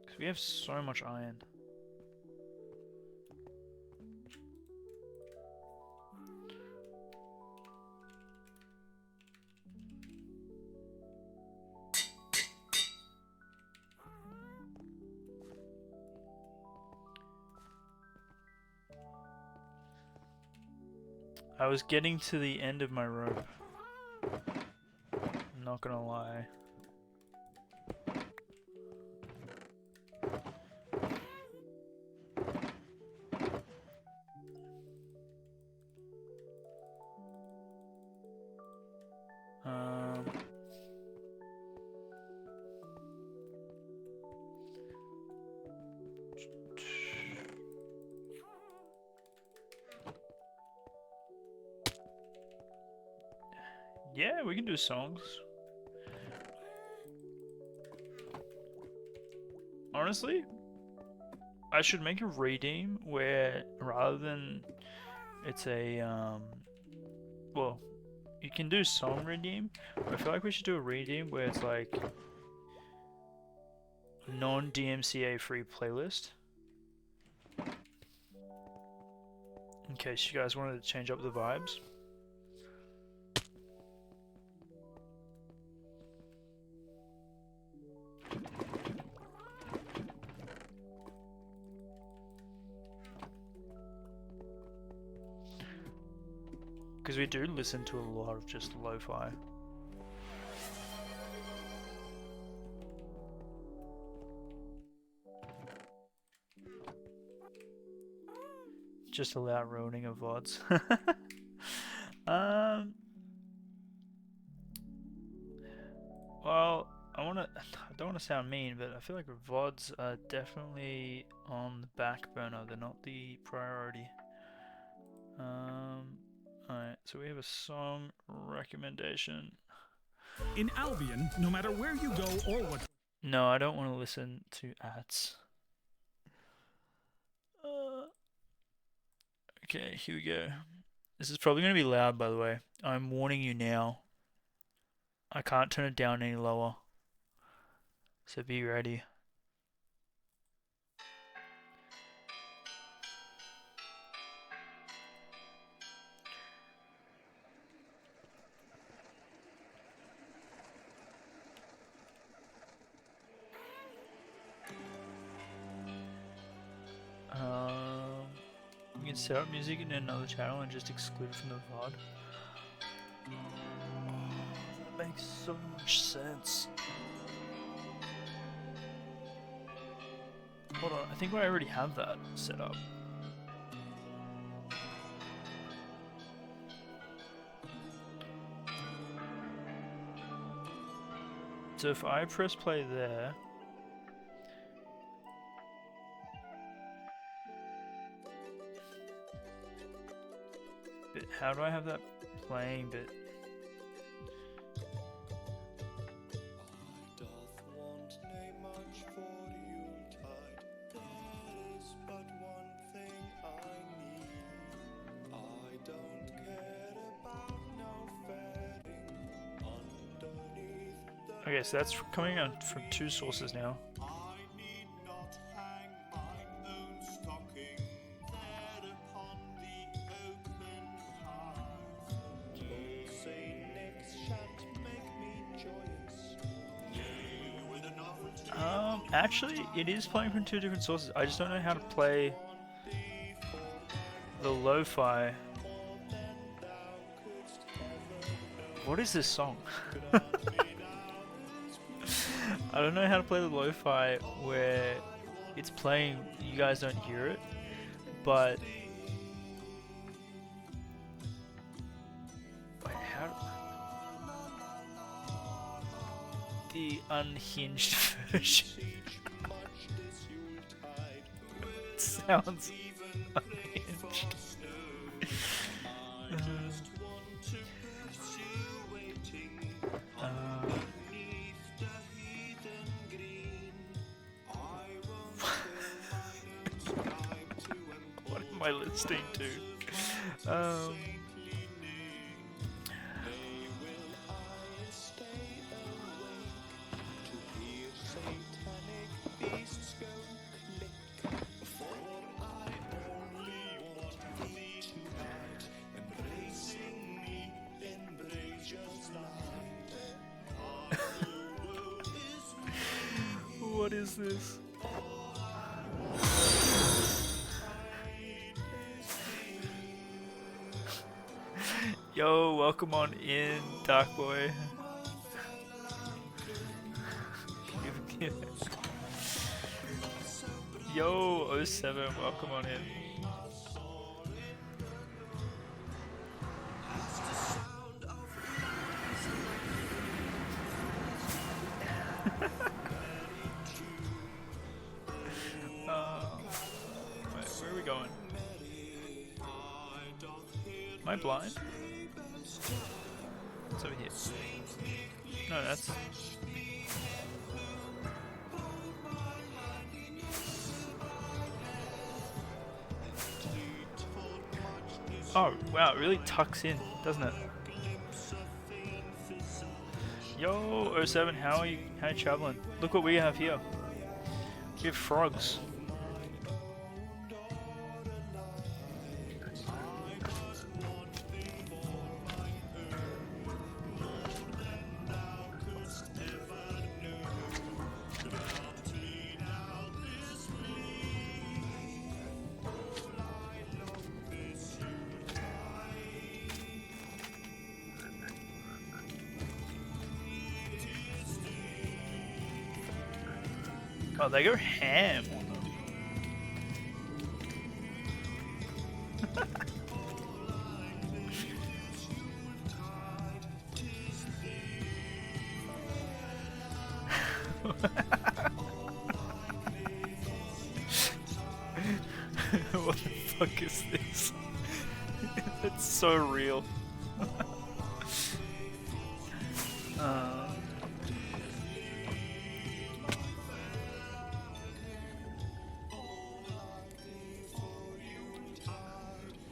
Because we have so much iron. I was getting to the end of my rope. I'm not gonna lie. Yeah, we can do songs. Honestly, I should make a redeem where rather than it's a well, you can do song redeem, but I feel like we should do a redeem where it's like non-DMCA free playlist. In case you guys wanted to change up the vibes. we do listen to a lot of just lo-fi. Just a loud ruining of VODs. Well, I don't wanna sound mean, but I feel like VODs are definitely on the back burner. They're not the priority. Alright, so we have a song recommendation. In Albion, no matter where you go or what. No, I don't want to listen to ads. Okay, here we go. This is probably going to be loud, by the way. I'm warning you now. I can't turn it down any lower. So be ready. You can set up music in another channel and just exclude it from the VOD. That makes so much sense. Hold on, I think I already have that set up. So if I press play there, but how do I have that playing? But okay, so that's coming on from two sources now. Actually, it is playing from two different sources. I just don't know how to play the lo-fi. What is this song? I don't know how to play the lo-fi where it's playing, you guys don't hear it, but wait, how the unhinged version sounds unhinged. What am I listening to? What is this? Yo, welcome on in, Dark Boy. Yo, 07, welcome on in. Where are we going? Am I blind? It's over here. No, that's... Oh, wow, it really tucks in, doesn't it? Yo, 07, how are you traveling? Look what we have here. We have frogs. Oh, they go ham on them. What the fuck is this? It's so real.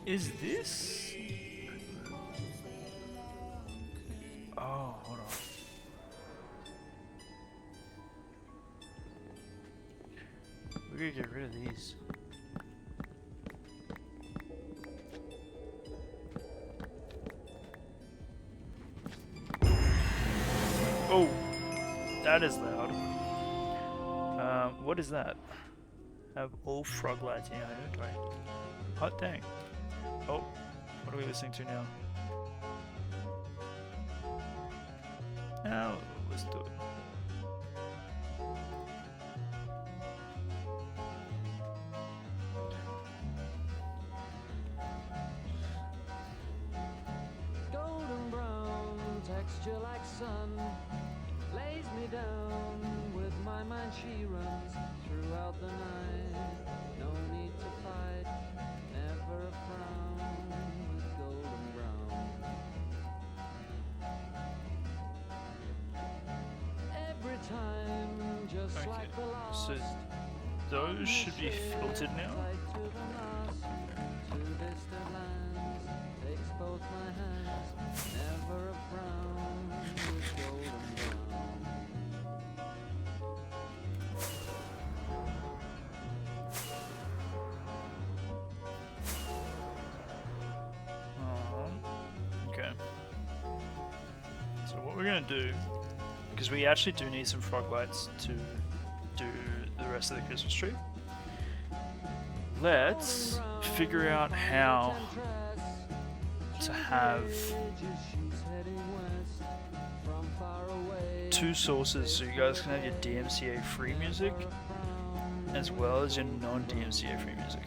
Is this? Oh, hold on. We're gonna get rid of these. Oh, that is loud. What is that? Have all frog lights in inventory. Hot dang. Oh, what are we listening to now? Now, let's do it. Golden brown, texture like sun, lays me down. With my mind she runs throughout the night. No need to fight, never a frown. With golden brown, every time just Okay, like the last. so those should be filtered now. Tight to the mast, to distant lands, takes both my hands, never a frown. With golden brown. Okay. So what we're gonna do, because we actually do need some frog lights to do the rest of the Christmas tree. Let's figure out how to have two sources so you guys can have your DMCA free music as well as your non-DMCA free music.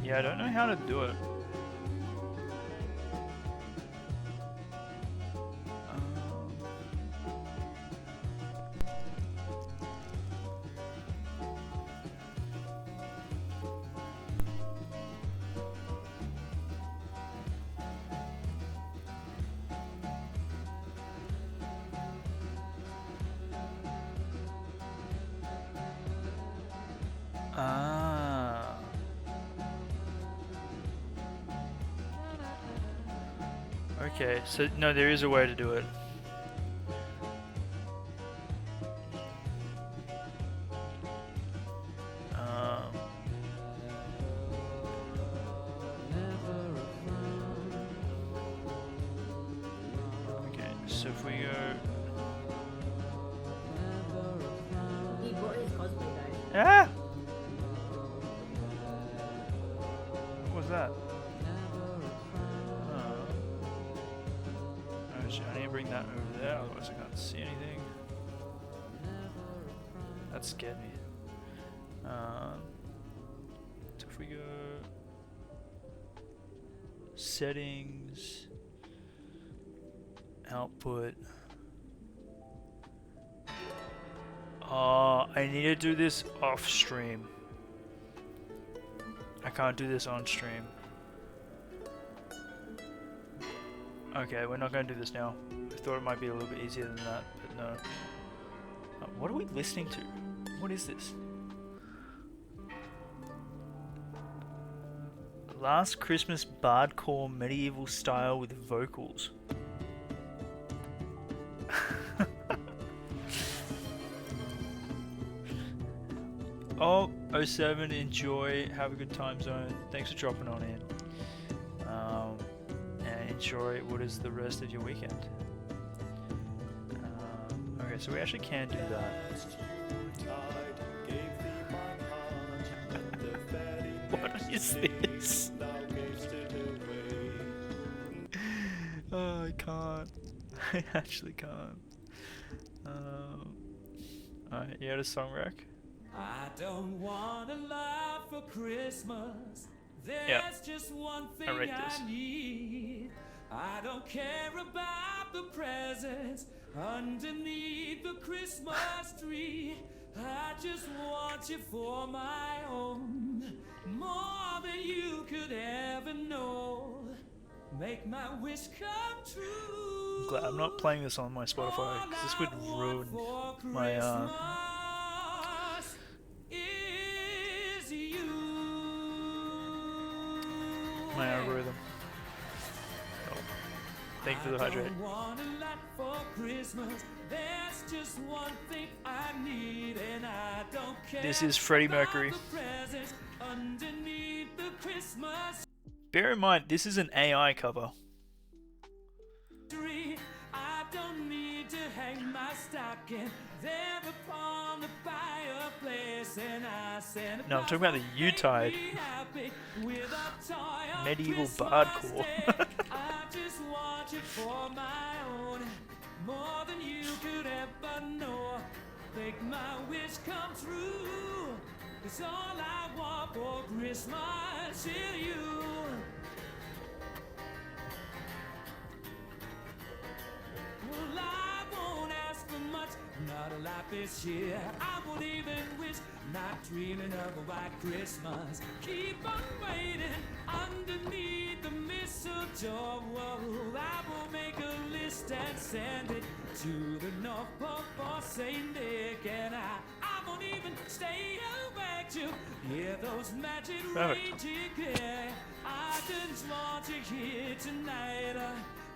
Yeah, I don't know how to do it. Okay, so no, there is a way to do it. Okay, so if we go, He brought his cosplay though. ah, what was that? I need to bring that over there, otherwise I can't see anything. That scared me. So if we go settings, output. I need to do this off stream. I can't do this on stream. Okay, we're not going to do this now. I thought it might be a little bit easier than that, but no. What are we listening to? What is this? Last Christmas bardcore medieval style with vocals. 07, enjoy, have a good time zone. Thanks for dropping on in. And enjoy what is the rest of your weekend. Okay, so we actually can do that. What is this? Oh, I can't. I actually can't. Alright, you had a song rack? I don't want a lot for Christmas. There's Yep. just one thing I rate this. need. I don't care about the presents underneath the Christmas tree. I just want you for my own, more than you could ever know. Make my wish come true. I'm glad I'm not playing this on my Spotify, because this would ruin my my algorithm. Oh. Thank you for the hydrate. Want a lot for Christmas. There's just one thing I need, and I don't care. This is Freddie Mercury. about the presents underneath the Christmas Bear in mind, this is an AI cover. tree. I don't need to hang my stocking there upon the fireplace, and I send No, I'm talking about the Utide medieval bardcore. I just want you for my own, more than you could ever know. Make my wish come true. It's all I want for Christmas is you. Well, I won't ask for much, not a lot this year. I won't even wish, not dreaming of a white Christmas. Keep on waiting underneath the mistletoe. Whoa, I will make a list and send it to the North Pole for St. Nick. And I won't even stay awake to hear those magic raging clear. I just want you here tonight,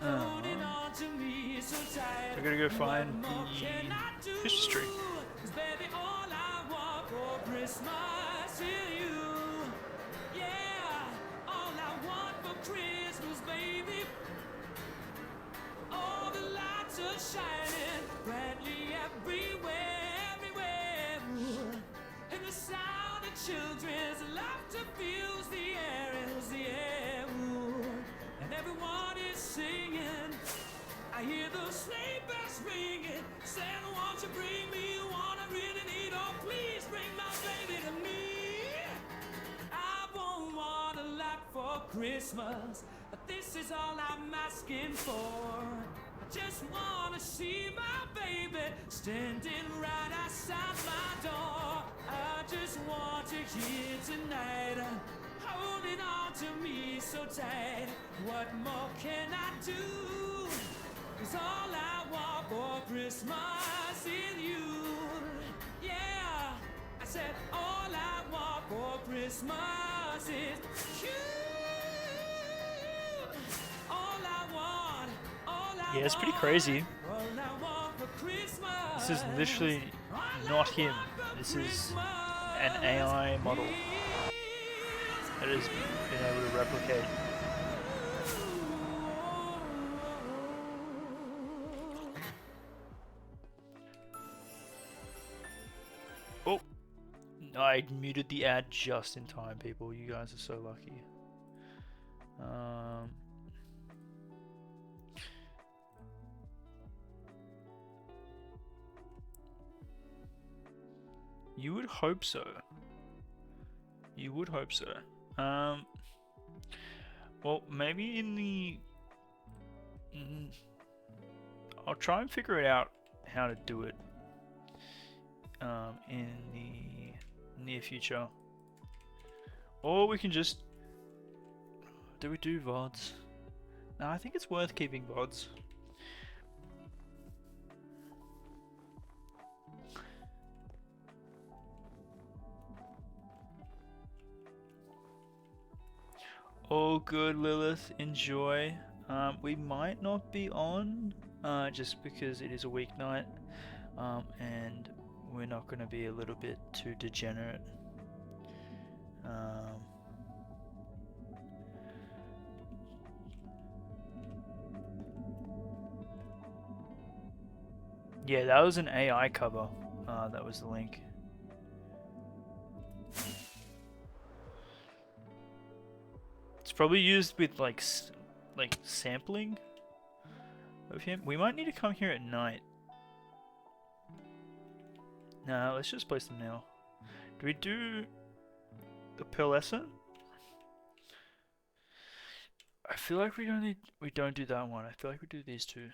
holding on to me so tight. I gotta go find What more the can I do? Christmas tree. 'Cause baby, all I want for Christmas is you. Yeah, all I want for Christmas, baby. All the lights are shining brightly everywhere, everywhere. And the sound of children's laughter fills the air, and everyone is singing. I hear those sleigh bells ringing. Santa, won't you bring me one I really need? Oh, please bring my baby to me. I won't want a lot for Christmas, but this is all I'm asking for. I just wanna see my baby standing right outside my door. I just want you here tonight, holding on to me so tight. What more can I do? 'Cause all I want for Christmas is you. Yeah, I said all I want for Christmas is you. All I want, all I Yeah, it's pretty want, crazy. all I want for Christmas. This is literally not him. This is an AI model that has been able to replicate. Oh, I muted the ad just in time, people. You guys are so lucky. You would hope so. You would hope so. Well, maybe in the... I'll try and figure it out how to do it in the near future. Or we can just... Do we do VODs? No, I think it's worth keeping VODs. All good, Lilith. Enjoy. We might not be on, just because it is a weeknight, and we're not going to be a little bit too degenerate. Um, yeah, that was an AI cover. That was the link. It's probably used with like sampling of him. We might need to come here at night. No, let's just place them now. Do we do the pearlescent? I feel like we don't do that one. I feel like we do these two.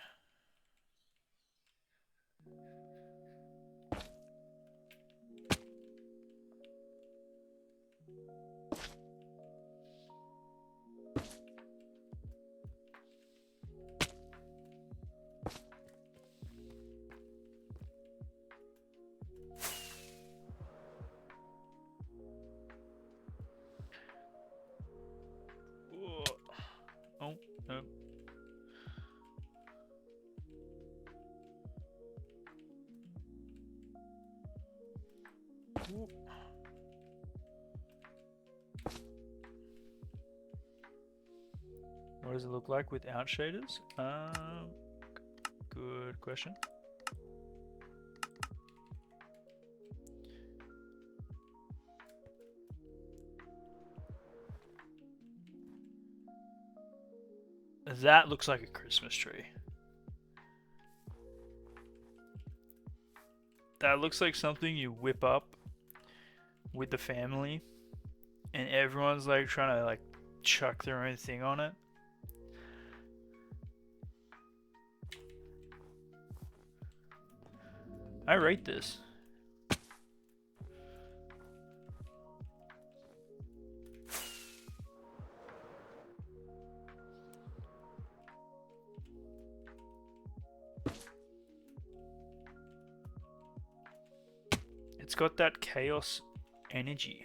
Whoa. Oh, no. Ooh. What does it look like without shaders? Good question. That looks like a Christmas tree. That looks like something you whip up with the family and everyone's like trying to like chuck their own thing on it. I rate this. It's got that chaos energy.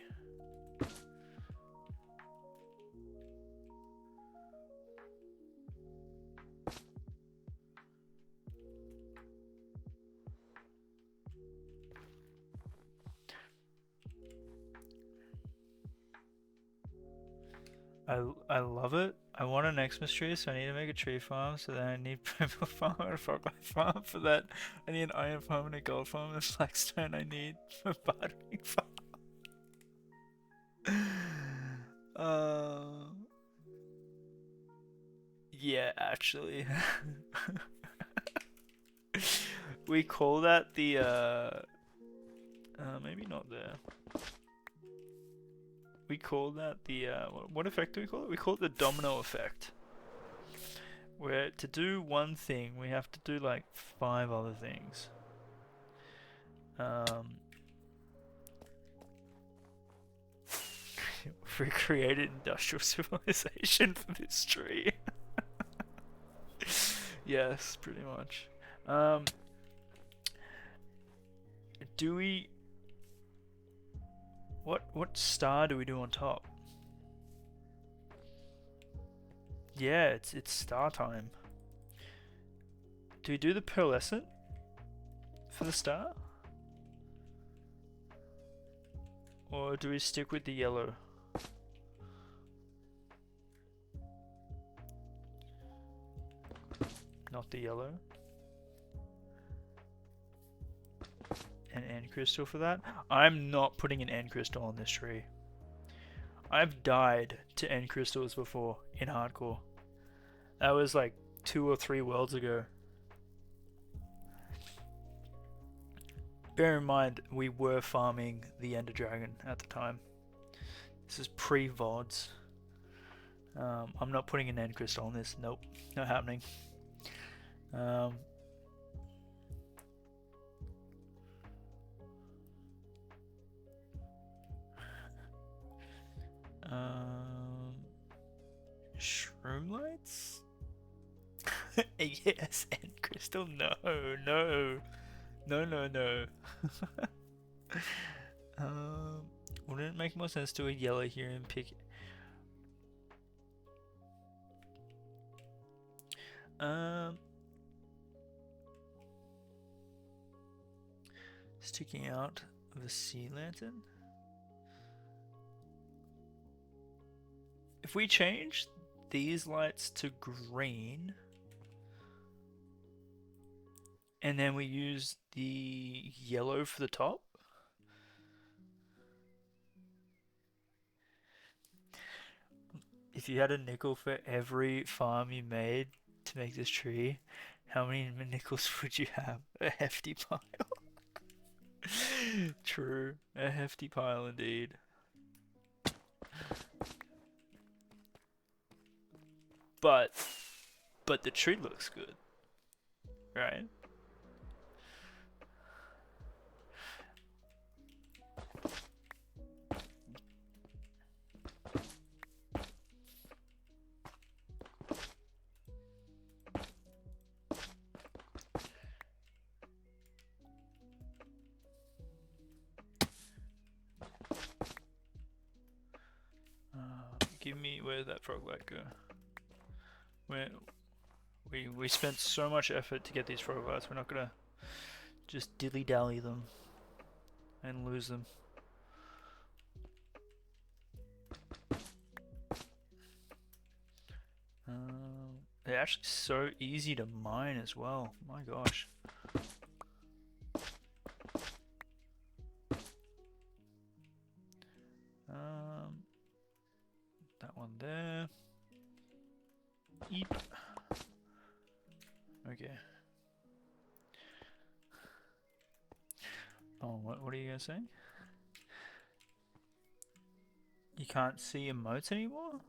I love it. I want an Xmas tree, so I need to make a tree farm. So then I need purple farm and a froglight farm. For that, I need an iron farm and a gold farm and a flagstone. I need for bartering farm. Yeah, actually, we call that the maybe not there. We call that the what effect do we call it? We call it the domino effect. Where to do one thing, we have to do like 5 other things. We created industrial civilization for this tree. Yes, pretty much. Do we? What star do we do on top? Yeah, it's star time. Do we do the pearlescent for the star? Or do we stick with the yellow? Not the yellow. An end crystal for that? I'm not putting an end crystal on this tree. I've died to end crystals before in hardcore. That was like 2 or 3 worlds ago. Bear in mind, we were farming the Ender Dragon at the time. This is pre-VODs. I'm not putting an end crystal on this. Nope, not happening. Shroom lights? Yes, end crystal. No. Wouldn't it make more sense to a yellow here and pick? Sticking out of the sea lantern. If we change these lights to green, and then we use the yellow for the top. If you had a nickel for every farm you made to make this tree, how many nickels would you have? A hefty pile. True, a hefty pile indeed. But the tree looks good, right? Give me, where'd that frog light go? We spent so much effort to get these frog lights, we're not gonna just dilly-dally them and lose them. They're actually so easy to mine as well, my gosh. That one there. Eep. Okay. Oh, what are you gonna say? You can't see emotes anymore?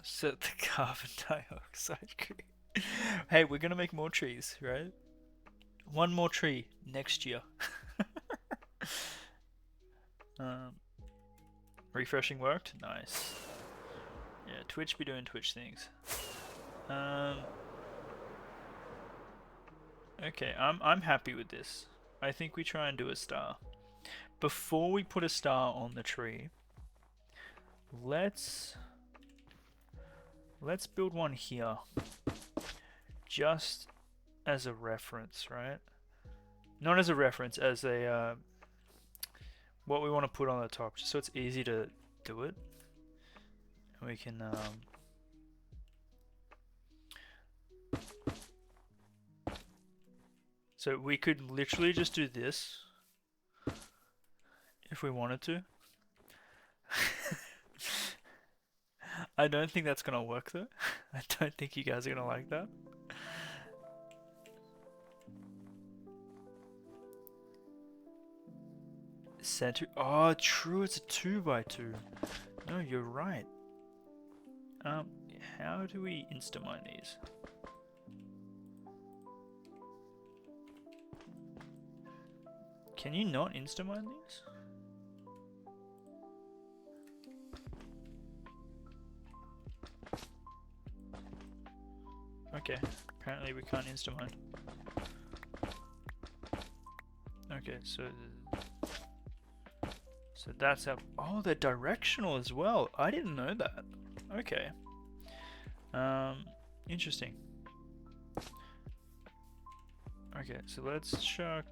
Set the carbon dioxide tree. Hey, we're gonna make more trees, right? One more tree next year. Refreshing worked? Nice. Yeah, Twitch be doing Twitch things. Okay, I'm happy with this. I think we try and do a star. Before we put a star on the tree, let's build one here. Just as a reference, right? Not as a reference, as a what we want to put on the top, just so it's easy to do it. And we can so we could literally just do this if we wanted to. I don't think that's gonna work though. I don't think you guys are gonna like that. Center. Oh, true. It's a 2x2. No, you're right. How do we insta-mine these? Can you not insta-mine these? Okay, apparently we can't insta-mine. Okay, so that's how. Oh, they're directional as well. I didn't know that. Okay. Interesting. Okay, so let's chuck.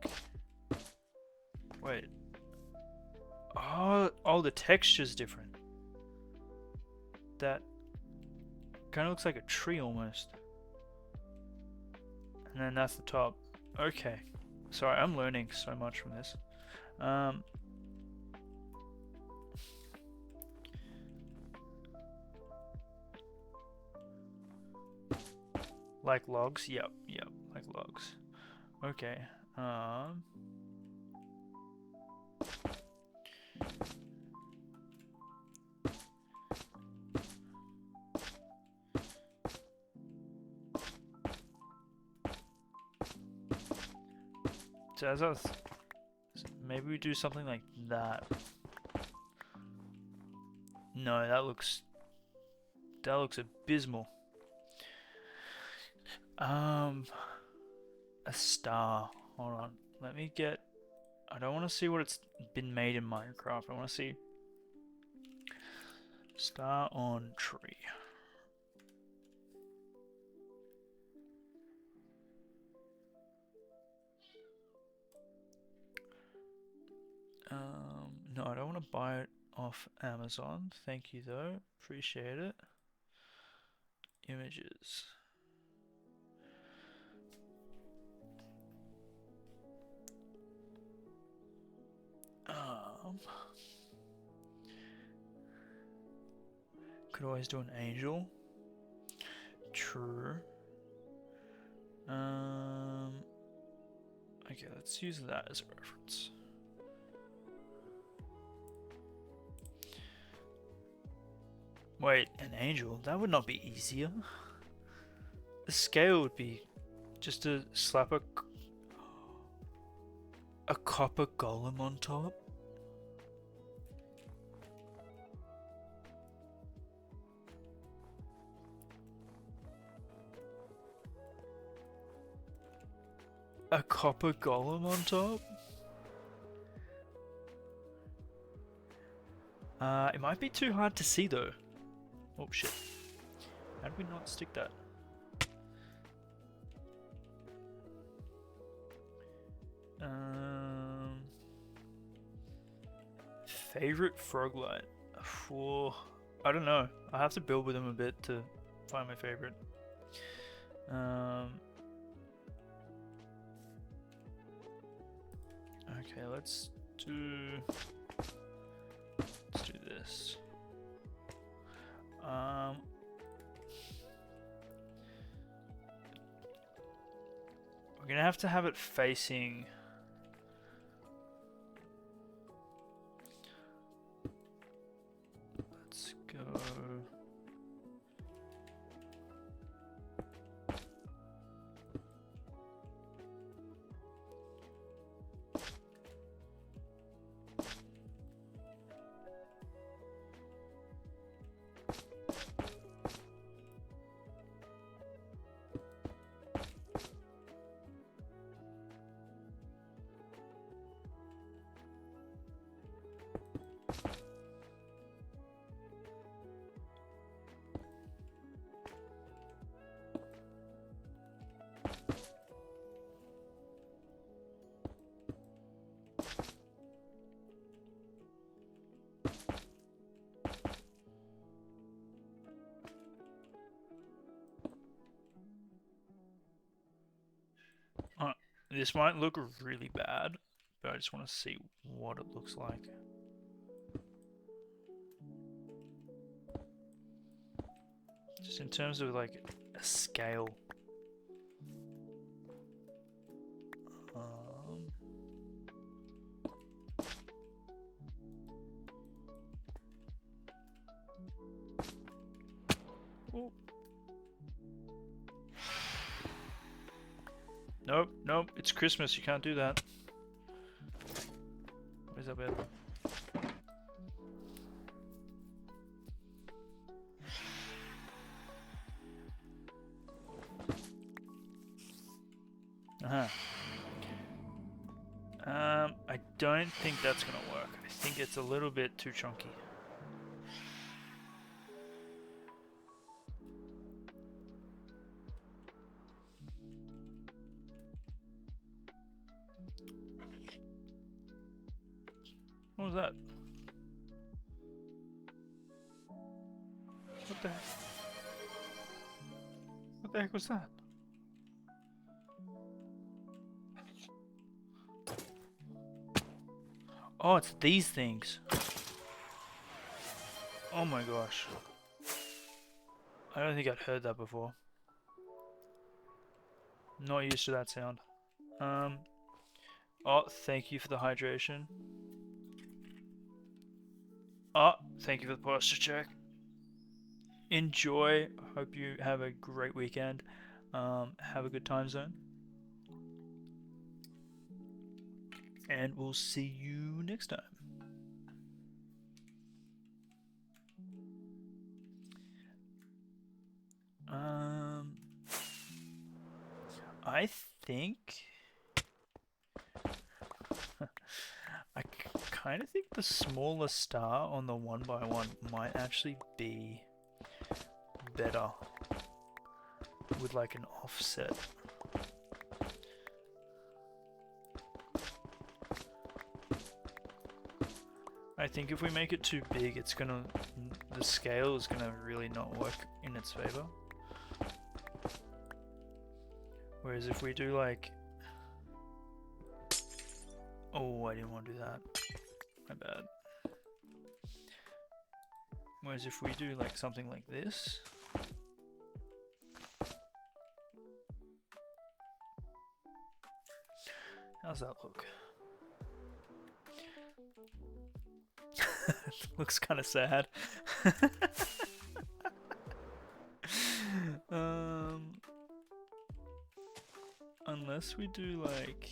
Wait. Oh, the texture's different. That kind of looks like a tree almost. And then that's the top. Okay. Sorry, I'm learning so much from this. Like logs? Yep, like logs. Okay. So as I was, maybe we do something like that. No, that looks abysmal. A star. Hold on. Let me get. I don't want to see what it's been made in Minecraft. I want to see star on tree. No, I don't want to buy it off Amazon. Thank you though. Appreciate it. Images. Could always do an angel. True. Okay, let's use that as a reference. Wait, an angel? That would not be easier. The scale would be just to slap a copper golem on top. A copper golem on top? It might be too hard to see though. Oh shit. How did we not stick that? Favorite Froglight? I don't know. I have to build with him a bit to find my favorite. Okay, let's do this. We're gonna have to have it facing. Let's go. This might look really bad, but I just want to see what it looks like. Just in terms of like a scale. Oh. Nope, nope, it's Christmas, you can't do that. Where's that bed? I don't think that's gonna work. I think it's a little bit too chunky. What was that? What the heck? What the heck was that? Oh, it's these things. Oh my gosh. I don't think I'd heard that before. Not used to that sound. Oh, thank you for the hydration. Oh, thank you for the posture check. Enjoy. Hope you have a great weekend. Have a good time zone. And we'll see you next time. I think I kind of think the smaller star on the 1x1 might actually be better with like an offset. I think if we make it too big, it's gonna, the scale is gonna really not work in its favor. Whereas if we do like, oh, I didn't want to do that. My bad. Whereas if we do like something like this, how's that look? Looks kind of sad. Unless we do like,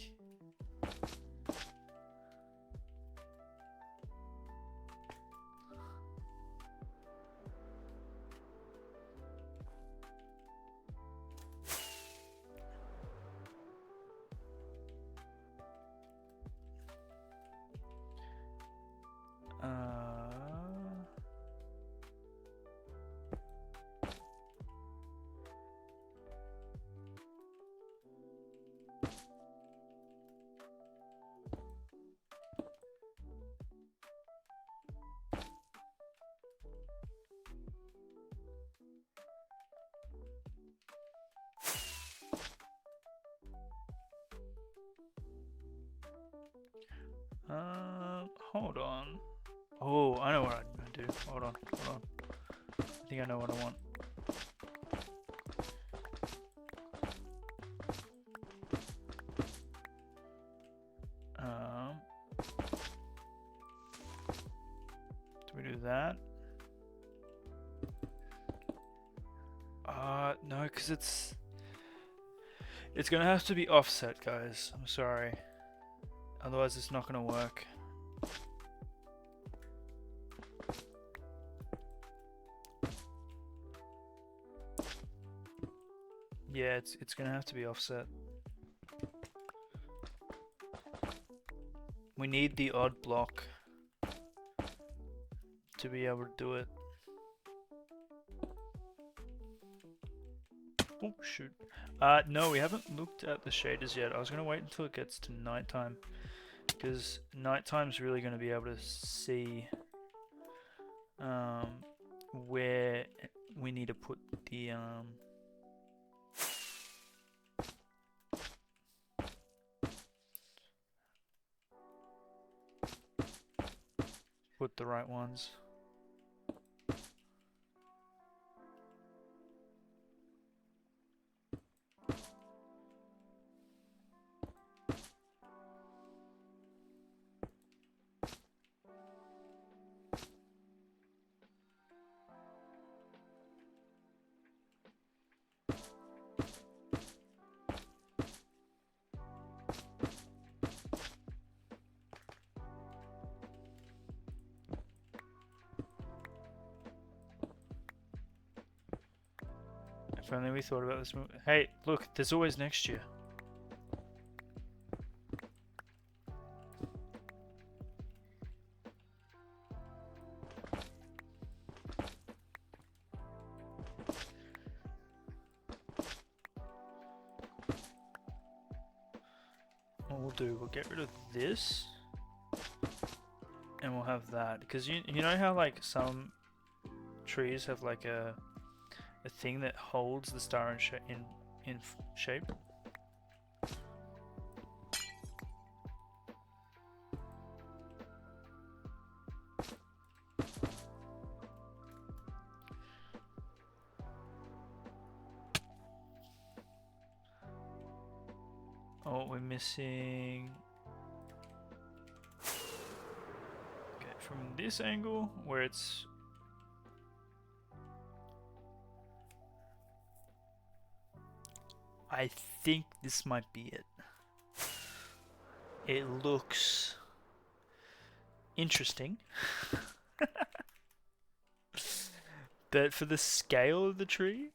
hold on. Oh, I know what I'm gonna do. Hold on, hold on. I think I know what I want. Do we do that? No, because it's gonna have to be offset, guys. I'm sorry. Otherwise, it's not gonna work. Yeah, it's gonna have to be offset. We need the odd block to be able to do it. Oh shoot. No, we haven't looked at the shaders yet. I was gonna wait until it gets to nighttime, because nighttime's really gonna be able to see where we need to put the right ones. If only we thought about this movie. Hey, look, there's always next year. What we'll do, we'll get rid of this, and we'll have that, because you know how like some trees have like a thing that holds the star in shape. Oh, we're missing. Okay, from this angle where it's. I think this might be it. It looks interesting. But for the scale of the tree,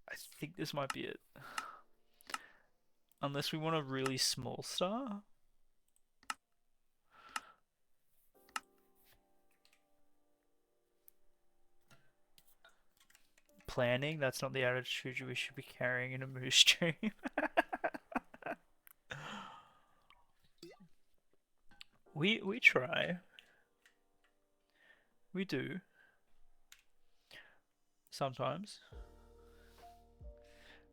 I think this might be it. Unless we want a really small star. Planning, that's not the attitude we should be carrying in a moose stream. We try. We do. Sometimes.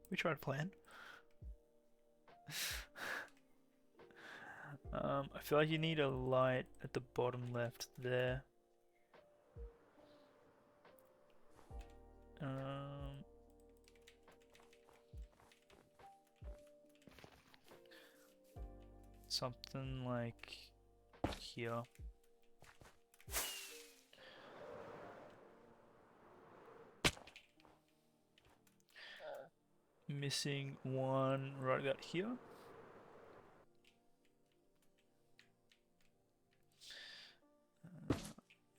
We try to plan. I feel like you need a light at the bottom left there. Something like here. Missing one right about here.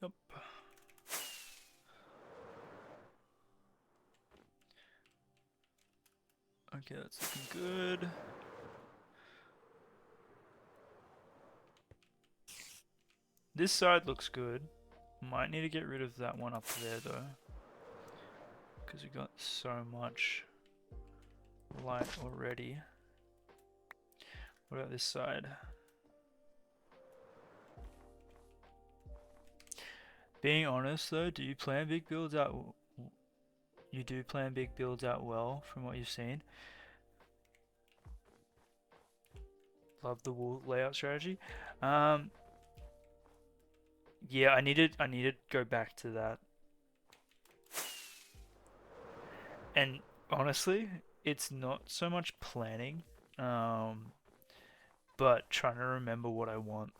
Yep. Okay, that's looking good. This side looks good. Might need to get rid of that one up there though, because we got so much light already. What about this side? Being honest though, do you plan big builds out? You do plan big builds out well from what you've seen. Love the wall layout strategy. Yeah, I need to go back to that. And honestly, it's not so much planning, but trying to remember what I want.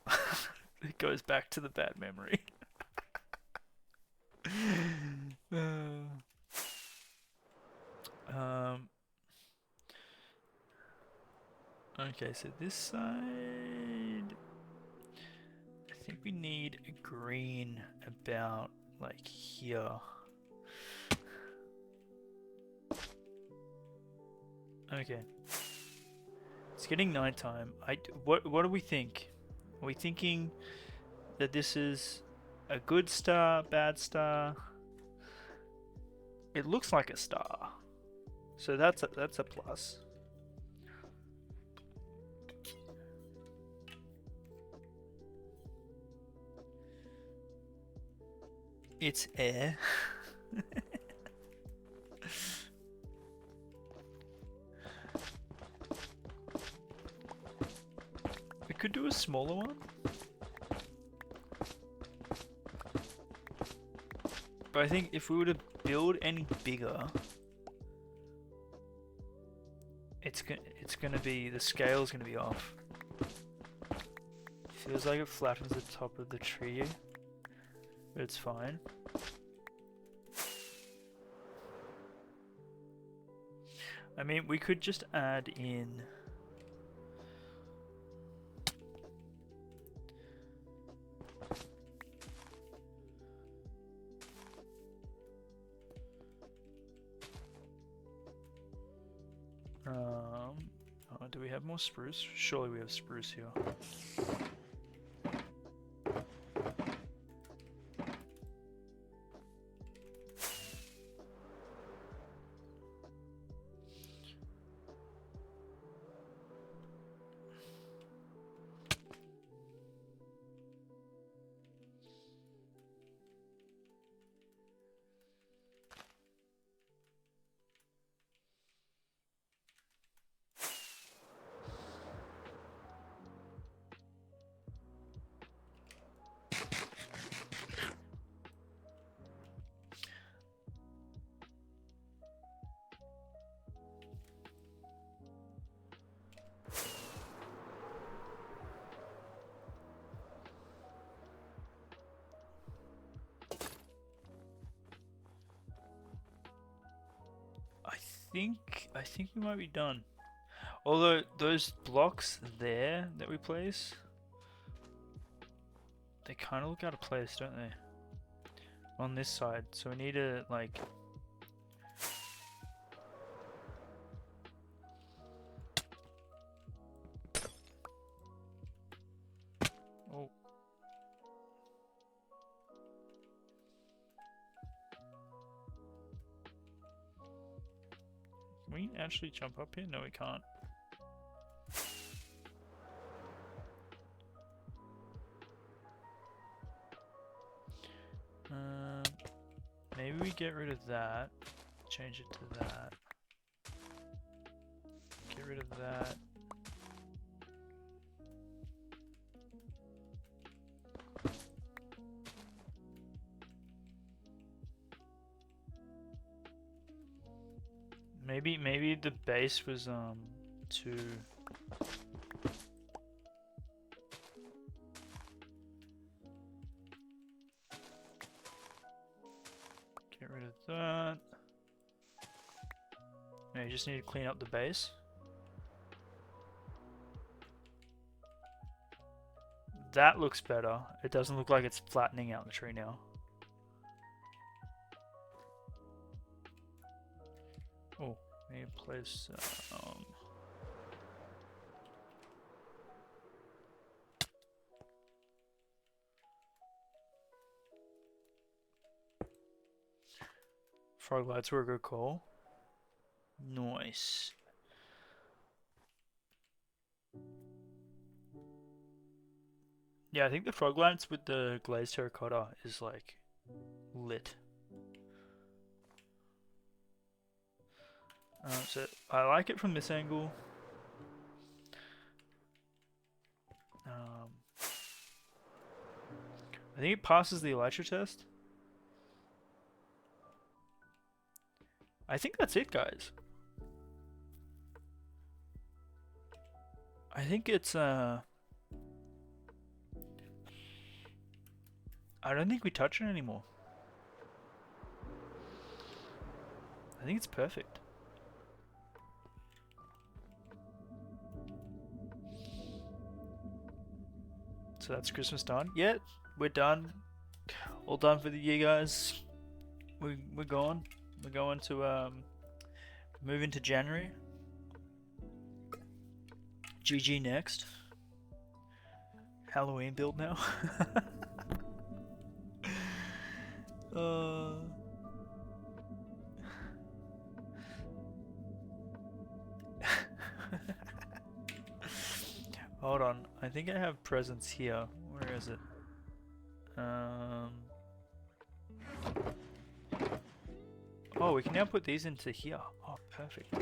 It goes back to the bad memory. Okay, so this side, I think we need a green about like here. Okay. It's getting nighttime. What do we think? Are we thinking that this is a good star, bad star? It looks like a star. So that's a plus. It's air. We could do a smaller one. But I think if we were to build any bigger, it's gonna be, the scale's gonna be off. Feels like it flattens the top of the tree, but it's fine. I mean, we could just add in do we have more spruce? Surely we have spruce here. I think we might be done. Although those blocks there that we place, they kind of look out of place, don't they? On this side, so we need to like. Oh. Can we actually jump up here? No, we can't. we get rid of that, change it to that, get rid of that. Maybe the base was too. Get rid of that. No, you just need to clean up the base. That looks better. It doesn't look like it's flattening out the tree now. Oh, need to place frog lights were a good call. Nice. Yeah, I think the frog lights with the glazed terracotta is like lit. So I like it from this angle. I think it passes the Elytra test. I think that's it, guys. I think it's I don't think we touch it anymore. I think it's perfect. So that's Christmas done. Yeah, we're done. All done for the year, guys. We're gone. We're going to move into January. GG next. Halloween build now. Hold on, I think I have presents here. Where is it? Oh, we can now put these into here. Oh, perfect.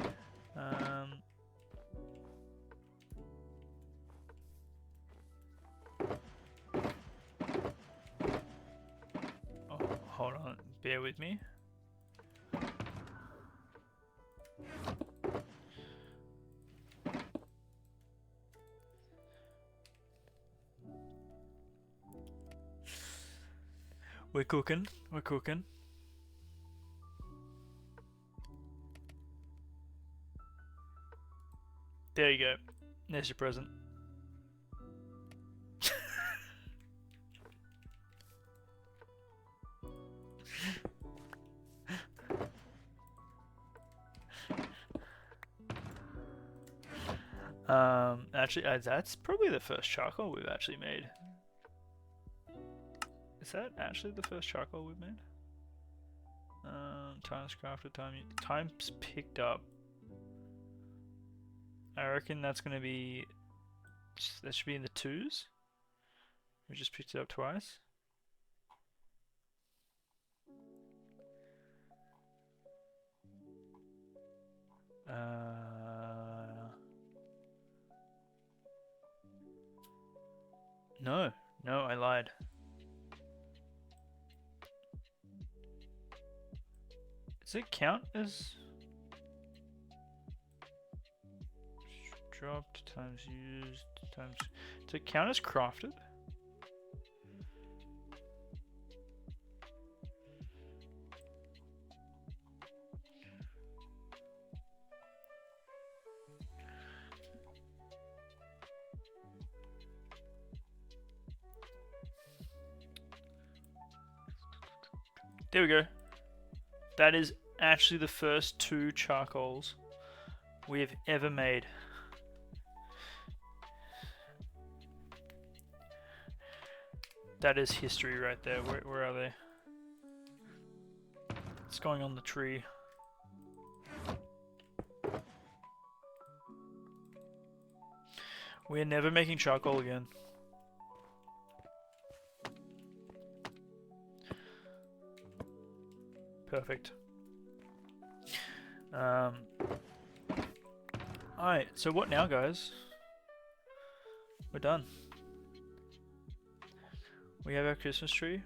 Oh, hold on, bear with me. We're cooking. We're cooking. There you go. There's your present. Actually, that's probably the first charcoal we've actually made. Is that actually the first charcoal we've made? Times crafted, times picked up. I reckon that's gonna be. That should be in the 2s. We just picked it up twice. No, I lied. Does it count as dropped times used times? Does it count as crafted? There we go. That is actually the first 2 charcoals we have ever made. That is history right there. Where are they? It's going on the tree. We're never making charcoal again. Perfect. Alright, so what now, guys? We're done. We have our Christmas tree.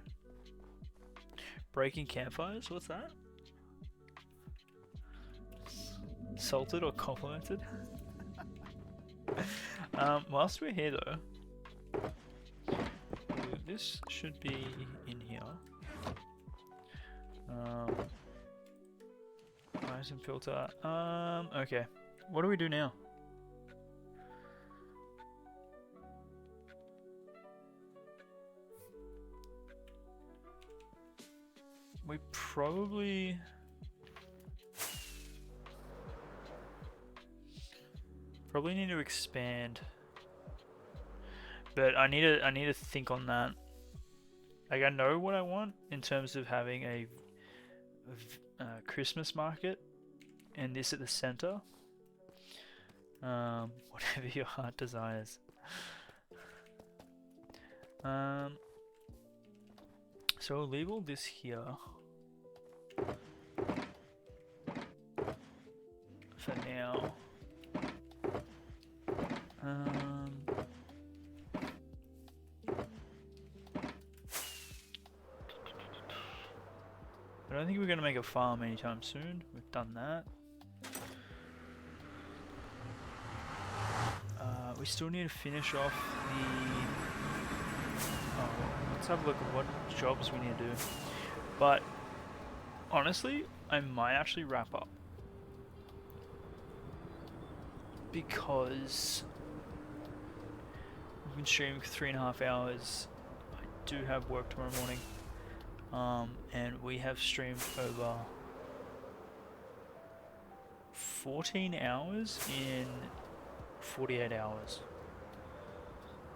Breaking campfires, what's that? Salted or complimented? Whilst we're here though, this should be in here. Eyes and filter. Okay. What do we do now? We probably need to expand, but I need to think on that. Like, I know what I want in terms of having a Christmas market, and this at the center. Whatever your heart desires. So we'll leave all this here for now. I don't think we're going to make a farm anytime soon. We've done that. We still need to finish off the... let's have a look at what jobs we need to do. But honestly, I might actually wrap up, because we've been streaming for 3.5 hours. I do have work tomorrow morning, and we have streamed over 14 hours in 48 hours.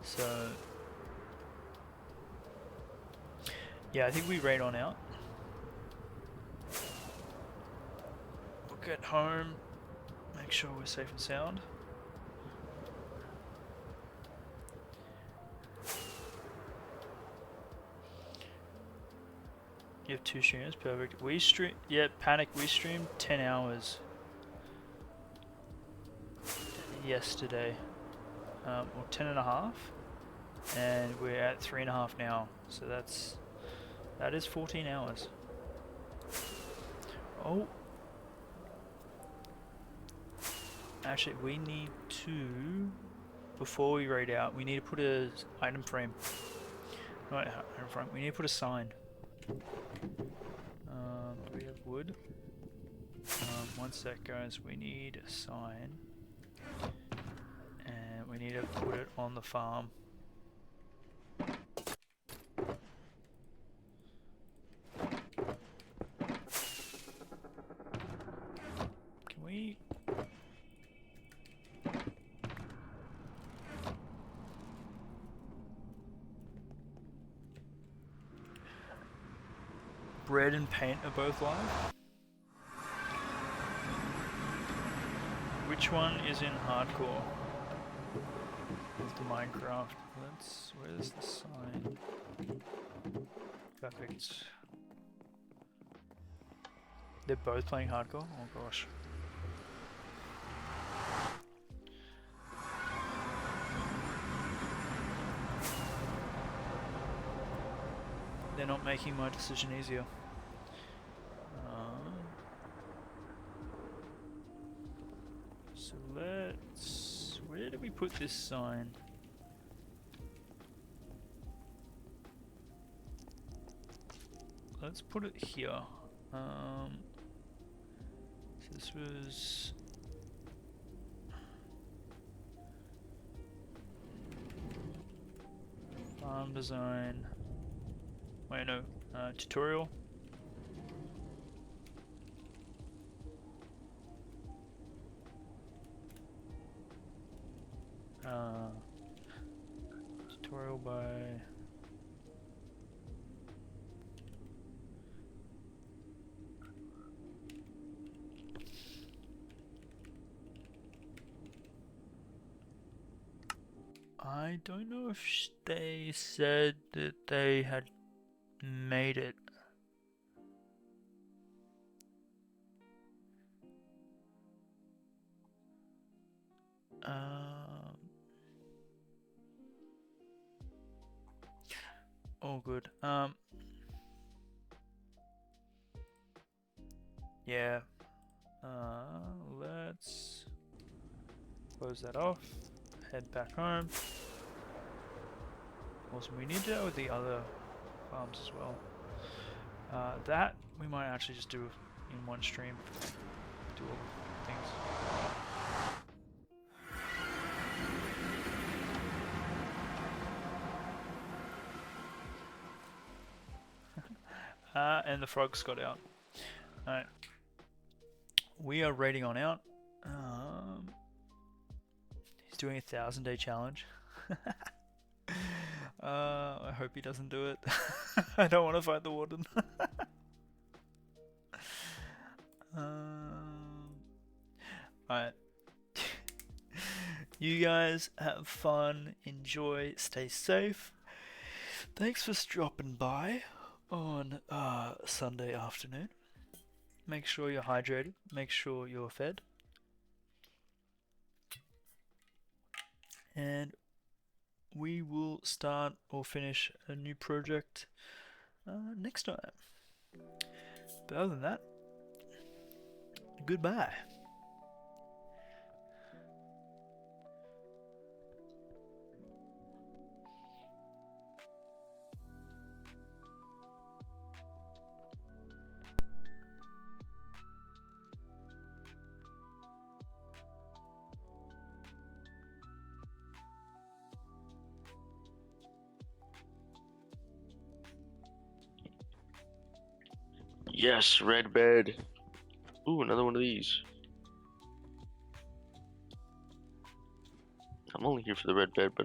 So yeah, I think we raid on out. We'll get home, make sure we're safe and sound. You have 2 streams, perfect. We stream, yeah, Panic, we streamed 10 hours yesterday, or 10.5, and we're at 3.5 now, so that is 14 hours. Oh, actually we need to, before we raid out, we need to put a item frame. Not item frame, we need to put a sign. Do we have wood? One sec guys, we need a sign. And we need to put it on the farm. Can we... Bread and paint are both live? Which one is in hardcore? With the Minecraft. Where's the sign? Perfect. They're both playing hardcore? Oh gosh. They're not making my decision easier. So let's... Where did we put this sign? Let's put it here. So this was... Farm design... Wait, no. Tutorial. Tutorial by... I don't know if they said that they had made it. good. Yeah. Let's close that off. Head back home. Awesome. We need to know the other farms as well. That we might actually just do in one stream. Do all the things. And the frogs got out. Alright. We are raiding on out. He's doing a 1,000-day challenge. I hope he doesn't do it. I don't want to fight the warden. Alright. You guys have fun, enjoy, stay safe. Thanks for dropping by on Sunday afternoon. Make sure you're hydrated, make sure you're fed. And we will start or finish a new project next time. But other than that, goodbye. Yes, red bed. Ooh, another one of these. I'm only here for the red bed, but